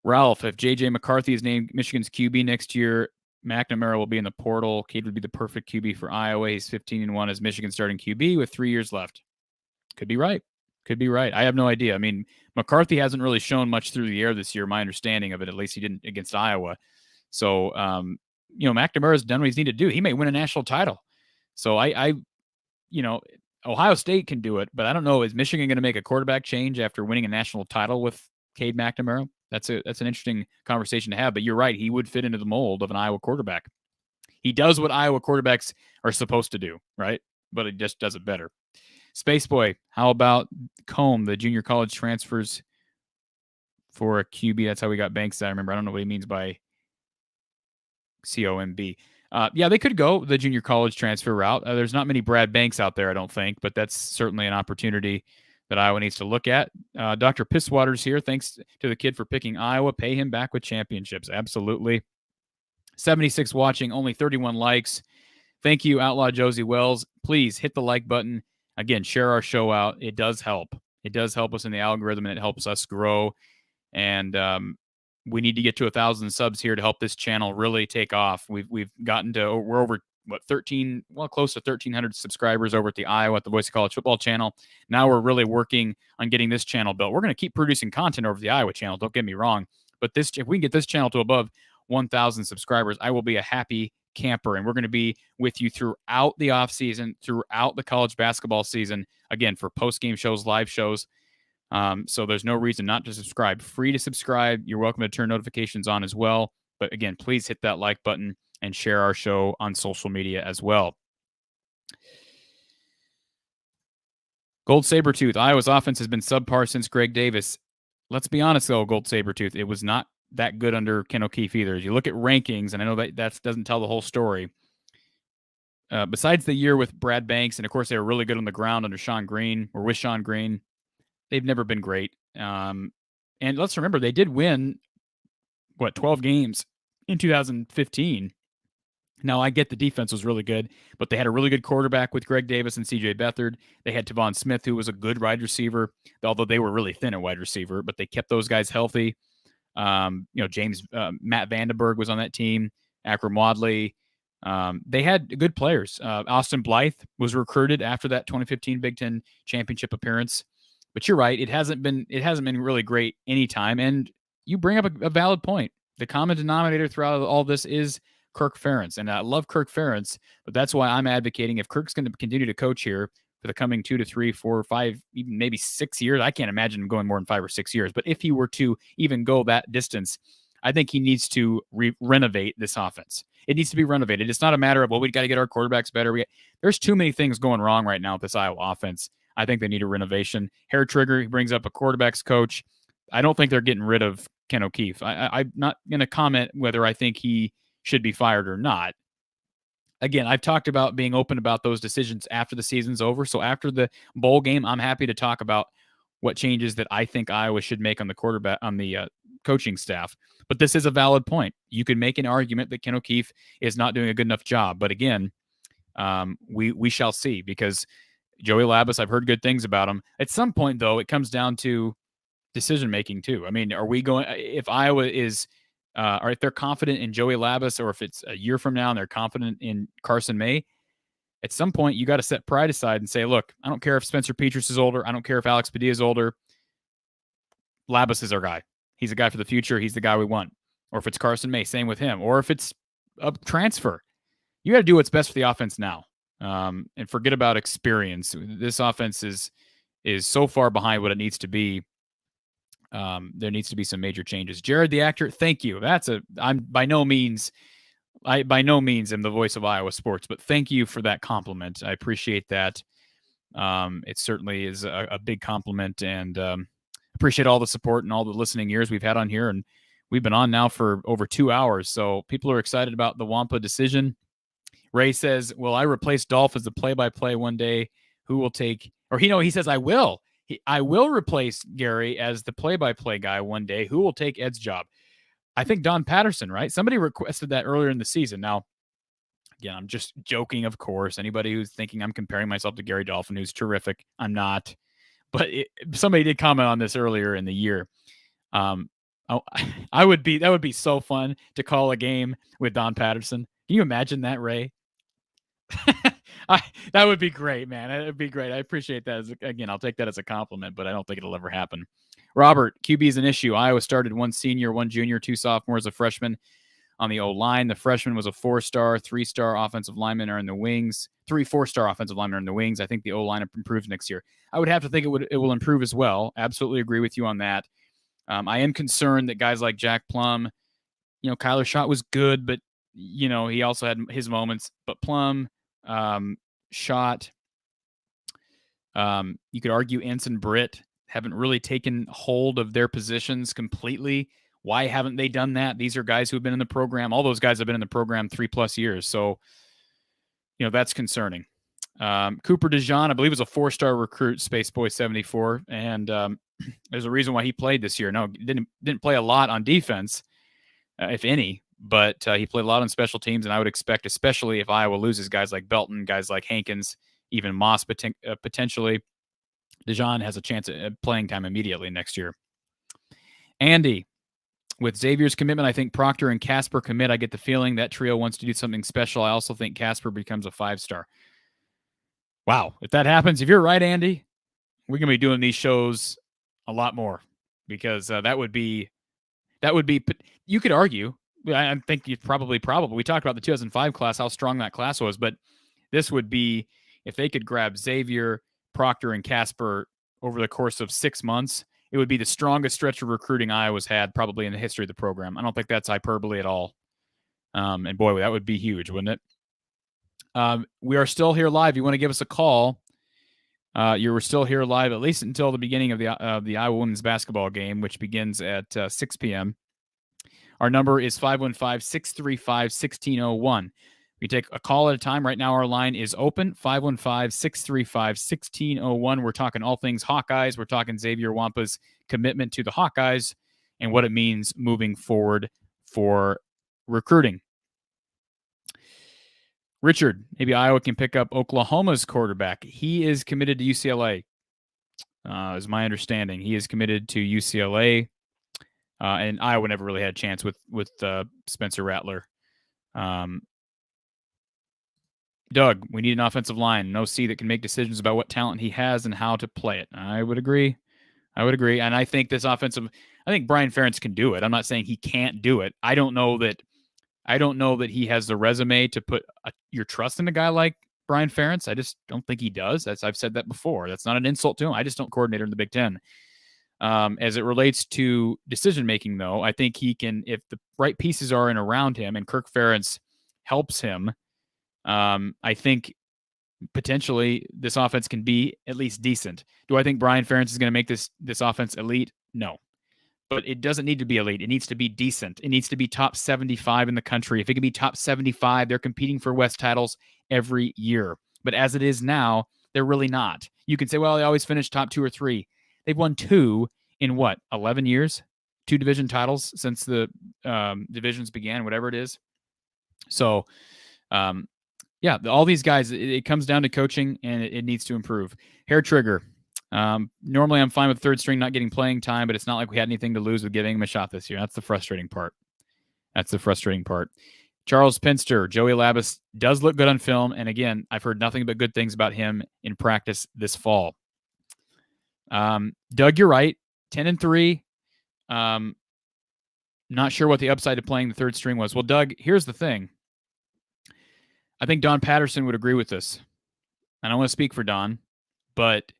Ralph, if J.J. McCarthy is named Michigan's QB next year, McNamara will be in the portal. Cade would be the perfect QB for Iowa. He's 15-1 as Michigan starting QB with 3 years left. Could be right. Could be right. I have no idea. I mean, McCarthy hasn't really shown much through the air this year, my understanding of it. At least he didn't against Iowa. So, McNamara's done what he's needed to do. He may win a national title. So Ohio State can do it, but I don't know. Is Michigan going to make a quarterback change after winning a national title with Cade McNamara? That's an interesting conversation to have, but you're right. He would fit into the mold of an Iowa quarterback. He does what Iowa quarterbacks are supposed to do, right? But he just does it better. Space Boy, how about Combe, the junior college transfers for a QB? That's how we got Banks. I remember. I don't know what he means by COMB. Yeah, they could go the junior college transfer route. There's not many Brad Banks out there, I don't think, but that's certainly an opportunity that Iowa needs to look at. Dr. Pisswater's here. Thanks to the kid for picking Iowa. Pay him back with championships. Absolutely. 76 watching, only 31 likes. Thank you, Outlaw Josie Wells. Please hit the like button. Again, share our show out. It does help. It does help us in the algorithm, and it helps us grow. And we need to get to 1,000 subs here to help this channel really take off. We've gotten to, we're over, close to 1,300 subscribers over at the Iowa at the Voice of College Football channel. Now we're really working on getting this channel built. We're going to keep producing content over the Iowa channel. Don't get me wrong. But if we can get this channel to above 1,000 subscribers, I will be a happy camper, and we're going to be with you throughout the off season, throughout the college basketball season, again, for post-game shows, live shows. So there's no reason not to subscribe. Free to subscribe. You're welcome to turn notifications on as well. But again, please hit that like button and share our show on social media as well. Gold Sabretooth, Iowa's offense has been subpar since Greg Davis. Let's be honest, though, Gold Sabretooth, it was not that good under Ken O'Keefe either. As you look at rankings, and I know that doesn't tell the whole story. Besides the year with Brad Banks, and of course they were really good on the ground under Sean Green, or with Sean Green, they've never been great. And let's remember, they did win, 12 games in 2015. Now, I get the defense was really good, but they had a really good quarterback with Greg Davis and C.J. Beathard. They had Tavon Smith, who was a good wide receiver, although they were really thin at wide receiver, but they kept those guys healthy. Matt Vandenberg was on that team, Akram Wadley. They had good players. Austin Blythe was recruited after that 2015 Big Ten championship appearance. But you're right, it hasn't been really great anytime. And you bring up a valid point. The common denominator throughout all this is Kirk Ferentz. And I love Kirk Ferentz, but that's why I'm advocating if Kirk's going to continue to coach here for the coming 2 to 3, 4, 5, even maybe 6 years. I can't imagine him going more than 5 or 6 years. But if he were to even go that distance, I think he needs to renovate this offense. It needs to be renovated. It's not a matter of, we got to get our quarterbacks better. There's too many things going wrong right now with this Iowa offense. I think they need a renovation. Hair Trigger, he brings up a quarterback's coach. I don't think they're getting rid of Ken O'Keefe. I'm not going to comment whether I think he should be fired or not. Again, I've talked about being open about those decisions after the season's over. So after the bowl game, I'm happy to talk about what changes that I think Iowa should make on the coaching staff. But this is a valid point. You could make an argument that Ken O'Keefe is not doing a good enough job. But again, we shall see, because Joey Labus, I've heard good things about him. At some point, though, it comes down to decision-making too. I mean, if Iowa is, or if they're confident in Joey Labus, or if it's a year from now and they're confident in Carson May, at some point you got to set pride aside and say, look, I don't care if Spencer Petras is older. I don't care if Alex Padilla is older. Labus is our guy. He's a guy for the future. He's the guy we want. Or if it's Carson May, same with him. Or if it's a transfer, you got to do what's best for the offense now. And forget about experience. This offense is so far behind what it needs to be. There needs to be some major changes. Jared the actor, thank you. I'm by no means am the voice of Iowa sports, but thank you for that compliment. I appreciate that. It certainly is a big compliment, and appreciate all the support and all the listening ears we've had on here. And we've been on now for over 2 hours, so people are excited about the Nwampa decision. Ray says, "Will I replace Dolph as the play-by-play one day? Who will take?" Or he says, "I will. I will replace Gary as the play-by-play guy one day. Who will take Ed's job?" I think Don Patterson, right? Somebody requested that earlier in the season. Now, again, I'm just joking, of course. Anybody who's thinking I'm comparing myself to Gary Dolphin, who's terrific, I'm not. But somebody did comment on this earlier in the year. That would be so fun to call a game with Don Patterson. Can you imagine that, Ray? That would be great, man. It would be great. I appreciate that. Again, I'll take that as a compliment, but I don't think it'll ever happen. Robert, QB is an issue. Iowa started one senior, one junior, two sophomores, a freshman on the O-line. The freshman was a 4-star, 3-star offensive lineman are in the wings. 3 4-star offensive linemen are in the wings. I think the O-line improves next year. I would have to think it will improve as well. Absolutely agree with you on that. I am concerned that guys like Jack Plum, Kyler Schott was good, but he also had his moments. But Plum, Schott, you could argue Ensign Britt haven't really taken hold of their positions completely. Why haven't they done that? These are guys who have been in the program. All those guys have been in the program 3+ years. So, that's concerning. Cooper DeJean, I believe, was a 4-star recruit, Space Boy 74. And there's a reason why he played this year. No, didn't play a lot on defense, if any, but he played a lot on special teams. And I would expect, especially if Iowa loses guys like Belton, guys like Hankins, even Moss potentially, DeJean has a chance at playing time immediately next year. Andy, with Xavier's commitment, I think Proctor and Casper commit. I get the feeling that trio wants to do something special. I also think Casper becomes a 5-star. Wow. If that happens, if you're right, Andy, we're going to be doing these shows a lot more because that would be, you could argue, I think you probably, we talked about the 2005 class, how strong that class was, but this would be, if they could grab Xavier, Proctor, and Casper over the course of 6 months, it would be the strongest stretch of recruiting Iowa's had probably in the history of the program. I don't think that's hyperbole at all. And boy, that would be huge, wouldn't it? We are still here live. You want to give us a call? You were still here live at least until the beginning of the Iowa women's basketball game, which begins at 6 p.m. Our number is 515-635-1601. We take a call at a time. Right now, our line is open, 515-635-1601. We're talking all things Hawkeyes. We're talking Xavier Nwampa's commitment to the Hawkeyes and what it means moving forward for recruiting. Richard, maybe Iowa can pick up Oklahoma's quarterback. He is committed to UCLA, is my understanding. He is committed to UCLA, and Iowa never really had a chance with Spencer Rattler. Doug, we need an offensive line. No C that can make decisions about what talent he has and how to play it. I would agree. And I think I think Brian Ferentz can do it. I'm not saying he can't do it. I don't know that he has the resume to put your trust in a guy like Brian Ferentz. I just don't think he does. I've said that before. That's not an insult to him. I just don't coordinate in the Big Ten. As it relates to decision-making, though, I think he can, if the right pieces are in around him and Kirk Ferentz helps him, I think potentially this offense can be at least decent. Do I think Brian Ferentz is going to make this offense elite? No. But it doesn't need to be elite. It needs to be decent. It needs to be top 75 in the country. If it can be top 75, they're competing for West titles every year. But as it is now, they're really not. You can say, well, they always finish top 2 or 3. They've won 2 in 11 years? 2 division titles since the divisions began, whatever it is. So, yeah, all these guys, it comes down to coaching, and it needs to improve. Hair trigger. Normally I'm fine with third string not getting playing time, but it's not like we had anything to lose with giving him a shot this year. That's the frustrating part. Charles Pinster, Joey Labus does look good on film. And again, I've heard nothing but good things about him in practice this fall. Doug, you're right. 10-3. Not sure what the upside of playing the third string was. Well, Doug, here's the thing. I think Don Patterson would agree with this. I don't want to speak for Don, but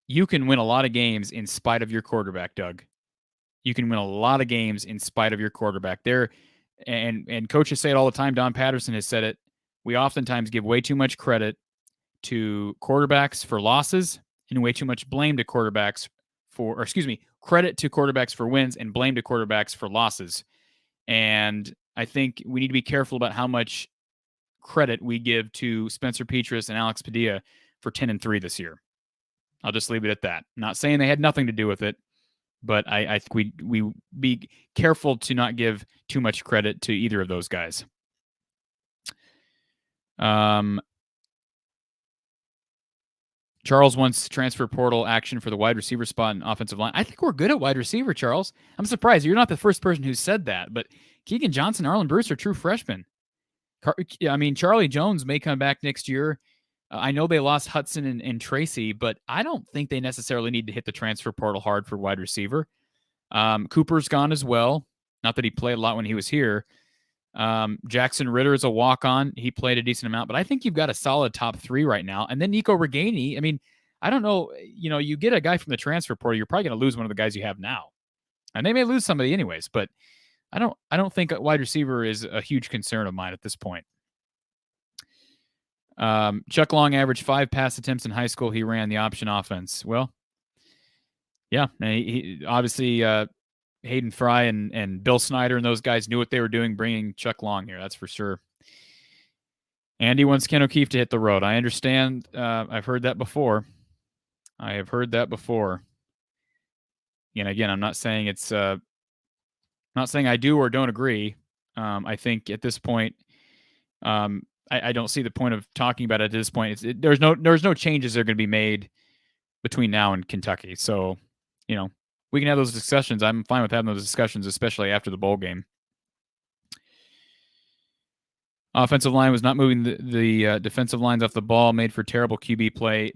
you can win a lot of games in spite of your quarterback, Doug. You can win a lot of games in spite of your quarterback. And coaches say it all the time. Don Patterson has said it. We oftentimes give way too much credit to quarterbacks for losses and way too much blame to quarterbacks credit to quarterbacks for wins and blame to quarterbacks for losses. And I think we need to be careful about how much credit we give to Spencer Petras and Alex Padilla for 10-3 this year. I'll just leave it at that. I'm not saying they had nothing to do with it, but I think we be careful to not give too much credit to either of those guys. Charles wants transfer portal action for the wide receiver spot and offensive line. I think we're good at wide receiver, Charles. I'm surprised. You're not the first person who said that, but Keegan Johnson, Arlen Bruce are true freshmen. Charlie Jones may come back next year. I know they lost Hudson and Tracy, but I don't think they necessarily need to hit the transfer portal hard for wide receiver. Cooper's gone as well. Not that he played a lot when he was here. Jackson Ritter is a walk-on. He played a decent amount, but I think you've got a solid top 3 right now. And then Nico Reganey, I mean, I don't know, you get a guy from the transfer portal, you're probably going to lose one of the guys you have now. And they may lose somebody anyways, but I don't think a wide receiver is a huge concern of mine at this point. Chuck Long averaged 5 pass attempts in high school. He ran the option offense. Well, yeah, he obviously, Hayden Fry and Bill Snyder and those guys knew what they were doing bringing Chuck Long here. That's for sure. Andy wants Ken O'Keefe to hit the road. I understand. I've heard that before. And again, I'm not saying it's not saying I do or don't agree. I think at this point, I don't see the point of talking about it at this point. There's no changes that are going to be made between now and Kentucky. So, we can have those discussions. I'm fine with having those discussions, especially after the bowl game. Offensive line was not moving the defensive lines off the ball, made for terrible QB play.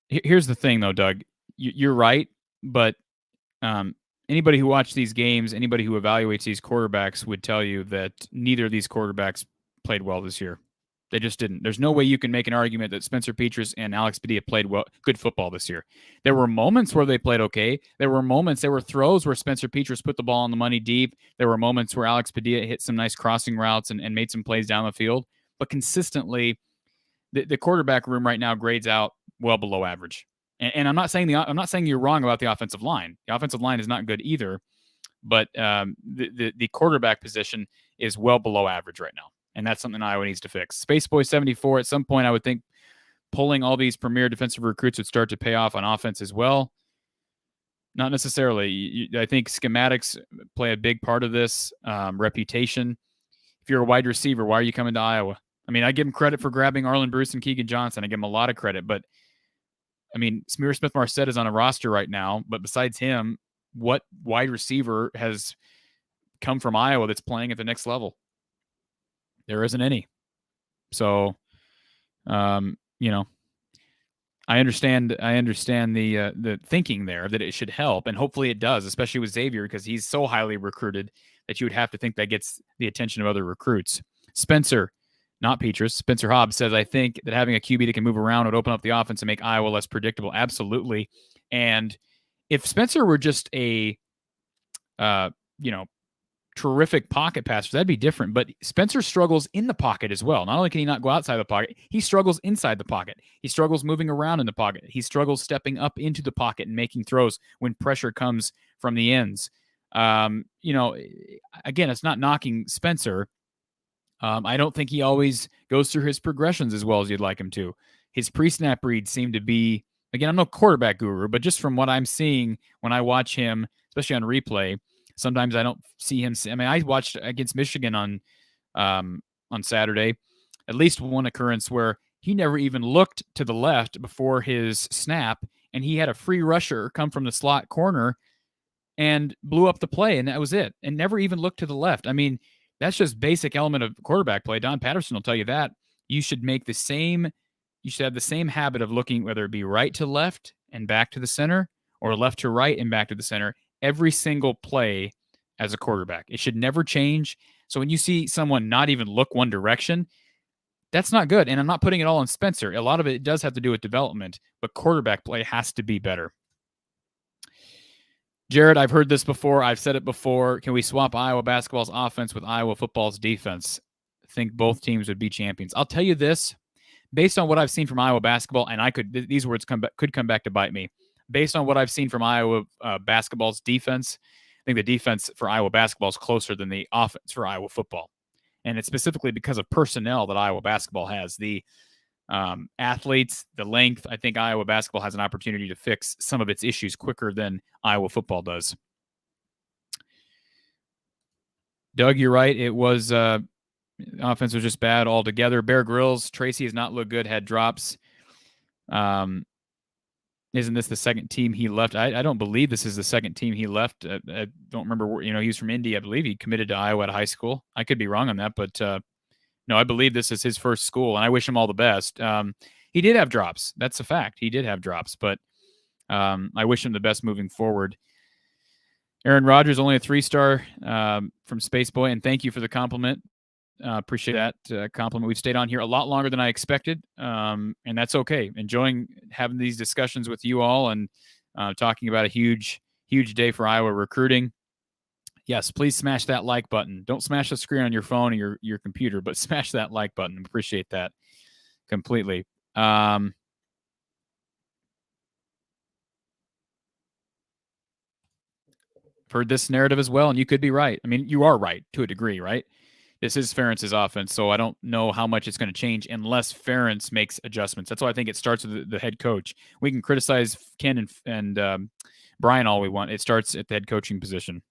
Here's the thing, though, Doug. You're right, but anybody who watched these games, anybody who evaluates these quarterbacks would tell you that neither of these quarterbacks played well this year. They just didn't. There's no way you can make an argument that Spencer Petras and Alex Padilla played good football this year. There were moments where they played okay. There were throws where Spencer Petras put the ball on the money deep. There were moments where Alex Padilla hit some nice crossing routes and made some plays down the field. But consistently, the quarterback room right now grades out well below average. And I'm not saying you're wrong about the offensive line. The offensive line is not good either, but the quarterback position is well below average right now. And that's something Iowa needs to fix. Spaceboy 74, at some point, I would think pulling all these premier defensive recruits would start to pay off on offense as well. Not necessarily. I think schematics play a big part of this, reputation. If you're a wide receiver, why are you coming to Iowa? I mean, I give him credit for grabbing Arlen Bruce and Keegan Johnson. I give him a lot of credit. But, I mean, Samir Smith-Marset is on a roster right now. But besides him, what wide receiver has come from Iowa that's playing at the next level? There isn't any. So, I understand the thinking there that it should help, and hopefully it does, especially with Xavier, because he's so highly recruited that you would have to think that gets the attention of other recruits. Spencer, not Petras, Spencer Hobbs says, I think that having a QB that can move around would open up the offense and make Iowa less predictable. Absolutely. And if Spencer were just a, terrific pocket passer, that'd be different. But Spencer struggles in the pocket as well. Not only can he not go outside the pocket, he struggles inside the pocket. He struggles moving around in the pocket. He struggles stepping up into the pocket and making throws when pressure comes from the ends. Again, it's not knocking Spencer. I don't think he always goes through his progressions as well as you'd like him to. His pre-snap reads seem to be, again, I'm no quarterback guru, but just from what I'm seeing when I watch him, especially on replay, sometimes I don't see him. I mean, I watched against Michigan on Saturday, at least one occurrence where he never even looked to the left before his snap, and he had a free rusher come from the slot corner and blew up the play, and that was it, and never even looked to the left. I mean, that's just basic element of quarterback play. Don Patterson will tell you that. You should have the same habit of looking, whether it be right to left and back to the center or left to right and back to the center, every single play as a quarterback. It should never change. So when you see someone not even look one direction, that's not good. And I'm not putting it all on Spencer. A lot of it does have to do with development, but quarterback play has to be better. Jared, I've heard this before. I've said it before. Can we swap Iowa basketball's offense with Iowa football's defense? I think both teams would be champions. I'll tell you this, based on what I've seen from Iowa basketball, and these words could come back to bite me. Based on what I've seen from Iowa basketball's defense, think the defense for Iowa basketball is closer than the offense for Iowa football. And it's specifically because of personnel that Iowa basketball has. The athletes, the length, I think Iowa basketball has an opportunity to fix some of its issues quicker than Iowa football does. Doug, you're right. It was offense was just bad altogether. Bear Grylls, Tracy has not looked good, had drops. Isn't this the second team he left? I don't believe this is the second team he left. I don't remember where, he was from Indy. I believe he committed to Iowa at high school. I could be wrong on that, but no, I believe this is his first school, and I wish him all the best. He did have drops. That's a fact. He did have drops, but I wish him the best moving forward. Aaron Rodgers, only a 3-star from Spaceboy, and thank you for the compliment. Appreciate that compliment. We've stayed on here a lot longer than I expected, and that's okay. Enjoying having these discussions with you all and talking about a huge day for Iowa recruiting. Yes, please smash that like button. Don't smash the screen on your phone or your computer, but smash that like button. Appreciate that completely. Heard this narrative as well, and you could be right. I mean, you are right to a degree, right? This is Ferentz's offense, so I don't know how much it's going to change unless Ferentz makes adjustments. That's why I think it starts with the head coach. We can criticize Ken and Brian all we want. It starts at the head coaching position.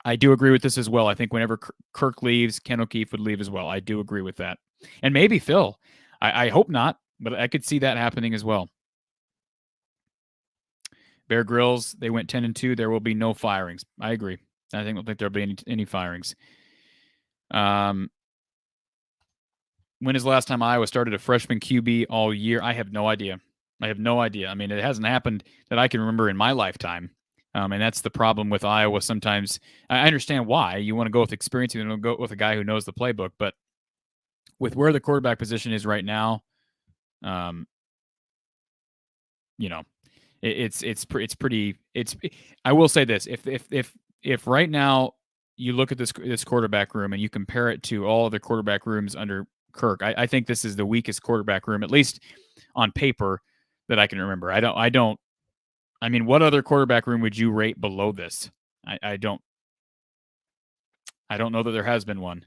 I do agree with this as well. I think whenever Kirk leaves, Ken O'Keefe would leave as well. I do agree with that. And maybe Phil. I hope not, but I could see that happening as well. Bear Grylls, they went 10-2. There will be no firings. I agree. I don't think there'll be any firings. When is the last time Iowa started a freshman QB all year? I have no idea. I mean, it hasn't happened that I can remember in my lifetime. And that's the problem with Iowa sometimes. I understand why. You want to go with experience. You want to go with a guy who knows the playbook. But with where the quarterback position is right now, it's pretty. I will say this: if right now you look at this quarterback room and you compare it to all other quarterback rooms under Kirk, I think this is the weakest quarterback room, at least on paper, that I can remember. I mean, what other quarterback room would you rate below this? I don't know that there has been one.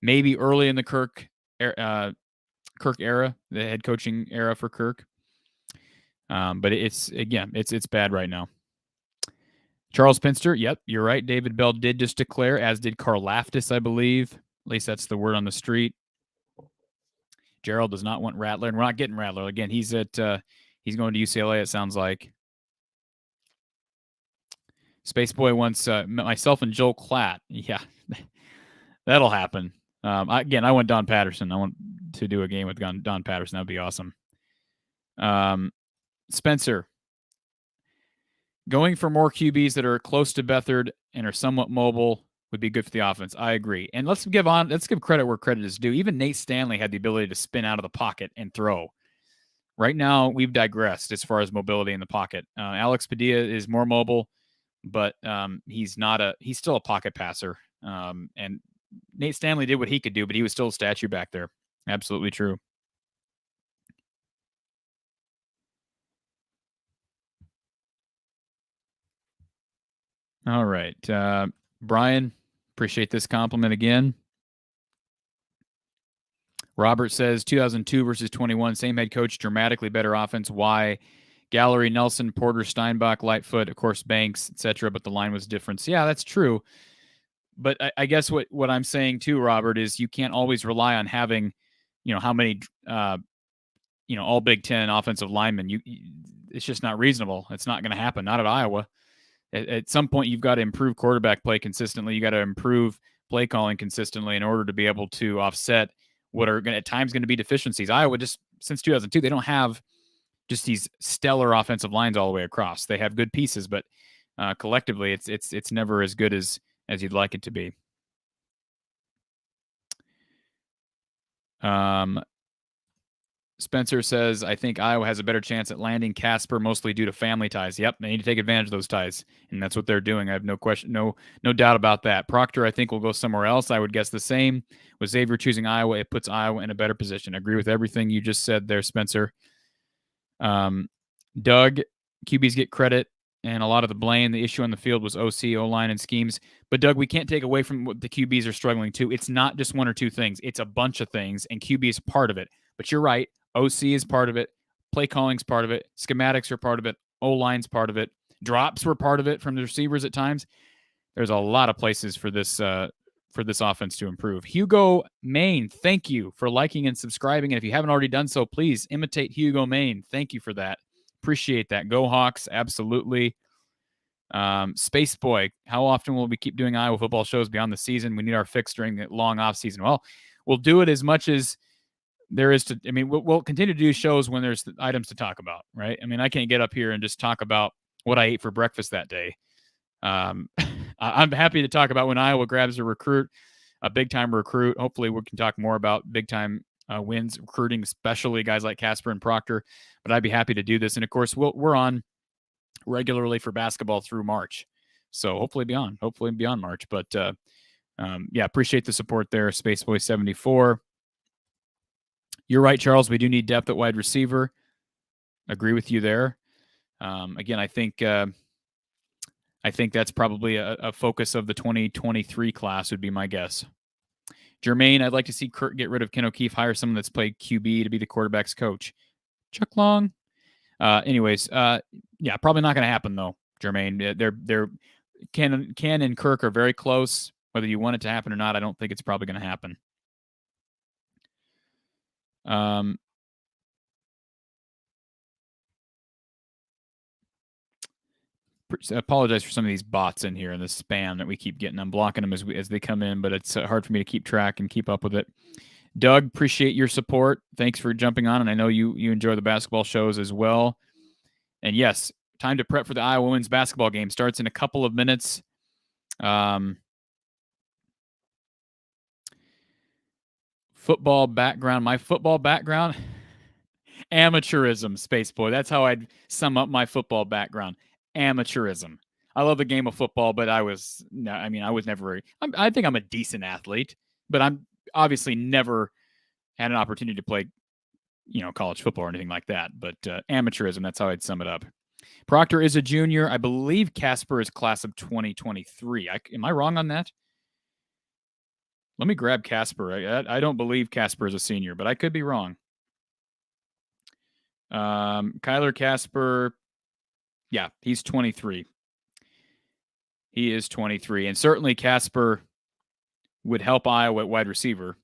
Maybe early in the Kirk era, the head coaching era for Kirk. But it's bad right now. Charles Pinster, yep, you're right. David Bell did just declare, as did Karlaftis, I believe. At least that's the word on the street. Gerald does not want Rattler, and we're not getting Rattler again. He's going to UCLA. It sounds like. Spaceboy wants myself and Joel Klatt. Yeah, that'll happen. I want Don Patterson. I want to do a game with Don Patterson. That'd be awesome. Spencer, going for more QBs that are close to Beathard and are somewhat mobile would be good for the offense. I agree. And let's give credit where credit is due. Even Nate Stanley had the ability to spin out of the pocket and throw. Right now, we've digressed as far as mobility in the pocket. Alex Padilla is more mobile, but he's still a pocket passer. And Nate Stanley did what he could do, but he was still a statue back there. Absolutely true. All right. Brian, appreciate this compliment again. Robert says 2002 versus 21, same head coach, dramatically better offense. Why? Gallery, Nelson, Porter, Steinbach, Lightfoot, of course, Banks, etc. But the line was different. So, yeah, that's true. But I guess what I'm saying too, Robert, is you can't always rely on having, how many, all Big Ten offensive linemen. It's just not reasonable. It's not going to happen. Not at Iowa. At some point, you've got to improve quarterback play consistently. You got to improve play calling consistently in order to be able to offset what are at times going to be deficiencies. Iowa, just since 2002, they don't have just these stellar offensive lines all the way across. They have good pieces, but collectively, it's never as good as you'd like it to be. Spencer says, I think Iowa has a better chance at landing Casper, mostly due to family ties. Yep, they need to take advantage of those ties, and that's what they're doing. I have no question, no doubt about that. Proctor, I think, will go somewhere else. I would guess the same. With Xavier choosing Iowa, it puts Iowa in a better position. I agree with everything you just said there, Spencer. Doug, QBs get credit and a lot of the blame, the issue on the field was OC, O-line, and schemes. But, Doug, we can't take away from what the QBs are struggling to. It's not just one or two things. It's a bunch of things, and QB is part of it. But you're right. OC is part of it. Play calling's part of it. Schematics are part of it. O-line's part of it. Drops were part of it from the receivers at times. There's a lot of places for this offense to improve. Hugo Main, thank you for liking and subscribing. And if you haven't already done so, please imitate Hugo Main. Thank you for that. Appreciate that. Go Hawks, absolutely. Space Boy, how often will we keep doing Iowa football shows beyond the season? We need our fix during the long off season. Well, we'll do it as much as there is to. I mean, we'll continue to do shows when there's items to talk about, right? I mean, I can't get up here and just talk about what I ate for breakfast that day. I'm happy to talk about when Iowa grabs a big-time recruit. Hopefully we can talk more about big-time wins, recruiting, especially guys like Casper and Proctor. But I'd be happy to do this. And, of course, we're on regularly for basketball through March. So hopefully beyond March. But, yeah, appreciate the support there, Spaceboy74. You're right, Charles. We do need depth at wide receiver. Agree with you there. Again, I think that's probably a focus of the 2023 class would be my guess. Jermaine, I'd like to see Kurt get rid of Ken O'Keefe, hire someone that's played QB to be the quarterback's coach. Chuck Long. Anyways, yeah, probably not going to happen though, Jermaine. They're Ken and Kirk are very close. Whether you want it to happen or not, I don't think it's probably going to happen. I apologize for some of these bots in here and the spam that we keep getting. I'm blocking them as they come in, but it's hard for me to keep track and keep up with it. Doug, appreciate your support. Thanks for jumping on, and I know you enjoy the basketball shows as well. And yes, time to prep for the Iowa women's basketball game. Starts in a couple of minutes. Football background. My football background? Amateurism, Space Boy. That's how I'd sum up my football background. Amateurism. I love the game of football, but I was never I think I'm a decent athlete, but I'm obviously never had an opportunity to play, college football or anything like that. But amateurism, that's how I'd sum it up. Proctor is a junior. I believe Casper is class of 2023. Am I wrong on that? Let me grab Casper. I don't believe Casper is a senior, but I could be wrong. Kyler Casper, yeah, he's 23. He is 23. And certainly Casper would help Iowa at wide receiver.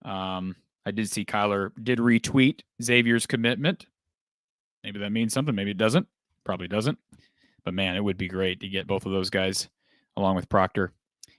I did see Kyler did retweet Xavier's commitment. Maybe that means something. Maybe it doesn't. Probably doesn't. But, man, it would be great to get both of those guys along with Proctor.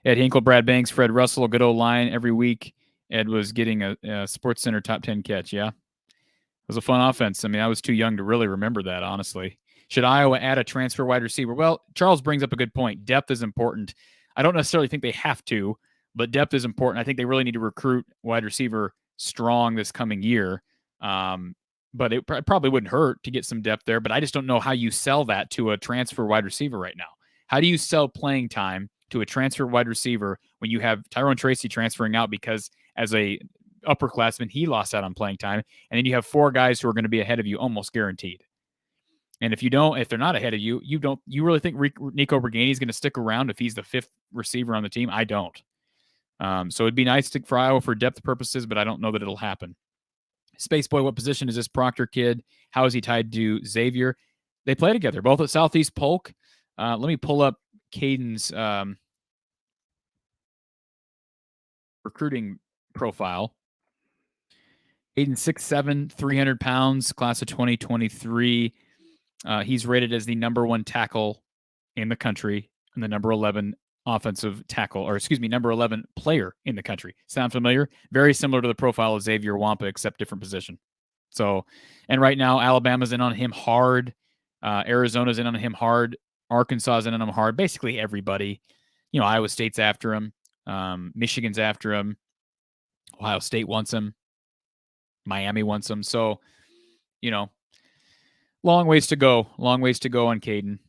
Ed Hinkle, Brad Banks, Fred Russell, good old line every week. Ed was getting a Sports Center top 10 catch, yeah? It was a fun offense. I mean, I was too young to really remember that, honestly. Should Iowa add a transfer wide receiver? Well, Charles brings up a good point. Depth is important. I don't necessarily think they have to, but depth is important. I think they really need to recruit wide receiver strong this coming year. But it probably wouldn't hurt to get some depth there. But I just don't know how you sell that to a transfer wide receiver right now. How do you sell playing time to a transfer wide receiver when you have Tyrone Tracy transferring out because as a upperclassman, he lost out on playing time. And then you have four guys who are going to be ahead of you almost guaranteed. And if they're not ahead of you, you really think Nico Bergani is going to stick around if he's the fifth receiver on the team? I don't. So it'd be nice for Iowa for depth purposes, but I don't know that it'll happen. Spaceboy, what position is this Proctor kid? How is he tied to Xavier? They play together, both at Southeast Polk. Let me pull up Caden's recruiting profile. Caden 6'7", 300 pounds, class of 2023. He's rated as the number 1 tackle in the country and the number 11 offensive tackle, number 11 player in the country. Sound familiar? Very similar to the profile of Xavier Nwampa, except different position. So, and right now, Alabama's in on him hard. Arizona's in on him hard. Arkansas's in on him hard. Basically everybody. Iowa State's after him. Michigan's after him. Ohio State wants him. Miami wants him. So, long ways to go. Long ways to go on Caden.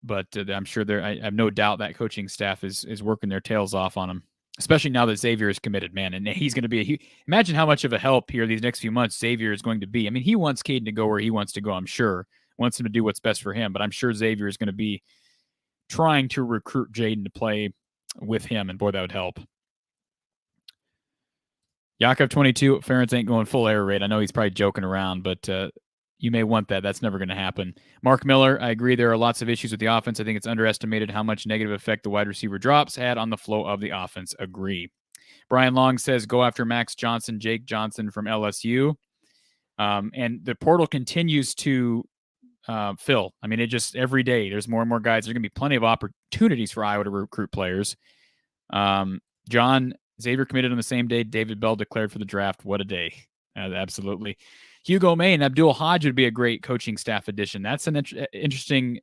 But I'm sure I have no doubt that coaching staff is working their tails off on him, especially now that Xavier is committed, man. And he's going to be imagine how much of a help here these next few months Xavier is going to be. I mean, he wants Caden to go where he wants to go, I'm sure. wants him to do what's best for him. But I'm sure Xavier is going to be trying to recruit Jaden to play with him, and boy, that would help. Yakov 22, Ferentz ain't going full air raid. I know he's probably joking around, but you may want that. That's never going to happen. Mark Miller, I agree there are lots of issues with the offense. I think it's underestimated how much negative effect the wide receiver drops had on the flow of the offense. Agree. Brian Long says, go after Max Johnson, Jake Johnson from LSU. And the portal continues to fill. I mean, it just every day there's more and more guys. There's going to be plenty of opportunities for Iowa to recruit players. John, Xavier committed on the same day David Bell declared for the draft. What a day. Absolutely. Hugo Main, Abdul Hodge would be a great coaching staff addition. That's an interesting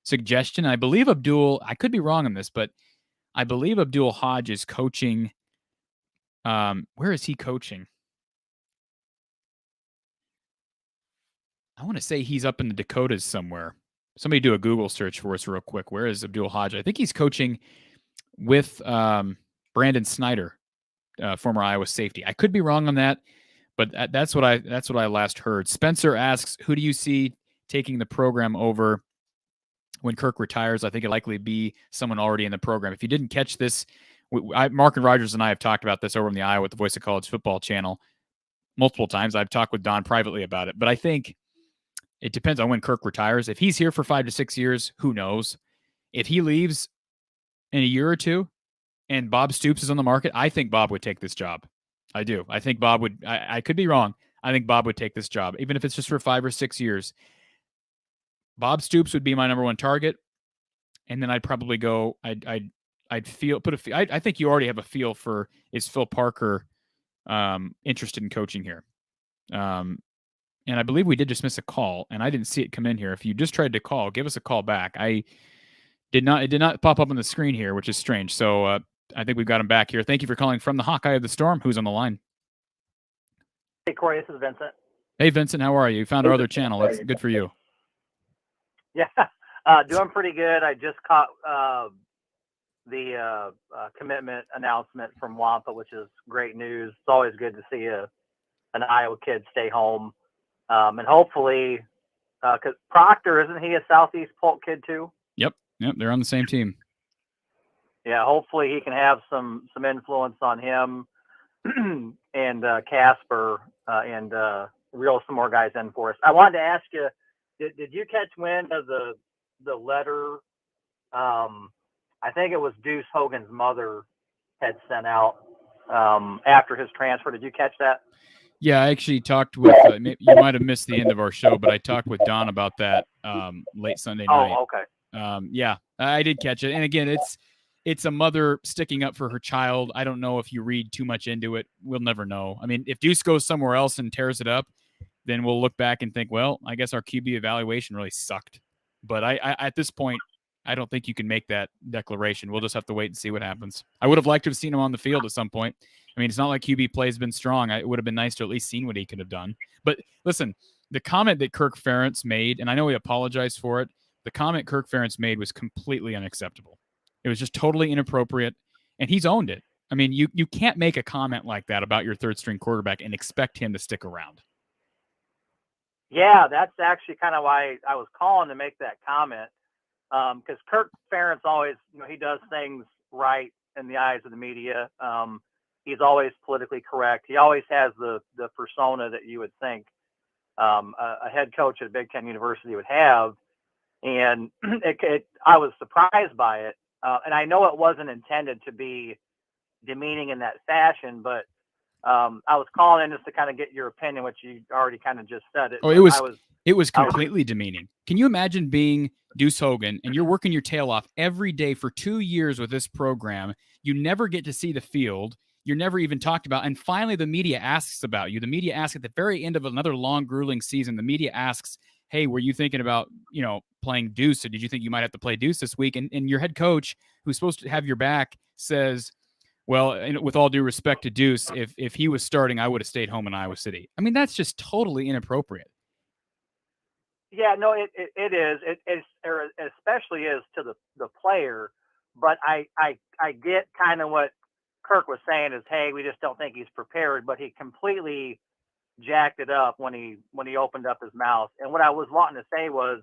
suggestion. I believe Abdul, I could be wrong on this, but I believe Abdul Hodge is coaching. Where is he coaching? I want to say he's up in the Dakotas somewhere. Somebody do a Google search for us real quick. Where is Abdul Hodge? I think he's coaching with Brandon Snyder, former Iowa safety. I could be wrong on that, but that's what I last heard. Spencer asks, who do you see taking the program over when Kirk retires? I think it'll likely be someone already in the program. If you didn't catch this, Mark and Rogers and I have talked about this over in the Iowa with the Voice of College Football channel multiple times. I've talked with Don privately about it, but I think it depends on when Kirk retires. If he's here for 5 to 6 years, who knows? If he leaves in a year or two and Bob Stoops is on the market, I think Bob would take this job. I do. I think Bob would. I could be wrong. I think Bob would take this job, even if it's just for 5 or 6 years. Bob Stoops would be my number one target, and then I'd probably go. I think you already have a feel for, is Phil Parker interested in coaching here? And I believe we did just miss a call, and I didn't see it come in here. If you just tried to call, give us a call back. It did not pop up on the screen here, which is strange. So I think we've got him back here. Thank you for calling from the Hawkeye of the Storm. Who's on the line? Hey, Cory, this is Vincent. Hey, Vincent, how are you? You found our other channel. That's good for you. Yeah, doing pretty good. I just caught the commitment announcement from Nwampa, which is great news. It's always good to see an Iowa kid stay home. And hopefully, because Proctor, isn't he a Southeast Polk kid too? Yep, they're on the same team. Yeah, hopefully he can have some influence on him and Casper and reel some more guys in for us. I wanted to ask you, did you catch wind of the letter? I think it was Deuce Hogan's mother had sent out after his transfer. Did you catch that? Yeah, I actually talked with, you might have missed the end of our show, but I talked with Don about that late Sunday night. Oh, okay. Yeah, I did catch it. And again, it's a mother sticking up for her child. I don't know if you read too much into it. We'll never know. I mean, if Deuce goes somewhere else and tears it up, then we'll look back and think, well, I guess our QB evaluation really sucked. But I at this point, I don't think you can make that declaration. We'll just have to wait and see what happens. I would have liked to have seen him on the field at some point. I mean, it's not like QB play has been strong. It would have been nice to at least seen what he could have done. But listen, the comment that Kirk Ferentz made, and I know he apologized for it, the comment Kirk Ferentz made was completely unacceptable. It was just totally inappropriate, and he's owned it. I mean, you can't make a comment like that about your third-string quarterback and expect him to stick around. Yeah, that's actually kind of why I was calling to make that comment. Because Kirk Ferentz always, he does things right in the eyes of the media. He's always politically correct. He always has the persona that you would think a head coach at a Big Ten university would have. And I was surprised by it. And I know it wasn't intended to be demeaning in that fashion, but I was calling in just to kind of get your opinion, which you already kind of just said. It was completely demeaning. Can you imagine being Deuce Hogan and you're working your tail off every day for 2 years with this program? You never get to see the field. You're never even talked about. And finally, the media asks about you. The media asks at the very end of another long, grueling season, the media asks, hey, were you thinking about, playing Deuce? Or did you think you might have to play Deuce this week? And your head coach, who's supposed to have your back, says, well, with all due respect to Deuce, if he was starting, I would have stayed home in Iowa City. I mean, that's just totally inappropriate. Yeah, no, it is. It especially is to the player. But I get kind of what Kirk was saying is, hey, we just don't think he's prepared. But he completely jacked it up when he opened up his mouth. And what I was wanting to say was,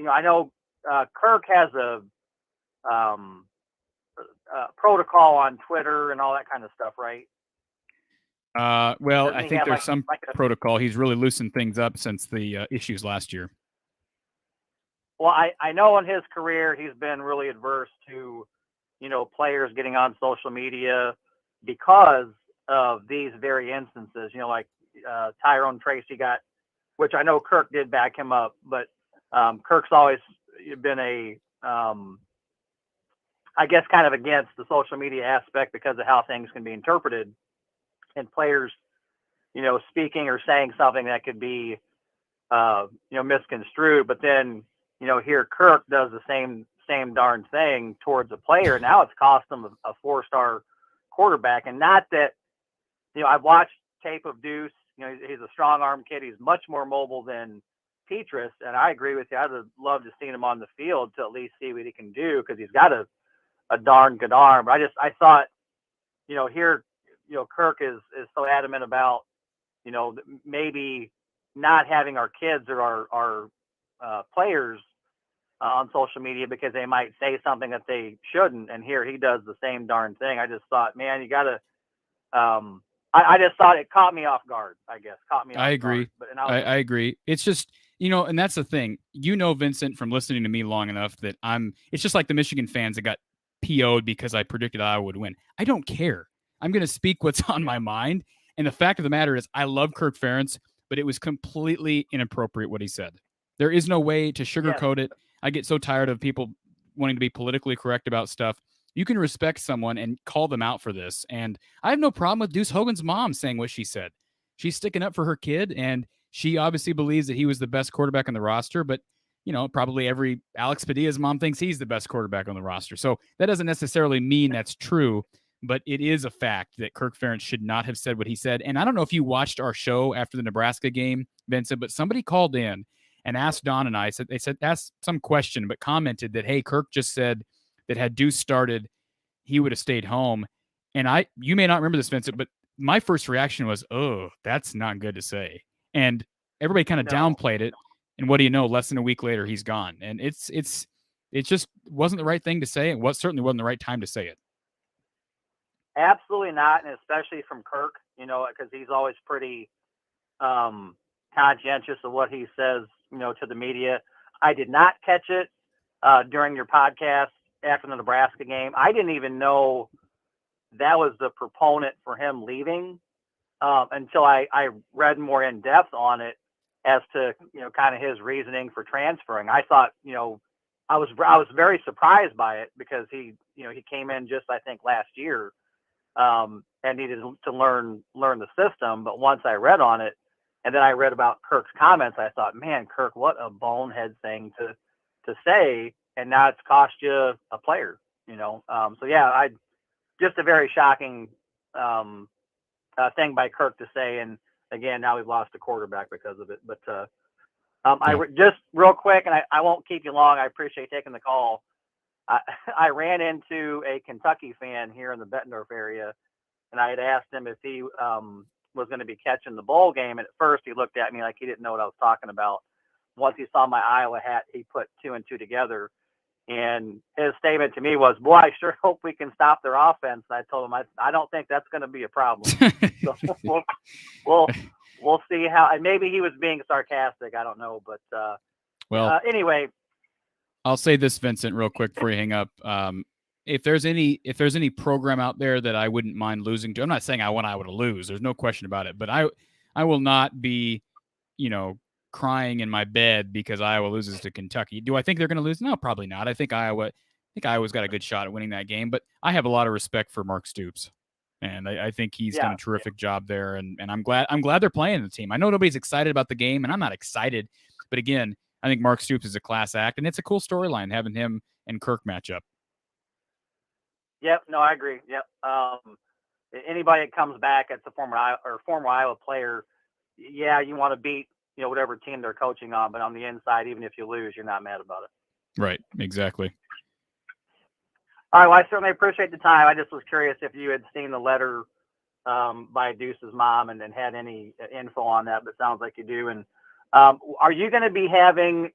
I know Kirk has a protocol on Twitter and all that kind of stuff, right? Well, Doesn't I he think have, there's some protocol. He's really loosened things up since the issues last year. Well, I know in his career he's been really adverse to, players getting on social media because of these very instances. Like Tyrone Tracy got, which I know Kirk did back him up, but Kirk's always been I guess, kind of against the social media aspect because of how things can be interpreted, and players, speaking or saying something that could be, misconstrued. But then, here Kirk does the same darn thing towards a player. Now it's cost him a 4-star quarterback. And not that, I've watched tape of Deuce. He's a strong arm kid. He's much more mobile than Petrus. And I agree with you. I'd have loved to see him on the field to at least see what he can do, because he's got a darn good arm. But I thought, here, Kirk is so adamant about, maybe not having our kids or our players on social media because they might say something that they shouldn't. And here he does the same darn thing. I just thought, man, you got to, I just thought it caught me off guard, I guess. I agree. I agree. It's just, and that's the thing. Vincent, from listening to me long enough, that it's just like the Michigan fans that got PO'd because I predicted Iowa would win. I don't care. I'm going to speak what's on my mind. And the fact of the matter is, I love Kirk Ferentz, but it was completely inappropriate what he said. There is no way to sugarcoat it. I get so tired of people wanting to be politically correct about stuff. You can respect someone and call them out for this. And I have no problem with Deuce Hogan's mom saying what she said. She's sticking up for her kid, and she obviously believes that he was the best quarterback on the roster, but probably every Alex Padilla's mom thinks he's the best quarterback on the roster. So that doesn't necessarily mean that's true, but it is a fact that Kirk Ferentz should not have said what he said. And I don't know if you watched our show after the Nebraska game, Vincent, but somebody called in and asked Don and I, asked some question, but commented that, hey, Kirk just said that had Deuce started, he would have stayed home. And you may not remember this, Vincent, but my first reaction was, oh, that's not good to say. And everybody kind of downplayed it. And what do you know? Less than a week later, he's gone. And it just wasn't the right thing to say. It certainly wasn't the right time to say it. Absolutely not, and especially from Kirk, because he's always pretty conscientious of what he says, to the media. I did not catch it during your podcast after the Nebraska game. I didn't even know that was the proponent for him leaving until I read more in depth on it as to, kind of his reasoning for transferring. I thought, I was very surprised by it because he came in just, I think, last year and needed to learn the system. But once I read on it, and then I read about Kirk's comments, I thought, man, Kirk, what a bonehead thing to say. And now it's cost you a player, So yeah, just a very shocking thing by Kirk to say. And again, now we've lost a quarterback because of it. But I just real quick, and I won't keep you long. I appreciate taking the call. I ran into a Kentucky fan here in the Bettendorf area, and I had asked him if he was going to be catching the bowl game. And at first he looked at me like he didn't know what I was talking about. Once he saw my Iowa hat, he put 2 and 2 together. And his statement to me was, boy, I sure hope we can stop their offense. And I told him, I don't think that's going to be a problem. So we'll see how, and maybe he was being sarcastic. I don't know. But anyway, I'll say this, Vincent, real quick before you hang up. If there's any program out there that I wouldn't mind losing to, I'm not saying I want Iowa to lose. There's no question about it. But I will not be, crying in my bed because Iowa loses to Kentucky. Do I think they're going to lose? No, probably not. I think Iowa's got a good shot at winning that game. But I have a lot of respect for Mark Stoops, and I think he's done a terrific job there. And I'm glad they're playing the team. I know nobody's excited about the game, and I'm not excited. But again, I think Mark Stoops is a class act, and it's a cool storyline having him and Kirk match up. Yep. No, I agree. Yep. Anybody that comes back as a former Iowa player, you want to beat, whatever team they're coaching on, but on the inside, even if you lose, you're not mad about it. Right. Exactly. All right. Well, I certainly appreciate the time. I just was curious if you had seen the letter by Deuce's mom and had any info on that, but it sounds like you do. And are you going to be having,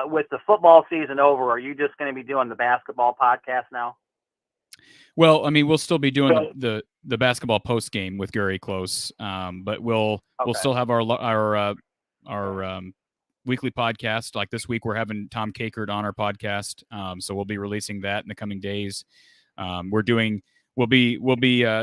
with the football season over, are you just going to be doing the basketball podcast now? Well, I mean, we'll still be doing the basketball post game with Gary Close, but we'll still have our weekly podcast. Like this week, we're having Tom Kakert on our podcast, so we'll be releasing that in the coming days. We'll be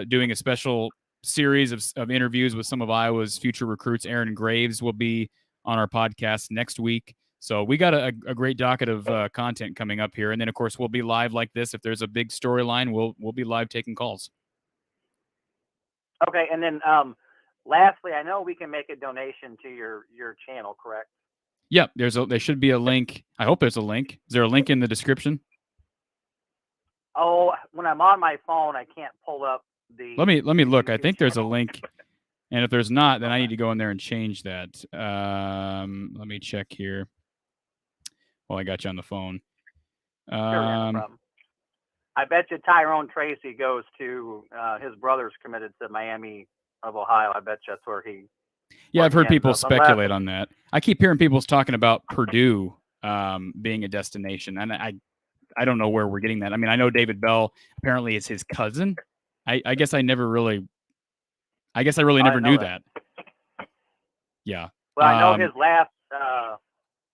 doing a special series of interviews with some of Iowa's future recruits. Aaron Graves will be on our podcast next week. So we got a great docket of content coming up here. And then, of course, we'll be live like this. If there's a big storyline, we'll be live taking calls. Okay. And then lastly, I know we can make a donation to your channel, correct? Yep. There should be a link. I hope there's a link. Is there a link in the description? Oh, when I'm on my phone, I can't pull up the... Let me look. I think there's a link. And if there's not, then I need to go in there and change that. Let me check here. Well, I got you on the phone. Sure, no problem. I bet you Tyrone Tracy goes to his brother's committed to Miami of Ohio. I bet you that's where he. Yeah, I've heard people speculate on that. I keep hearing people talking about Purdue being a destination, and I don't know where we're getting that. I mean, I know David Bell apparently is his cousin. I guess I really never knew that. Yeah. Well, I know his last.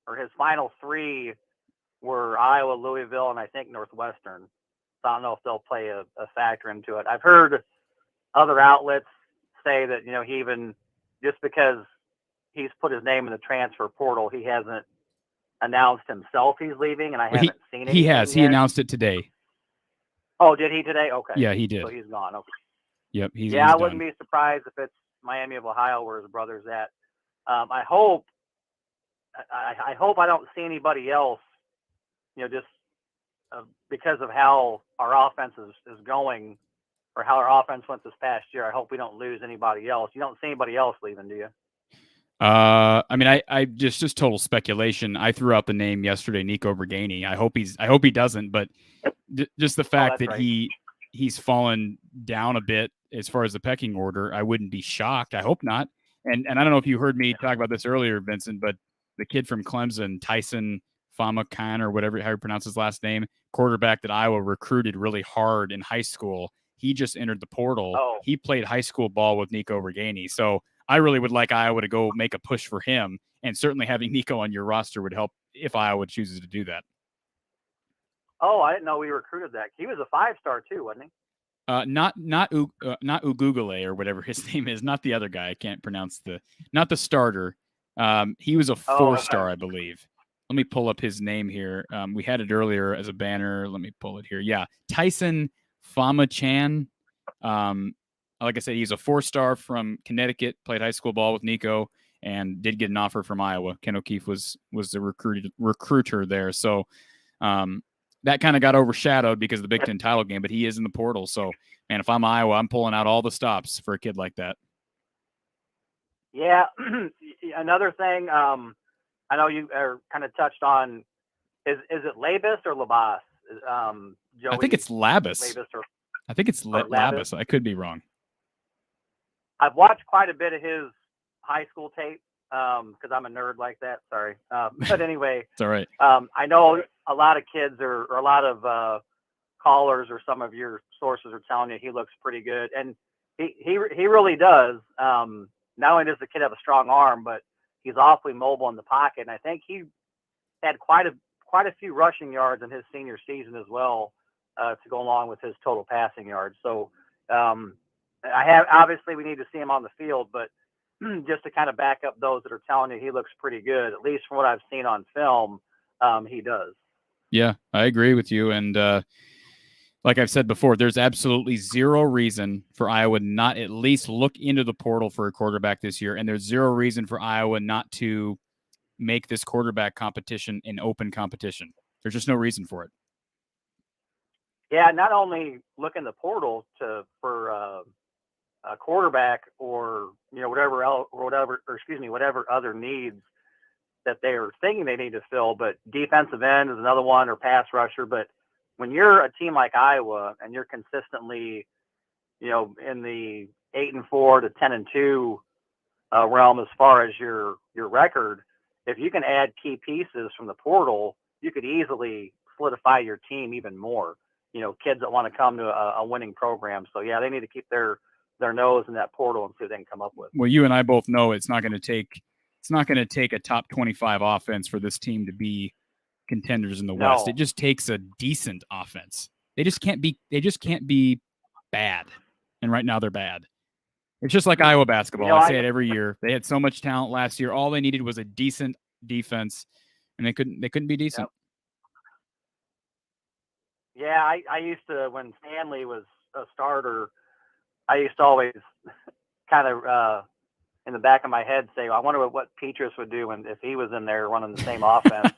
Or his final three were Iowa, Louisville, and I think Northwestern. So I don't know if they'll play a factor into it. I've heard other outlets say that, he even, just because he's put his name in the transfer portal, he hasn't announced himself he's leaving, and I haven't seen it. He has. He announced it today. Oh, did he today? Okay. Yeah, he did. So he's gone. Okay. Yep. He's I wouldn't be surprised if it's Miami of Ohio where his brother's at. I hope I don't see anybody else, just because of how our offense is going, or how our offense went this past year. I hope we don't lose anybody else. You don't see anybody else leaving, do you? I mean, I just total speculation. I threw out the name yesterday, Nico Bergani. I hope he doesn't, but just the fact that right. he's fallen down a bit as far as the pecking order, I wouldn't be shocked. I hope not. And I don't know if you heard me talk about this earlier, Vincent, but the kid from Clemson, Tyson Famakan, or whatever, how you pronounce his last name, quarterback that Iowa recruited really hard in high school. He just entered the portal. Oh. He played high school ball with Nico Bergani. So I really would like Iowa to go make a push for him. And certainly having Nico on your roster would help if Iowa chooses to do that. Oh, I didn't know we recruited that. He was a 5-star too, wasn't he? Not Ugugale or whatever his name is. Not the other guy. I can't pronounce not the starter. He was a 4-star, I believe. Let me pull up his name here. We had it earlier as a banner. Let me pull it here. Yeah, Tyson Famachan. Like I said, he's a 4-star from Connecticut. Played high school ball with Nico and did get an offer from Iowa. Ken O'Keefe was the recruiter there. So that kind of got overshadowed because of the Big Ten title game. But he is in the portal. So, man, if I'm Iowa, I'm pulling out all the stops for a kid like that. Yeah. Another thing, I know you are kind of touched on, is it Labus or Labas? Joey, I think it's Labus. I think it's Labus. I could be wrong. I've watched quite a bit of his high school tape because I'm a nerd like that. Sorry. But anyway, it's all right. I know a lot of kids or a lot of callers or some of your sources are telling you he looks pretty good. And he really does. Not only does the kid have a strong arm, but he's awfully mobile in the pocket. And I think he had quite a few rushing yards in his senior season as well to go along with his total passing yards. So obviously we need to see him on the field, but just to kind of back up those that are telling you he looks pretty good, at least from what I've seen on film, he does. Yeah, I agree with you. And like I've said before, there's absolutely zero reason for Iowa not at least look into the portal for a quarterback this year. And there's zero reason for Iowa not to make this quarterback competition an open competition. There's just no reason for it. Yeah, not only look in the portal for a quarterback or whatever other needs that they are thinking they need to fill, but defensive end is another one, or pass rusher. But when you're a team like Iowa and you're consistently, in the 8-4 to 10-2 realm as far as your record. If you can add key pieces from the portal, you could easily solidify your team even more. Kids that want to come to a winning program. So yeah, they need to keep their nose in that portal and see what they can come up with. Well, you and I both know it's not going to take a top 25 offense for this team to be contenders in the West. It just takes a decent offense. They just can't be bad. And right now they're bad. It's just like Iowa basketball. I say it every year. They had so much talent last year. All they needed was a decent defense, and they couldn't be decent. Yep. Yeah, I used to, when Stanley was a starter, I used to always kind of in the back of my head say, well, I wonder what Petrus would do if he was in there running the same offense.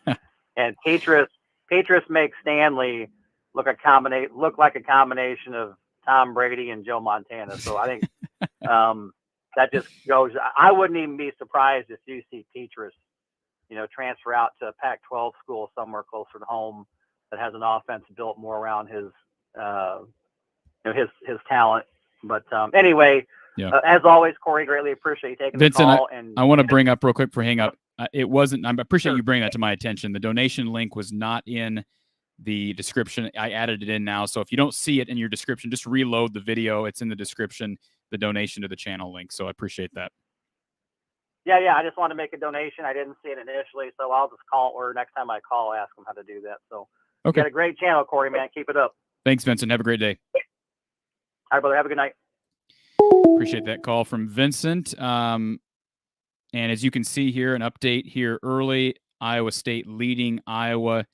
And Petrus makes Stanley look like a combination of Tom Brady and Joe Montana. So I think that just goes. I wouldn't even be surprised if you see Petrus, transfer out to a Pac-12 school somewhere closer to home that has an offense built more around his talent. But anyway, as always, Cory, greatly appreciate you taking Vincent, the call. I want to bring up real quick for hang up. It wasn't. I appreciate you bringing that to my attention. The donation link was not in the description. I added it in now. So if you don't see it in your description, just reload the video. It's in the description, the donation to the channel link. So I appreciate that. Yeah. I just wanted to make a donation. I didn't see it initially, so I'll just call, or next time I call, ask them how to do that. So okay. You got a great channel, Cory, man. Keep it up. Thanks, Vincent. Have a great day. All right, brother. Have a good night. Appreciate that call from Vincent. And as you can see here, an update here early, Iowa State leading Iowa.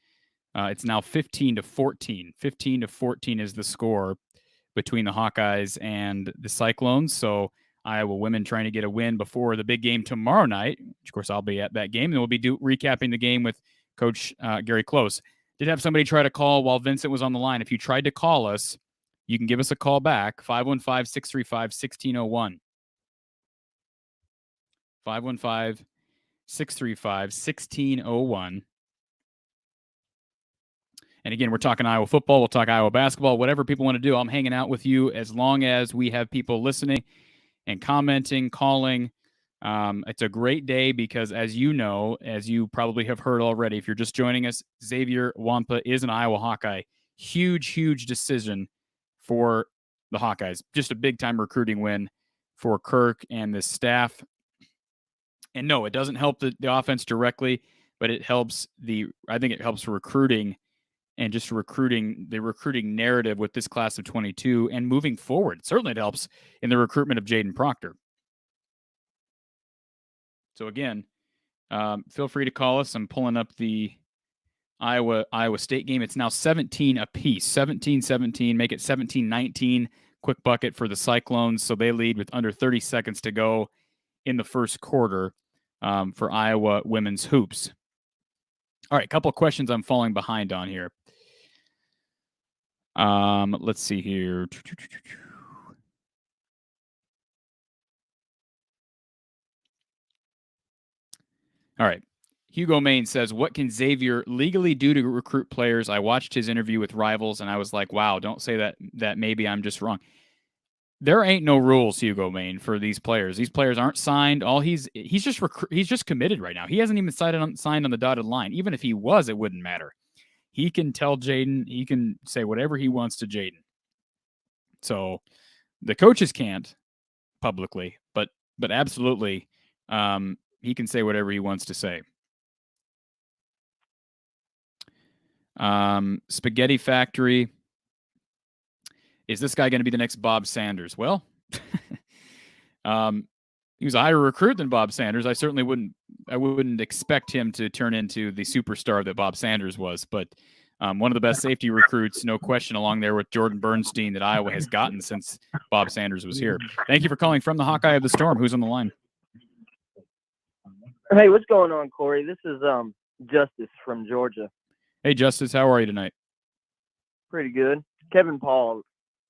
It's now 15-14. 15-14 is the score between the Hawkeyes and the Cyclones. So Iowa women trying to get a win before the big game tomorrow night. Of course, I'll be at that game, and we'll be recapping the game with Coach Gary Close. Did have somebody try to call while Vincent was on the line. If you tried to call us, you can give us a call back, 515-635-1601. 515-635-1601. And again, we're talking Iowa football. We'll talk Iowa basketball, whatever people want to do. I'm hanging out with you as long as we have people listening and commenting, calling. It's a great day because, as you know, as you probably have heard already, if you're just joining us, Xavier Nwampa is an Iowa Hawkeye. Huge, huge decision for the Hawkeyes. Just a big-time recruiting win for Kirk and the staff. And no, it doesn't help the offense directly, but it helps I think it helps recruiting and just the recruiting narrative with this class of 22 and moving forward. Certainly it helps in the recruitment of Jaden Proctor. So again, feel free to call us. I'm pulling up the Iowa State game. It's now 17 apiece, 17-17, make it 17-19. Quick bucket for the Cyclones. So they lead with under 30 seconds to go in the first quarter for Iowa women's hoops. All right, a couple of questions I'm falling behind on here. Let's see here. All right. Hugo Main says, what can Xavier legally do to recruit players? I watched his interview with Rivals, and I was like, wow, don't say that maybe I'm just wrong. There ain't no rules, Hugo Main, for these players. These players aren't signed. He's just committed right now. He hasn't even signed on the dotted line. Even if he was, it wouldn't matter. He can tell Jaden, he can say whatever he wants to Jaden. So the coaches can't publicly, but absolutely, he can say whatever he wants to say. Spaghetti Factory. Is this guy going to be the next Bob Sanders? Well, he was a higher recruit than Bob Sanders. I certainly wouldn't expect him to turn into the superstar that Bob Sanders was, but one of the best safety recruits, no question, along there with Jordan Bernstein that Iowa has gotten since Bob Sanders was here. Thank you for calling from the Hawkeye of the Storm. Who's on the line? Hey, what's going on, Cory? This is Justice from Georgia. Hey, Justice, how are you tonight? Pretty good. Kevin Paul,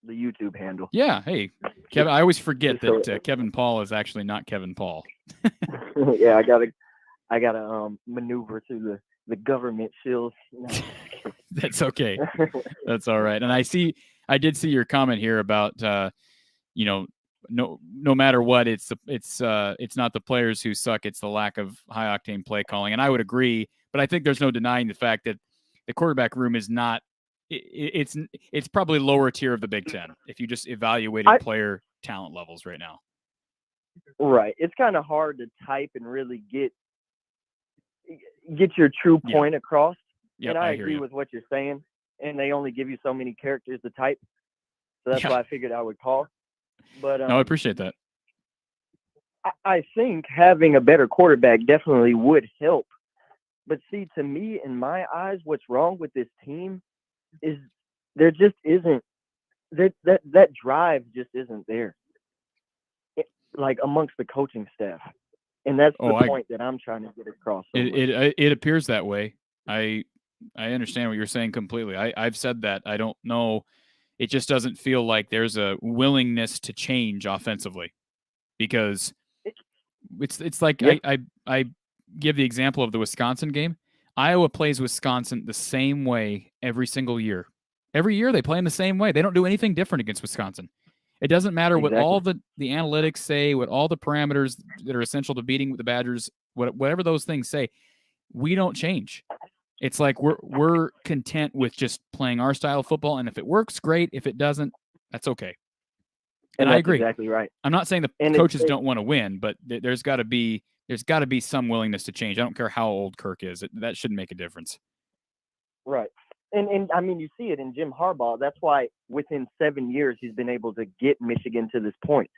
the YouTube handle. Yeah, hey, Kevin. I always forget that Kevin Paul is actually not Kevin Paul. Yeah, I gotta maneuver through the government shields. That's okay. That's all right. And I did see your comment here about no matter what, it's not the players who suck. It's the lack of high octane play calling. And I would agree, but I think there's no denying the fact that the quarterback room is not. It's probably lower tier of the Big Ten if you just evaluated player talent levels right now. Right. It's kind of hard to type and really get your true point across. Yep, and I hear agree you. with what you're saying. And they only give you so many characters to type. So that's why I figured I would call. But no, I appreciate that. I think having a better quarterback definitely would help. But see, to me, in my eyes, what's wrong with this team is there just isn't that drive just isn't there, like amongst the coaching staff, and that's the point that I'm trying to get across. It appears that way. I understand what you're saying completely. I've said that. I don't know. It just doesn't feel like there's a willingness to change offensively, because it's like I give the example of the Wisconsin game. Iowa plays Wisconsin the same way every single year. Every year they play in the same way. They don't do anything different against Wisconsin. It doesn't matter what all the analytics say, what all the parameters that are essential to beating the Badgers, whatever those things say, we don't change. It's like we're content with just playing our style of football, and if it works, great. If it doesn't, that's okay. And I agree. Exactly right. I'm not saying the coaches don't want to win, but there's got to be some willingness to change. I don't care how old Kirk is. That shouldn't make a difference. Right. And I mean, you see it in Jim Harbaugh. That's why within 7 years he's been able to get Michigan to this point.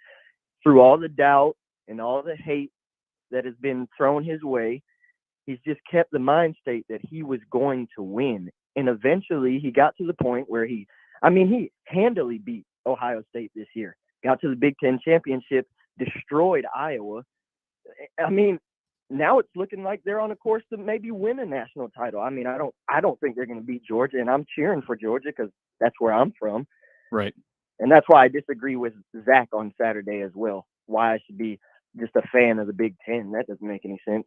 Through all the doubt and all the hate that has been thrown his way, he's just kept the mind state that he was going to win. And eventually he got to the point where he handily beat Ohio State this year. Got to the Big Ten championship, destroyed Iowa. I mean, now it's looking like they're on a course to maybe win a national title. I mean, I don't think they're going to beat Georgia, and I'm cheering for Georgia because that's where I'm from. Right. And that's why I disagree with Zach on Saturday as well. Why I should be just a fan of the Big Ten. That doesn't make any sense.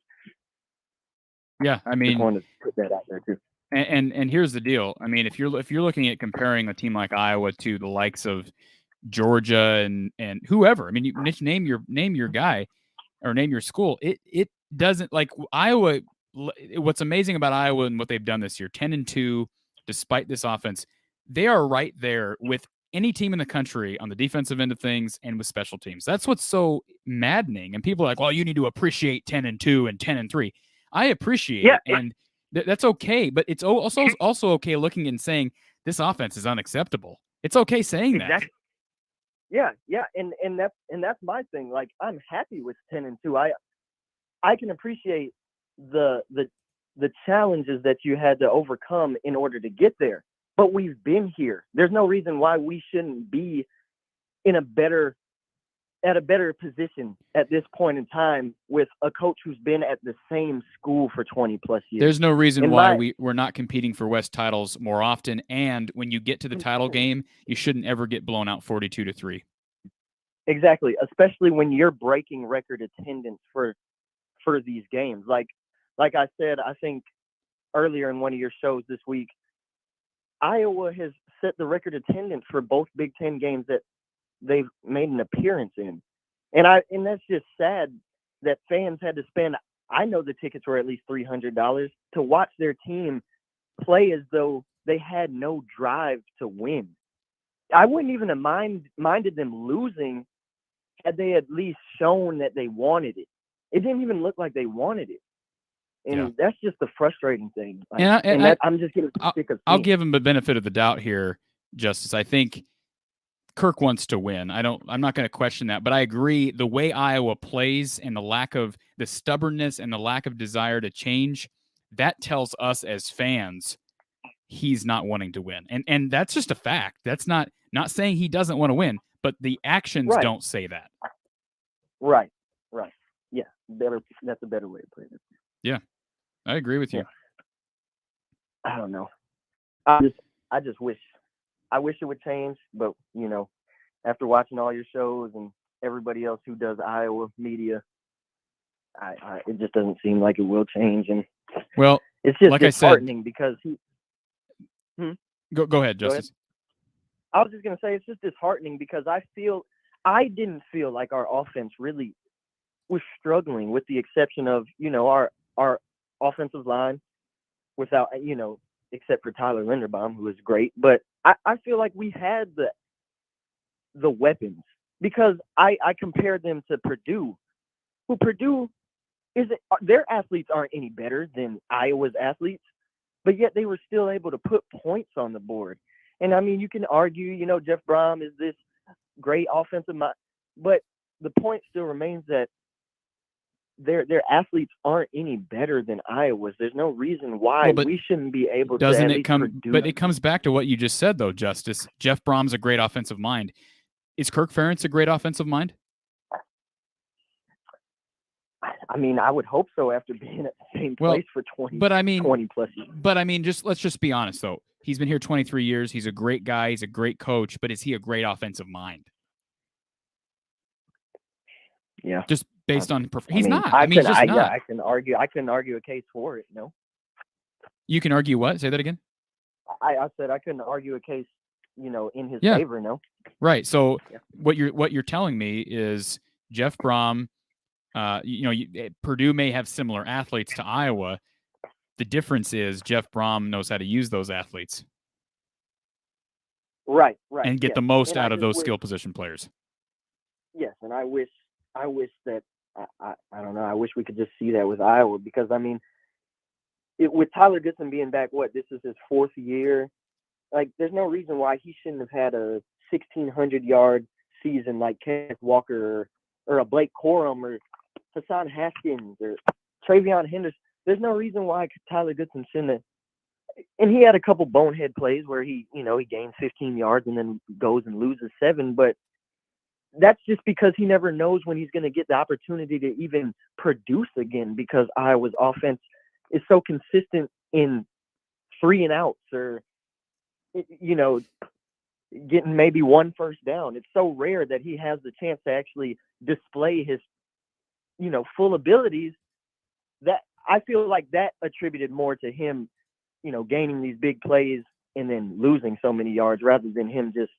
Yeah, I mean, just wanted to put that out there too. And here's the deal. I mean, if you're looking at comparing a team like Iowa to the likes of Georgia and whoever, I mean, you name your guy or name your school. It doesn't, like Iowa. What's amazing about Iowa and what they've done this year, 10-2, despite this offense, they are right there with any team in the country on the defensive end of things and with special teams. That's what's so maddening. And people are like, well, you need to appreciate 10-2 and 10-3. I appreciate it, and that's okay. But it's also okay looking and saying this offense is unacceptable. It's okay saying that. Yeah, and that's my thing. Like, I'm happy with 10-2. I can appreciate the challenges that you had to overcome in order to get there. But we've been here. There's no reason why we shouldn't be at a better position at this point in time with a coach who's been at the same school for 20 plus years. There's no reason why we're not competing for West titles more often. And when you get to the title game, you shouldn't ever get blown out 42-3. Exactly. Especially when you're breaking record attendance for these games. Like I said, I think earlier in one of your shows this week, Iowa has set the record attendance for both Big Ten games that they've made an appearance in. And that's just sad that fans had to spend, I know the tickets were at least $300 to watch their team play as though they had no drive to win. I wouldn't even have minded them losing had they at least shown that they wanted it. It didn't even look like they wanted it. And that's just the frustrating thing. Like, I'm just getting sick of seeing. I'll give him the benefit of the doubt here, Justice. I think Kirk wants to win. I'm not going to question that, but I agree the way Iowa plays and the lack of the stubbornness and the lack of desire to change, that tells us as fans he's not wanting to win. And that's just a fact. That's not saying he doesn't want to win, but the actions don't say that. Right. Yeah. That's a better way to put it. Yeah. I agree with you. I don't know. I just wish it would change, but after watching all your shows and everybody else who does Iowa media, it just doesn't seem like it will change. And it's just like disheartening because Go ahead, Justice. I was just gonna say it's just disheartening because I feel I didn't feel like our offense really was struggling, with the exception of, our offensive line without, except for Tyler Linderbaum, who was great. But I feel like we had the weapons, because I compared them to Purdue, who Purdue their athletes aren't any better than Iowa's athletes, but yet they were still able to put points on the board. And I mean, you can argue, Jeff Brom is this great offensive mind, but the point still remains that their athletes aren't any better than Iowa's. There's no reason why we shouldn't be able to at least produce. But it comes back to what you just said, though, Justice. Jeff Brom's a great offensive mind. Is Kirk Ferentz a great offensive mind? I mean, I would hope so, after being at the same place for 20 plus years. But I mean, let's just be honest, though. He's been here 23 years. He's a great guy. He's a great coach. But is he a great offensive mind? Yeah. Just based on he's not. I mean, not. Yeah, I can argue a case for it. No. You can argue what? Say that again. I said I couldn't argue a case, in his favor. No. Right. So what you're telling me is Jeff Brom. Purdue may have similar athletes to Iowa. The difference is Jeff Brom knows how to use those athletes. Right. And get the most out of those skill position players. Yes, and I wish that I don't know. I wish we could just see that with Iowa, because I mean, with Tyler Goodson being back, this is his 4th year. Like, there's no reason why he shouldn't have had a 1,600-yard season like Kenneth Walker or a Blake Corum or Hassan Haskins or Travion Henderson. There's no reason why Tyler Goodson shouldn't have. And he had a couple bonehead plays where he gains 15 yards and then goes and loses 7. But that's just because he never knows when he's going to get the opportunity to even produce again, because Iowa's offense is so consistent in 3 and outs, or, getting maybe 1 first down. It's so rare that he has the chance to actually display his, full abilities, that I feel like that attributed more to him, gaining these big plays and then losing so many yards, rather than him just,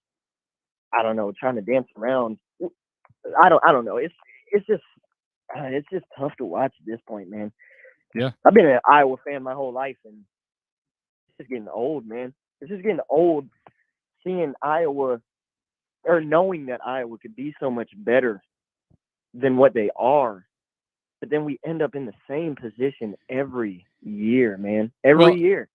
I don't know, trying to dance around. I don't know. It's just tough to watch at this point, man. Yeah. I've been an Iowa fan my whole life, and it's just getting old, man. It's just getting old seeing Iowa, or knowing that Iowa could be so much better than what they are. But then we end up in the same position every year, man. Every year.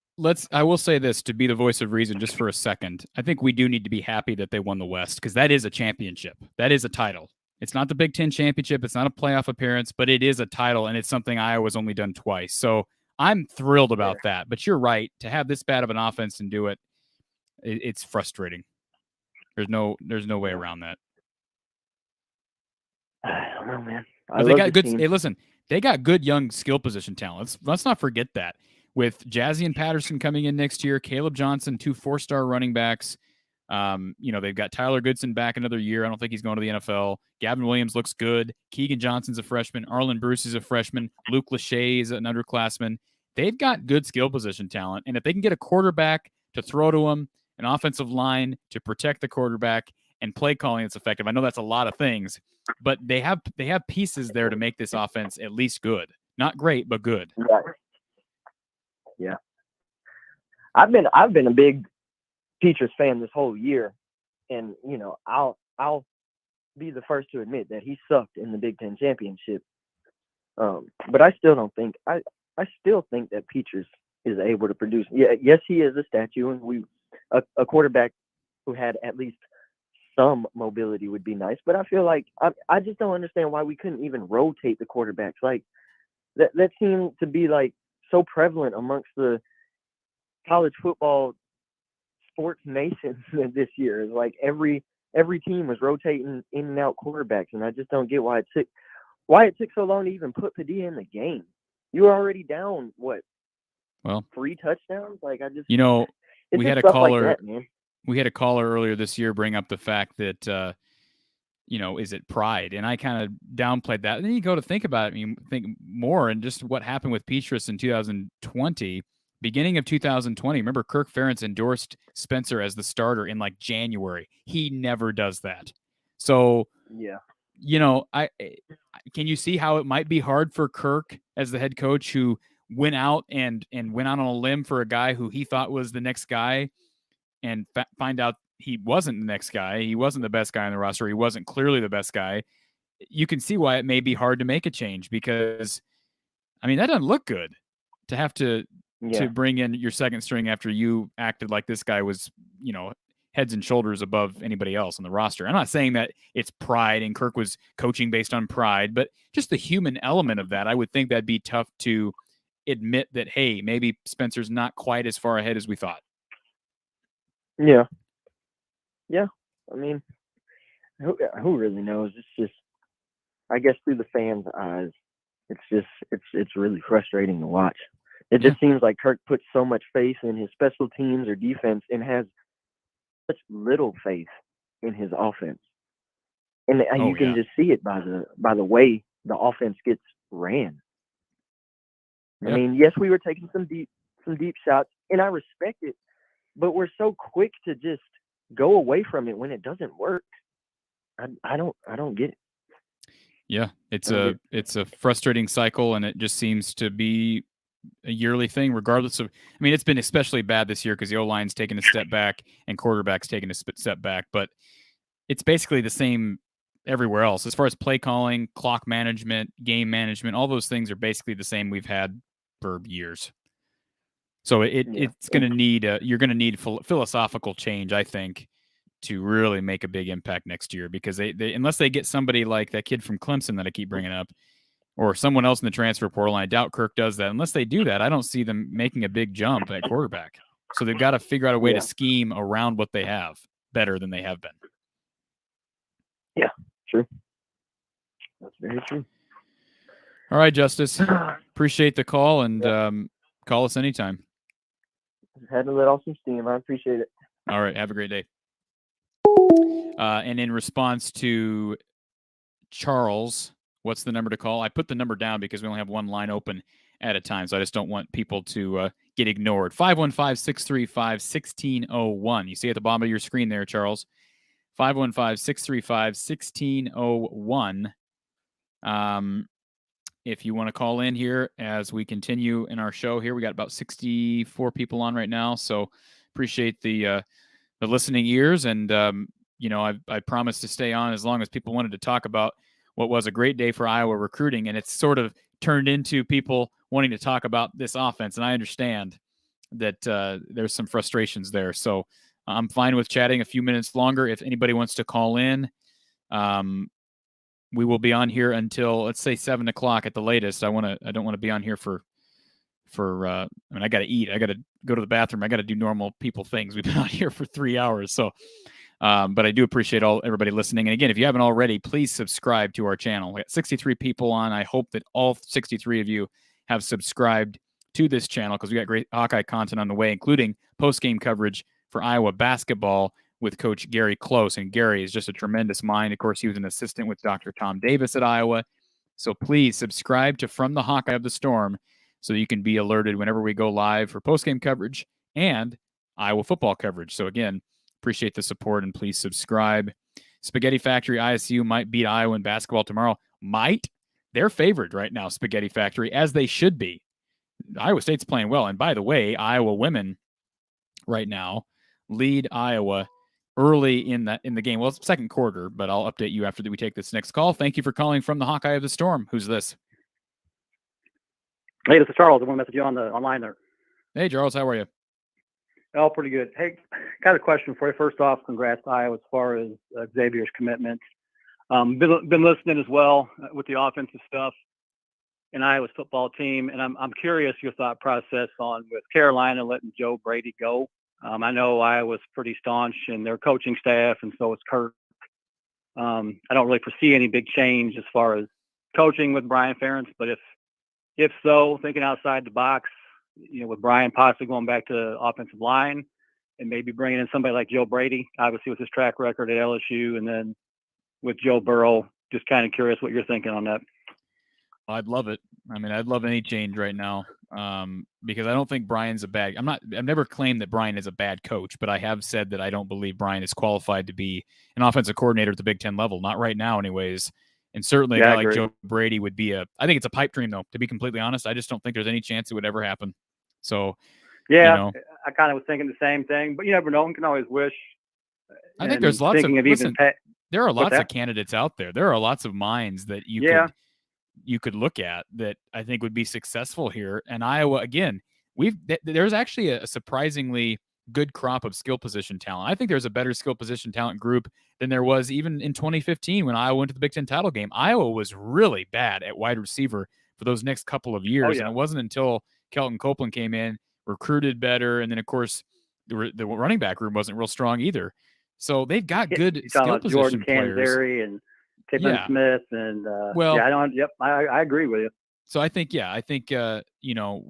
I will say this, to be the voice of reason just for a second. I think we do need to be happy that they won the West, because that is a championship. That is a title. It's not the Big Ten championship. It's not a playoff appearance, but it is a title, and it's something Iowa's only done twice. So I'm thrilled about that. But you're right. To have this bad of an offense and do it, it's frustrating. There's no way around that. I don't know, man. But they got good. Hey, listen, they got good young skill position talent. Let's not forget that. With Jazzy and Patterson coming in next year, Caleb Johnson, 2 4-star running backs. They've got Tyler Goodson back another year. I don't think he's going to the NFL. Gavin Williams looks good. Keegan Johnson's a freshman. Arlen Bruce is a freshman. Luke Lachey is an underclassman. They've got good skill position talent. And if they can get a quarterback to throw to them, an offensive line to protect the quarterback, and play calling that's effective, I know that's a lot of things, but they have pieces there to make this offense at least good. Not great, but good. Right. Yeah. I've been a big Peaches fan this whole year, and I'll be the first to admit that he sucked in the Big Ten championship. But I still don't think I still think that Peaches is able to produce. Yeah, yes, he is a statue, and a quarterback who had at least some mobility would be nice. But I feel like I just don't understand why we couldn't even rotate the quarterbacks. Like that seemed to be like so prevalent amongst the college football sports nation this year. Like every team was rotating in and out quarterbacks, and I just don't get why it took so long to even put Padilla in the game. You were already down 3 touchdowns. Like I just we had a caller. Like that, man. We had a caller earlier this year bring up the fact that is it pride? And I kind of downplayed that. And then you go to think about it, you think more, and just what happened with Petrus in 2020. Beginning of 2020, remember Kirk Ferentz endorsed Spencer as the starter in like January. He never does that. So, Yeah. Can you see how it might be hard for Kirk as the head coach, who went out and went out on a limb for a guy who he thought was the next guy, and find out he wasn't the next guy. He wasn't the best guy on the roster. He wasn't clearly the best guy. You can see why it may be hard to make a change, because, I mean, that doesn't look good to have to bring in your second string after you acted like this guy was, heads and shoulders above anybody else on the roster. I'm not saying that it's pride and Kirk was coaching based on pride, but just the human element of that. I would think that'd be tough to admit that, hey, maybe Spencer's not quite as far ahead as we thought. Yeah. Yeah. I mean, who really knows? It's just, I guess through the fans' eyes, it's really frustrating to watch. It just seems like Kirk puts so much faith in his special teams or defense and has such little faith in his offense. And you can just see it by the way the offense gets ran. I mean, yes, we were taking some deep shots, and I respect it, but we're so quick to just go away from it when it doesn't work. I don't get it. Yeah, it's a frustrating cycle, and it just seems to be a yearly thing, regardless of. I mean, it's been especially bad this year because the O-line's taken a step back and quarterback's taken a step back, but it's basically the same everywhere else as far as play calling, clock management, game management. All those things are basically the same we've had for years. So it's going to need you're going to need philosophical change, I think, to really make a big impact next year, because they unless they get somebody like that kid from Clemson that I keep bringing up, or someone else in the transfer portal, and I doubt Kirk does that. Unless they do that, I don't see them making a big jump at quarterback. So they've got to figure out a way to scheme around what they have better than they have been. Yeah, true. That's very true. All right, Justice. Appreciate the call, and call us anytime. Had to let off some steam. I appreciate it. All right. Have a great day. And in response to Charles, what's the number to call? I put the number down because we only have one line open at a time, so I just don't want people to get ignored. 515-635-1601. You see at the bottom of your screen there, Charles. 515-635-1601. If you want to call in here as we continue in our show here, we got about 64 people on right now, so appreciate the listening ears, and I promised to stay on as long as people wanted to talk about what was a great day for Iowa recruiting, and it's sort of turned into people wanting to talk about this offense, and I understand that there's some frustrations there, so I'm fine with chatting a few minutes longer. If anybody wants to call in, we will be on here until, let's say, 7 o'clock at the latest. I don't want to be on here for I mean, I got to eat. I got to go to the bathroom. I got to do normal people things. We've been on here for 3 hours. So, but I do appreciate everybody listening. And again, if you haven't already, please subscribe to our channel. We got 63 people on. I hope that all 63 of you have subscribed to this channel, because we got great Hawkeye content on the way, including post-game coverage for Iowa basketball with Coach Gary Close. And Gary is just a tremendous mind. Of course, he was an assistant with Dr. Tom Davis at Iowa. So please subscribe to From the Hawkeye of the Storm so you can be alerted whenever we go live for postgame coverage and Iowa football coverage. So again, appreciate the support, and please subscribe. Spaghetti Factory ISU might beat Iowa in basketball tomorrow. Might. They're favored right now, Spaghetti Factory, as they should be. Iowa State's playing well. And by the way, Iowa women right now lead Iowa early in the game. Well, it's second quarter, but I'll update you after we take this next call. Thank you for calling From the Hawkeye of the Storm. Who's this? Hey, this is Charles. I want to message you online there. Hey, Charles, how are you? Oh, pretty good. Hey, got a question for you. First off, congrats to Iowa as far as Xavier's commitment. Been listening as well with the offensive stuff in Iowa's football team, and I'm curious your thought process on with Carolina letting Joe Brady go. I know Iowa's pretty staunch in their coaching staff, and so is Kirk. I don't really foresee any big change as far as coaching with Brian Ferentz, but if so, thinking outside the box, with Brian possibly going back to offensive line and maybe bringing in somebody like Joe Brady, obviously with his track record at LSU, and then with Joe Burrow, just kind of curious what you're thinking on that. I'd love it. I mean, I'd love any change right now. because I don't think Brian's a bad. I've never claimed that Brian is a bad coach, but I have said that I don't believe Brian is qualified to be an offensive coordinator at the Big Ten level. Not right now, anyways. And certainly a guy like Joe Brady would be I think it's a pipe dream, though, to be completely honest. I just don't think there's any chance it would ever happen. So, yeah, you know, I kind of was thinking the same thing, but you never know. One can always wish. I think there's lots of, listen, there are lots of candidates out there. There are lots of minds that you could look at that I think would be successful here. And Iowa, again, there's actually a surprisingly good crop of skill position talent. I think there's a better skill position talent group than there was even in 2015 when Iowa went to the Big Ten title game. Iowa was really bad at wide receiver for those next couple of years. And it wasn't until Kelton Copeland came in, recruited better, and then, of course, the running back room wasn't real strong either. So they've got good skill position Jordan players. Canzeri and Tippin Smith and I agree with you. So I think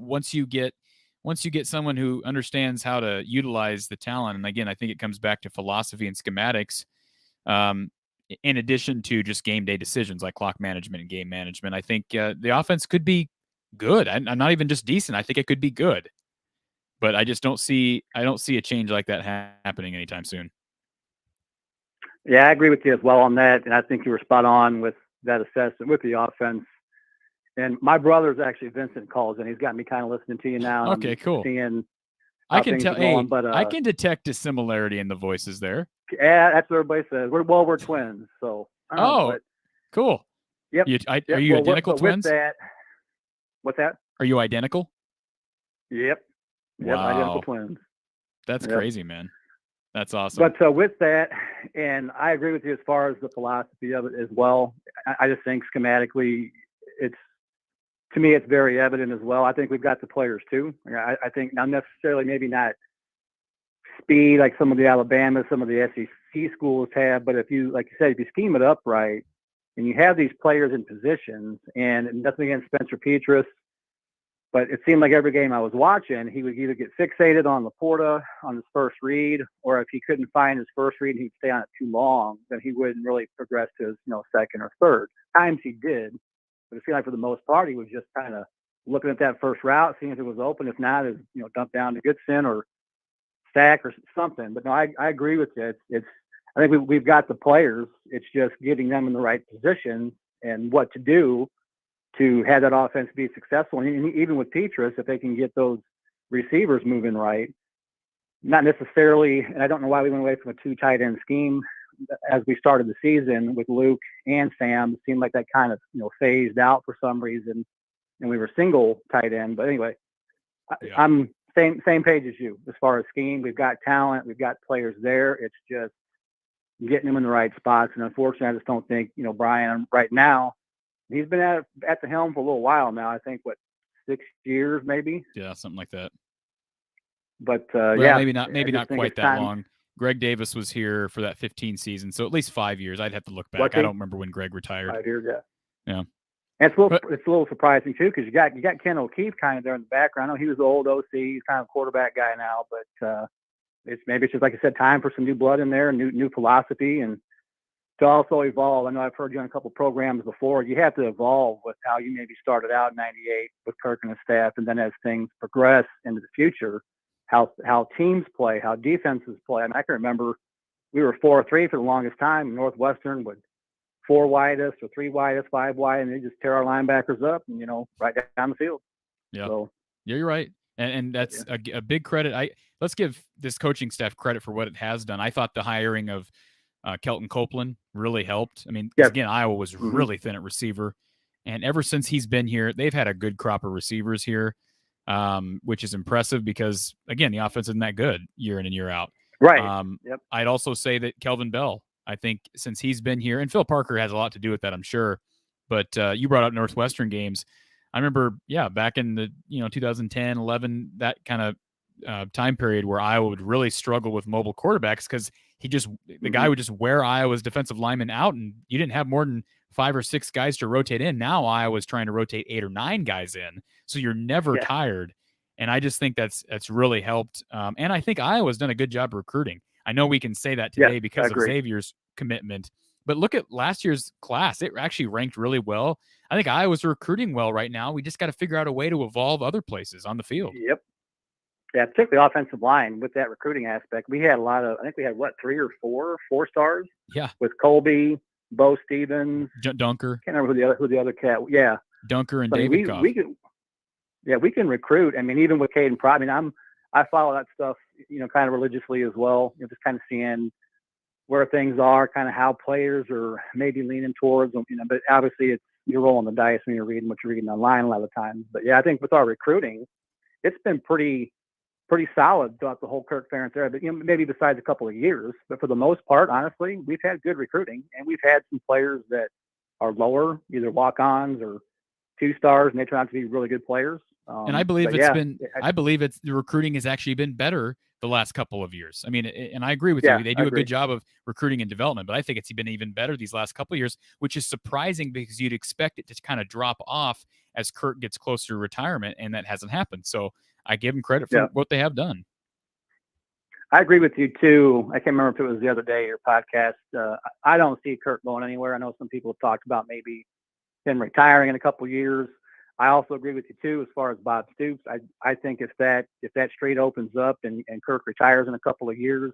once you get someone who understands how to utilize the talent, and again, I think it comes back to philosophy and schematics, in addition to just game day decisions like clock management and game management, I think the offense could be good. I'm not even just decent. I think it could be good, but I just don't see a change like that happening anytime soon. Yeah, I agree with you as well on that, and I think you were spot on with that assessment with the offense. And my brother's actually Vincent calls, and he's got me kind of listening to you now. Okay, cool. Seeing I can tell. I can detect a similarity in the voices there. Yeah, that's what everybody says. We're twins, so. Cool. Yep. Are you identical twins? What's that? Are you identical? Yep. Wow. Yep, identical twins. That's crazy, man. That's awesome. But with that, and I agree with you as far as the philosophy of it as well. I just think schematically, to me, it's very evident as well. I think we've got the players too. I think not necessarily, maybe not speed like some of the Alabama, some of the SEC schools have, but if you, like you said, if you scheme it up right, and you have these players in positions, and nothing against Spencer Petras, but it seemed like every game I was watching, he would either get fixated on Laporta on his first read, or if he couldn't find his first read and he'd stay on it too long, then he wouldn't really progress to his second or third. Times he did, but it seemed like for the most part he was just kind of looking at that first route, seeing if it was open. If not, is dump down to Goodson or Stack or something. But no, I agree with you. I think we've got the players. It's just getting them in the right position and what to do to have that offense be successful. And even with Petras, if they can get those receivers moving right, not necessarily, and I don't know why we went away from a 2 tight end scheme as we started the season with Luke and Sam. It seemed like that kind of, phased out for some reason, and we were single tight end. But anyway, I'm same page as you as far as scheme. We've got talent. We've got players there. It's just getting them in the right spots. And unfortunately, I just don't think, Brian right now, he's been at the helm for a little while now. I think 6 years maybe. Yeah, something like that. But maybe not quite that long. Greg Davis was here for that 15 season, so at least 5 years. I'd have to look back. I don't remember when Greg retired. 5 years, yeah. And it's a little surprising too, because you got Ken O'Keefe kind of there in the background. I know he was the old OC. He's kind of a quarterback guy now, but it's just, like I said, time for some new blood in there, new philosophy, and to also evolve. I know I've heard you on a couple of programs before. You have to evolve with how you maybe started out in '98 with Kirk and his staff, and then as things progress into the future, how teams play, how defenses play. I mean, I can remember we were 4-3 for the longest time. Northwestern would 4 widest or 3 widest, 5 wide, and they just tear our linebackers up, and right down the field. Yeah, so, yeah, you're right, and that's a big credit. Let's give this coaching staff credit for what it has done. I thought the hiring of Kelton Copeland really helped. I mean, again, Iowa was really thin at receiver, and ever since he's been here, they've had a good crop of receivers here, which is impressive because, again, the offense isn't that good year in and year out. Right. I'd also say that Kelvin Bell, I think since he's been here, and Phil Parker has a lot to do with that, I'm sure, but you brought up Northwestern games. I remember, back in the 2010, 11, that kind of time period where Iowa would really struggle with mobile quarterbacks because the guy would just wear Iowa's defensive linemen out, and you didn't have more than 5 or 6 guys to rotate in. Now Iowa's trying to rotate 8 or 9 guys in, so you're never tired. And I just think that's really helped. And I think Iowa's done a good job recruiting. I know we can say that today because of Xavier's commitment, But look at last year's class. It actually ranked really well. I think Iowa's recruiting well right now. We just got to figure out a way to evolve other places on the field. Yep. Yeah, particularly offensive line with that recruiting aspect. We had a lot of, I think we had, 3 or 4 stars? Yeah. With Colby, Bo Stevens. Dunker. Can't remember who the other cat. Yeah. Dunker and So, David Koff. We can recruit. I mean, even with Caden Pride, I follow that stuff, kind of religiously as well. Just kind of seeing where things are, kind of how players are maybe leaning towards, but obviously you're rolling the dice when you're reading what you're reading online a lot of times. But yeah, I think with our recruiting, it's been pretty solid throughout the whole Kirk Ferentz era, but maybe besides a couple of years. But for the most part, honestly, we've had good recruiting, and we've had some players that are lower, either walk-ons or 2 stars, and they turn out to be really good players. And I believe the recruiting has actually been better the last couple of years. I mean, and I agree with you. They do a good job of recruiting and development, but I think it's been even better these last couple of years, which is surprising because you'd expect it to kind of drop off as Kirk gets closer to retirement, and that hasn't happened. So I give them credit for what they have done. I agree with you too. I can't remember if it was the other day or podcast. I don't see Kirk going anywhere. I know some people have talked about maybe him retiring in a couple of years. I also agree with you too as far as Bob Stoops. I think if that straight opens up and Kirk retires in a couple of years,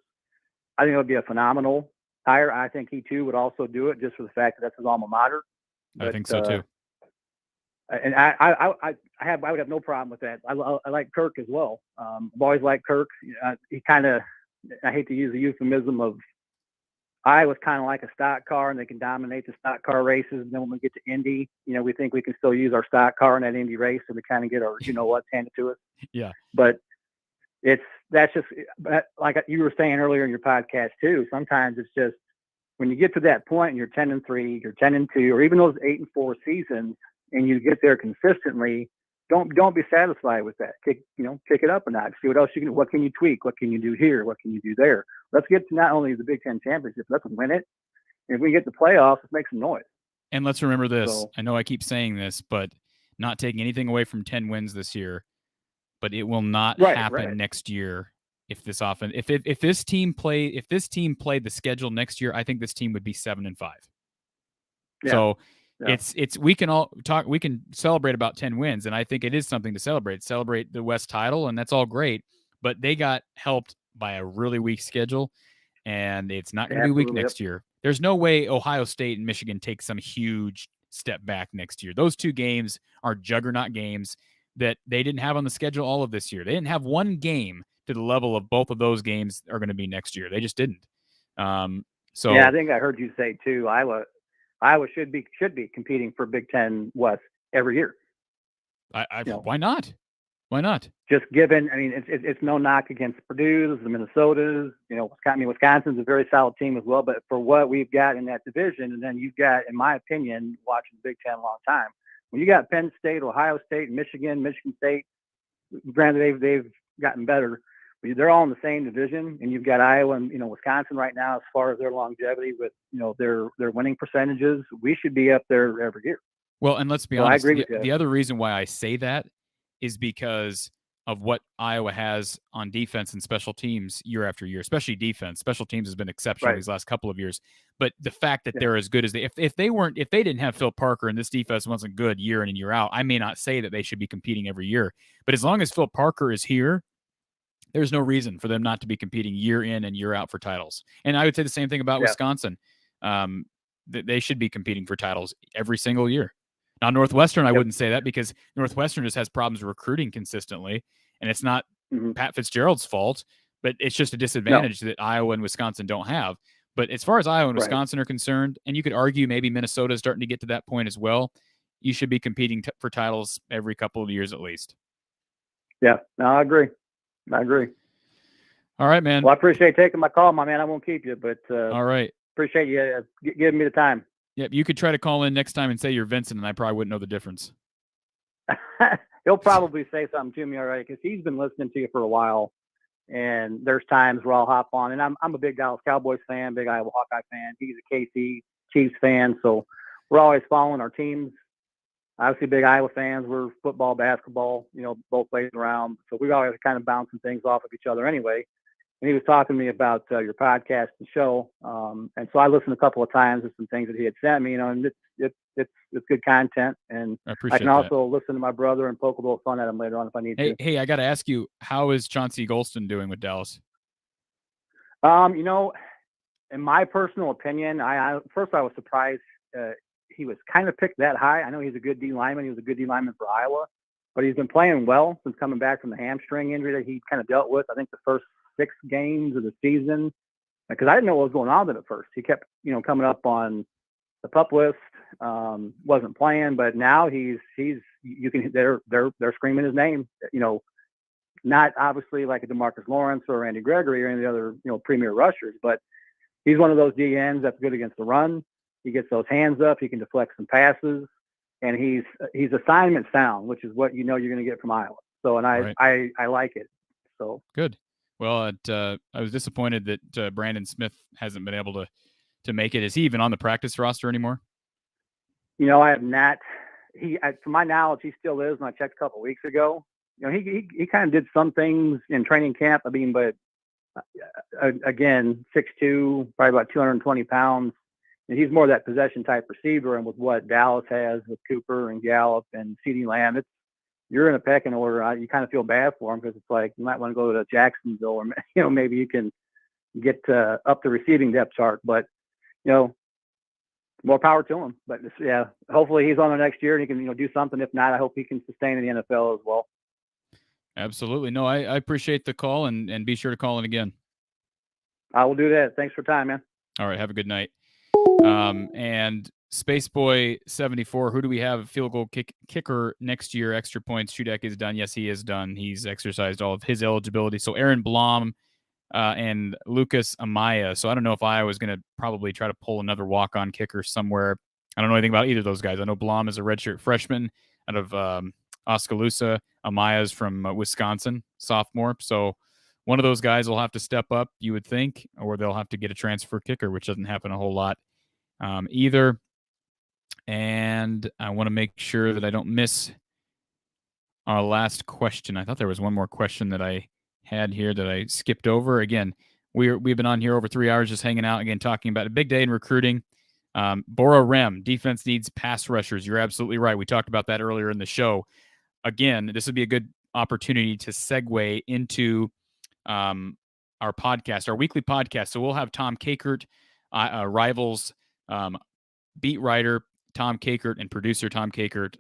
I think it would be a phenomenal hire. I think he too would also do it just for the fact that that's his alma mater. I think so too. And I would have no problem with that. I like Kirk as well. I've always liked Kirk. He kind of, I hate to use the euphemism of, Iowa's kind of like a stock car, and they can dominate the stock car races. And then when we get to Indy, we think we can still use our stock car in that Indy race, and we kind of get our, handed to us. Yeah. But that's just like you were saying earlier in your podcast too. Sometimes it's just when you get to that point and you're 10-3, you're 10-2, or even those 8-4 seasons, and you get there consistently, don't be satisfied with that. Kick it up a notch. See what else you can. What can you tweak? What can you do here? What can you do there? Let's get to not only the Big Ten championship, let's win it. And if we get the playoffs, let's make some noise. And let's remember this. So, I know I keep saying this, but not taking anything away from 10 wins this year, but it will not happen next year. If this team played the schedule next year, I think this team would be 7-5. Yeah. So we can celebrate about 10 wins, and I think it is something to celebrate the West title, and that's all great, but they got helped by a really weak schedule, and it's not going to be weak next year. There's no way Ohio State and Michigan take some huge step back next year. Those 2 games are juggernaut games that they didn't have on the schedule all of this year. They didn't have one game to the level of both of those games are going to be next year. They just didn't. I think I heard you say too, Iowa should be competing for Big Ten West every year. Why not? Why not? Just given, it's no knock against Purdue, the Minnesotas, Wisconsin's a very solid team as well. But for what we've got in that division, and then you've got, in my opinion, watching the Big Ten a long time, when you got Penn State, Ohio State, Michigan State, granted they've gotten better, but they're all in the same division, and you've got Iowa and Wisconsin right now as far as their longevity with their winning percentages. We should be up there every year. Well, and let's be honest. I agree with you. The other reason why I say that is because of what Iowa has on defense and special teams year after year, especially defense. Special teams has been exceptional these last couple of years. But the fact that they're as good as if they didn't have Phil Parker and this defense wasn't good year in and year out, I may not say that they should be competing every year. But as long as Phil Parker is here, there's no reason for them not to be competing year in and year out for titles. And I would say the same thing about Wisconsin. They should be competing for titles every single year. Now, Northwestern, I wouldn't say that because Northwestern just has problems recruiting consistently, and it's not Pat Fitzgerald's fault, but it's just a disadvantage that Iowa and Wisconsin don't have. But as far as Iowa and Wisconsin are concerned, and you could argue maybe Minnesota is starting to get to that point as well, you should be competing for titles every couple of years at least. Yeah, no, I agree. All right, man. Well, I appreciate taking my call, my man. I won't keep you, but all right. Appreciate you giving me the time. Yep, you could try to call in next time and say you're Vincent, and I probably wouldn't know the difference. He'll probably say something to me already because he's been listening to you for a while, and there's times where I'll hop on. And I'm a big Dallas Cowboys fan, big Iowa Hawkeye fan. He's a KC Chiefs fan, so we're always following our teams. Obviously, big Iowa fans. We're football, basketball, both ways around. So we're always kind of bouncing things off of each other anyway. and he was talking to me about your podcast and show. And so I listened a couple of times to some things that he had sent me, and it's good content. And I I appreciate can that. also listen to my brother and poke a little fun at him later on if I need to. Hey, I got to ask you, how is Chauncey Golston doing with Dallas? In my personal opinion, first I was surprised he was kind of picked that high. I know he's a good D lineman. He was a good D lineman for Iowa, but he's been playing well since coming back from the hamstring injury that he kind of dealt with. I think the first 6 games of the season, because I didn't know what was going on with him at first. He kept, coming up on the PUP list, wasn't playing, but now they're screaming his name. Not obviously like a DeMarcus Lawrence or Randy Gregory or any of the other premier rushers, but he's one of those DNs that's good against the run. He gets those hands up. He can deflect some passes, and he's assignment sound, which is what you're going to get from Iowa. So, and I like it. So good. Well, I was disappointed that Brandon Smith hasn't been able to make it. Is he even on the practice roster anymore? I have not. To my knowledge, he still is. When I checked a couple of weeks ago, he kind of did some things in training camp. I mean, but again, 6'2", probably about 220 pounds. And he's more that possession type receiver. And with what Dallas has with Cooper and Gallup and CeeDee Lamb, you're in a pecking order. You kind of feel bad for him because it's like you might want to go to Jacksonville, or maybe you can get up the receiving depth chart. But more power to him. But hopefully he's on the next year and he can do something. If not, I hope he can sustain in the NFL as well. Absolutely. No, I appreciate the call, and be sure to call in again. I will do that. Thanks for your time, man. All right. Have a good night. And Spaceboy 74, who do we have? Field goal kicker next year, extra points. Shudak is done. Yes, he is done. He's exercised all of his eligibility. So Aaron Blom and Lucas Amaya. So I don't know if Iowa's going to probably try to pull another walk-on kicker somewhere. I don't know anything about either of those guys. I know Blom is a redshirt freshman out of Oskaloosa. Amaya's from Wisconsin, sophomore. So one of those guys will have to step up, you would think, or they'll have to get a transfer kicker, which doesn't happen a whole lot either. And I want to make sure that I don't miss our last question. I thought there was one more question that I had here that I skipped over. Again, we've been on here over 3 hours just hanging out, again, talking about a big day in recruiting. Bora Rem, defense needs pass rushers. You're absolutely right. We talked about that earlier in the show. Again, this would be a good opportunity to segue into our podcast, our weekly podcast. So we'll have Tom Kakert, Rivals beat writer Tom Kakert and producer Tom Kakert.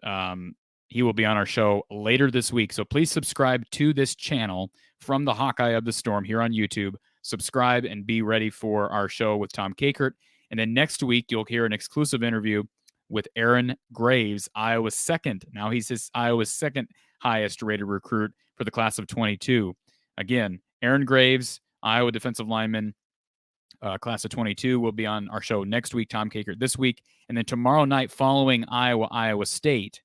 He will be on our show later this week. So please subscribe to this channel from the Hawkeye of the Storm here on YouTube. Subscribe and be ready for our show with Tom Kakert. And then next week, you'll hear an exclusive interview with Aaron Graves, Iowa's second. Now he's Iowa's second highest rated recruit for the class of 22. Again, Aaron Graves, Iowa defensive lineman, class of 22, will be on our show next week. Tom Kakert this week. And then tomorrow night following Iowa State,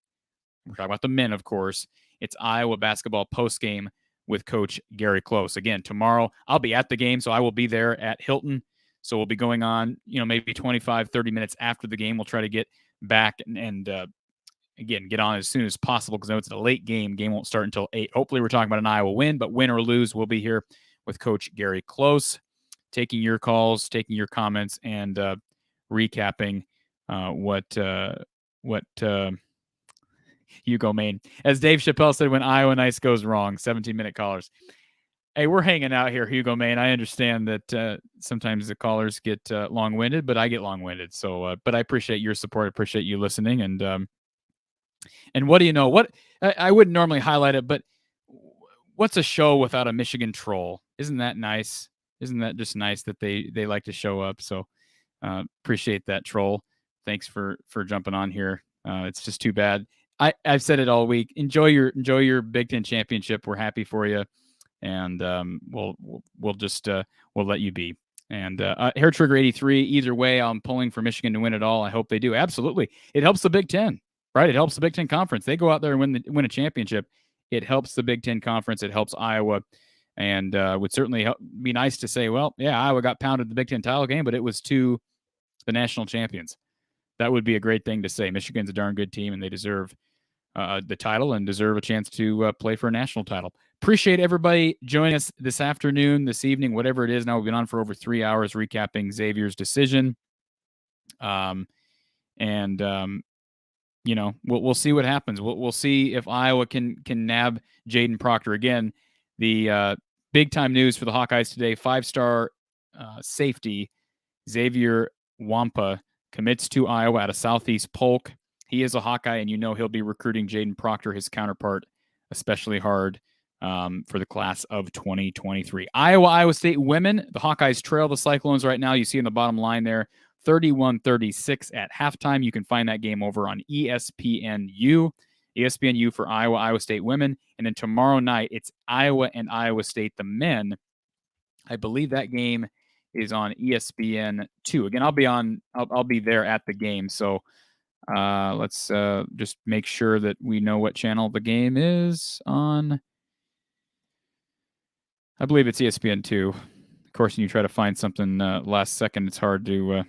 we're talking about the men, of course, it's Iowa basketball postgame with Coach Gary Close. Again, tomorrow I'll be at the game, so I will be there at Hilton. So we'll be going on, maybe 25, 30 minutes after the game. We'll try to get back and again, get on as soon as possible because I know it's a late game. Game won't start until 8. Hopefully we're talking about an Iowa win, but win or lose, we'll be here with Coach Gary Close, taking your calls, taking your comments, and recapping what Hugo Maine. As Dave Chappelle said, when Iowa Nice goes wrong, 17-minute callers. Hey, we're hanging out here, Hugo Maine. I understand that sometimes the callers get long-winded, but I get long-winded. So, but I appreciate your support. I appreciate you listening. And what do you know? What I wouldn't normally highlight it, but what's a show without a Michigan troll? Isn't that nice? Isn't that just nice that they like to show up? So appreciate that, troll. Thanks for jumping on here. It's just too bad. I've said it all week. Enjoy your Big Ten championship. We're happy for you. And we'll just we'll let you be. And Hair Trigger 83. Either way, I'm pulling for Michigan to win it all. I hope they do. Absolutely, it helps the Big Ten, right? It helps the Big Ten Conference. They go out there and win a championship. It helps the Big Ten Conference. It helps Iowa, and would certainly be nice to say, well, yeah, Iowa got pounded in the Big Ten title game, but it was to the national champions. That would be a great thing to say. Michigan's a darn good team, and they deserve the title and deserve a chance to play for a national title. Appreciate everybody joining us this afternoon, this evening, whatever it is. Now we've been on for over 3 hours recapping Xavier's decision. You know, we'll see what happens. We'll see if Iowa can nab Jaden Proctor again. The big time news for the Hawkeyes today: 5-star safety Xavier Nwampa commits to Iowa out of Southeast Polk. He is a Hawkeye, and you know he'll be recruiting Jaden Proctor, his counterpart, especially hard for the class of 2023. Iowa State women. The Hawkeyes trail the Cyclones right now. You see in the bottom line there, 31-36 at halftime. You can find that game over on ESPNU. ESPNU for Iowa State women. And then tomorrow night, it's Iowa and Iowa State, the men. I believe that game is on ESPN2. Again, I'll be there at the game. So let's just make sure that we know what channel the game is on. I believe it's ESPN2. Of course, when you try to find something last second, it's hard to...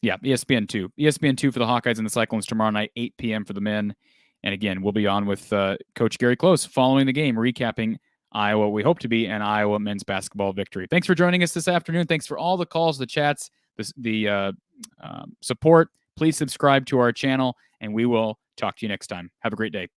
Yeah, ESPN2. ESPN2 for the Hawkeyes and the Cyclones tomorrow night, 8 p.m. for the men. And again, we'll be on with Coach Gary Close following the game, recapping Iowa, we hope to be an Iowa men's basketball victory. Thanks for joining us this afternoon. Thanks for all the calls, the chats, the support. Please subscribe to our channel, and we will talk to you next time. Have a great day.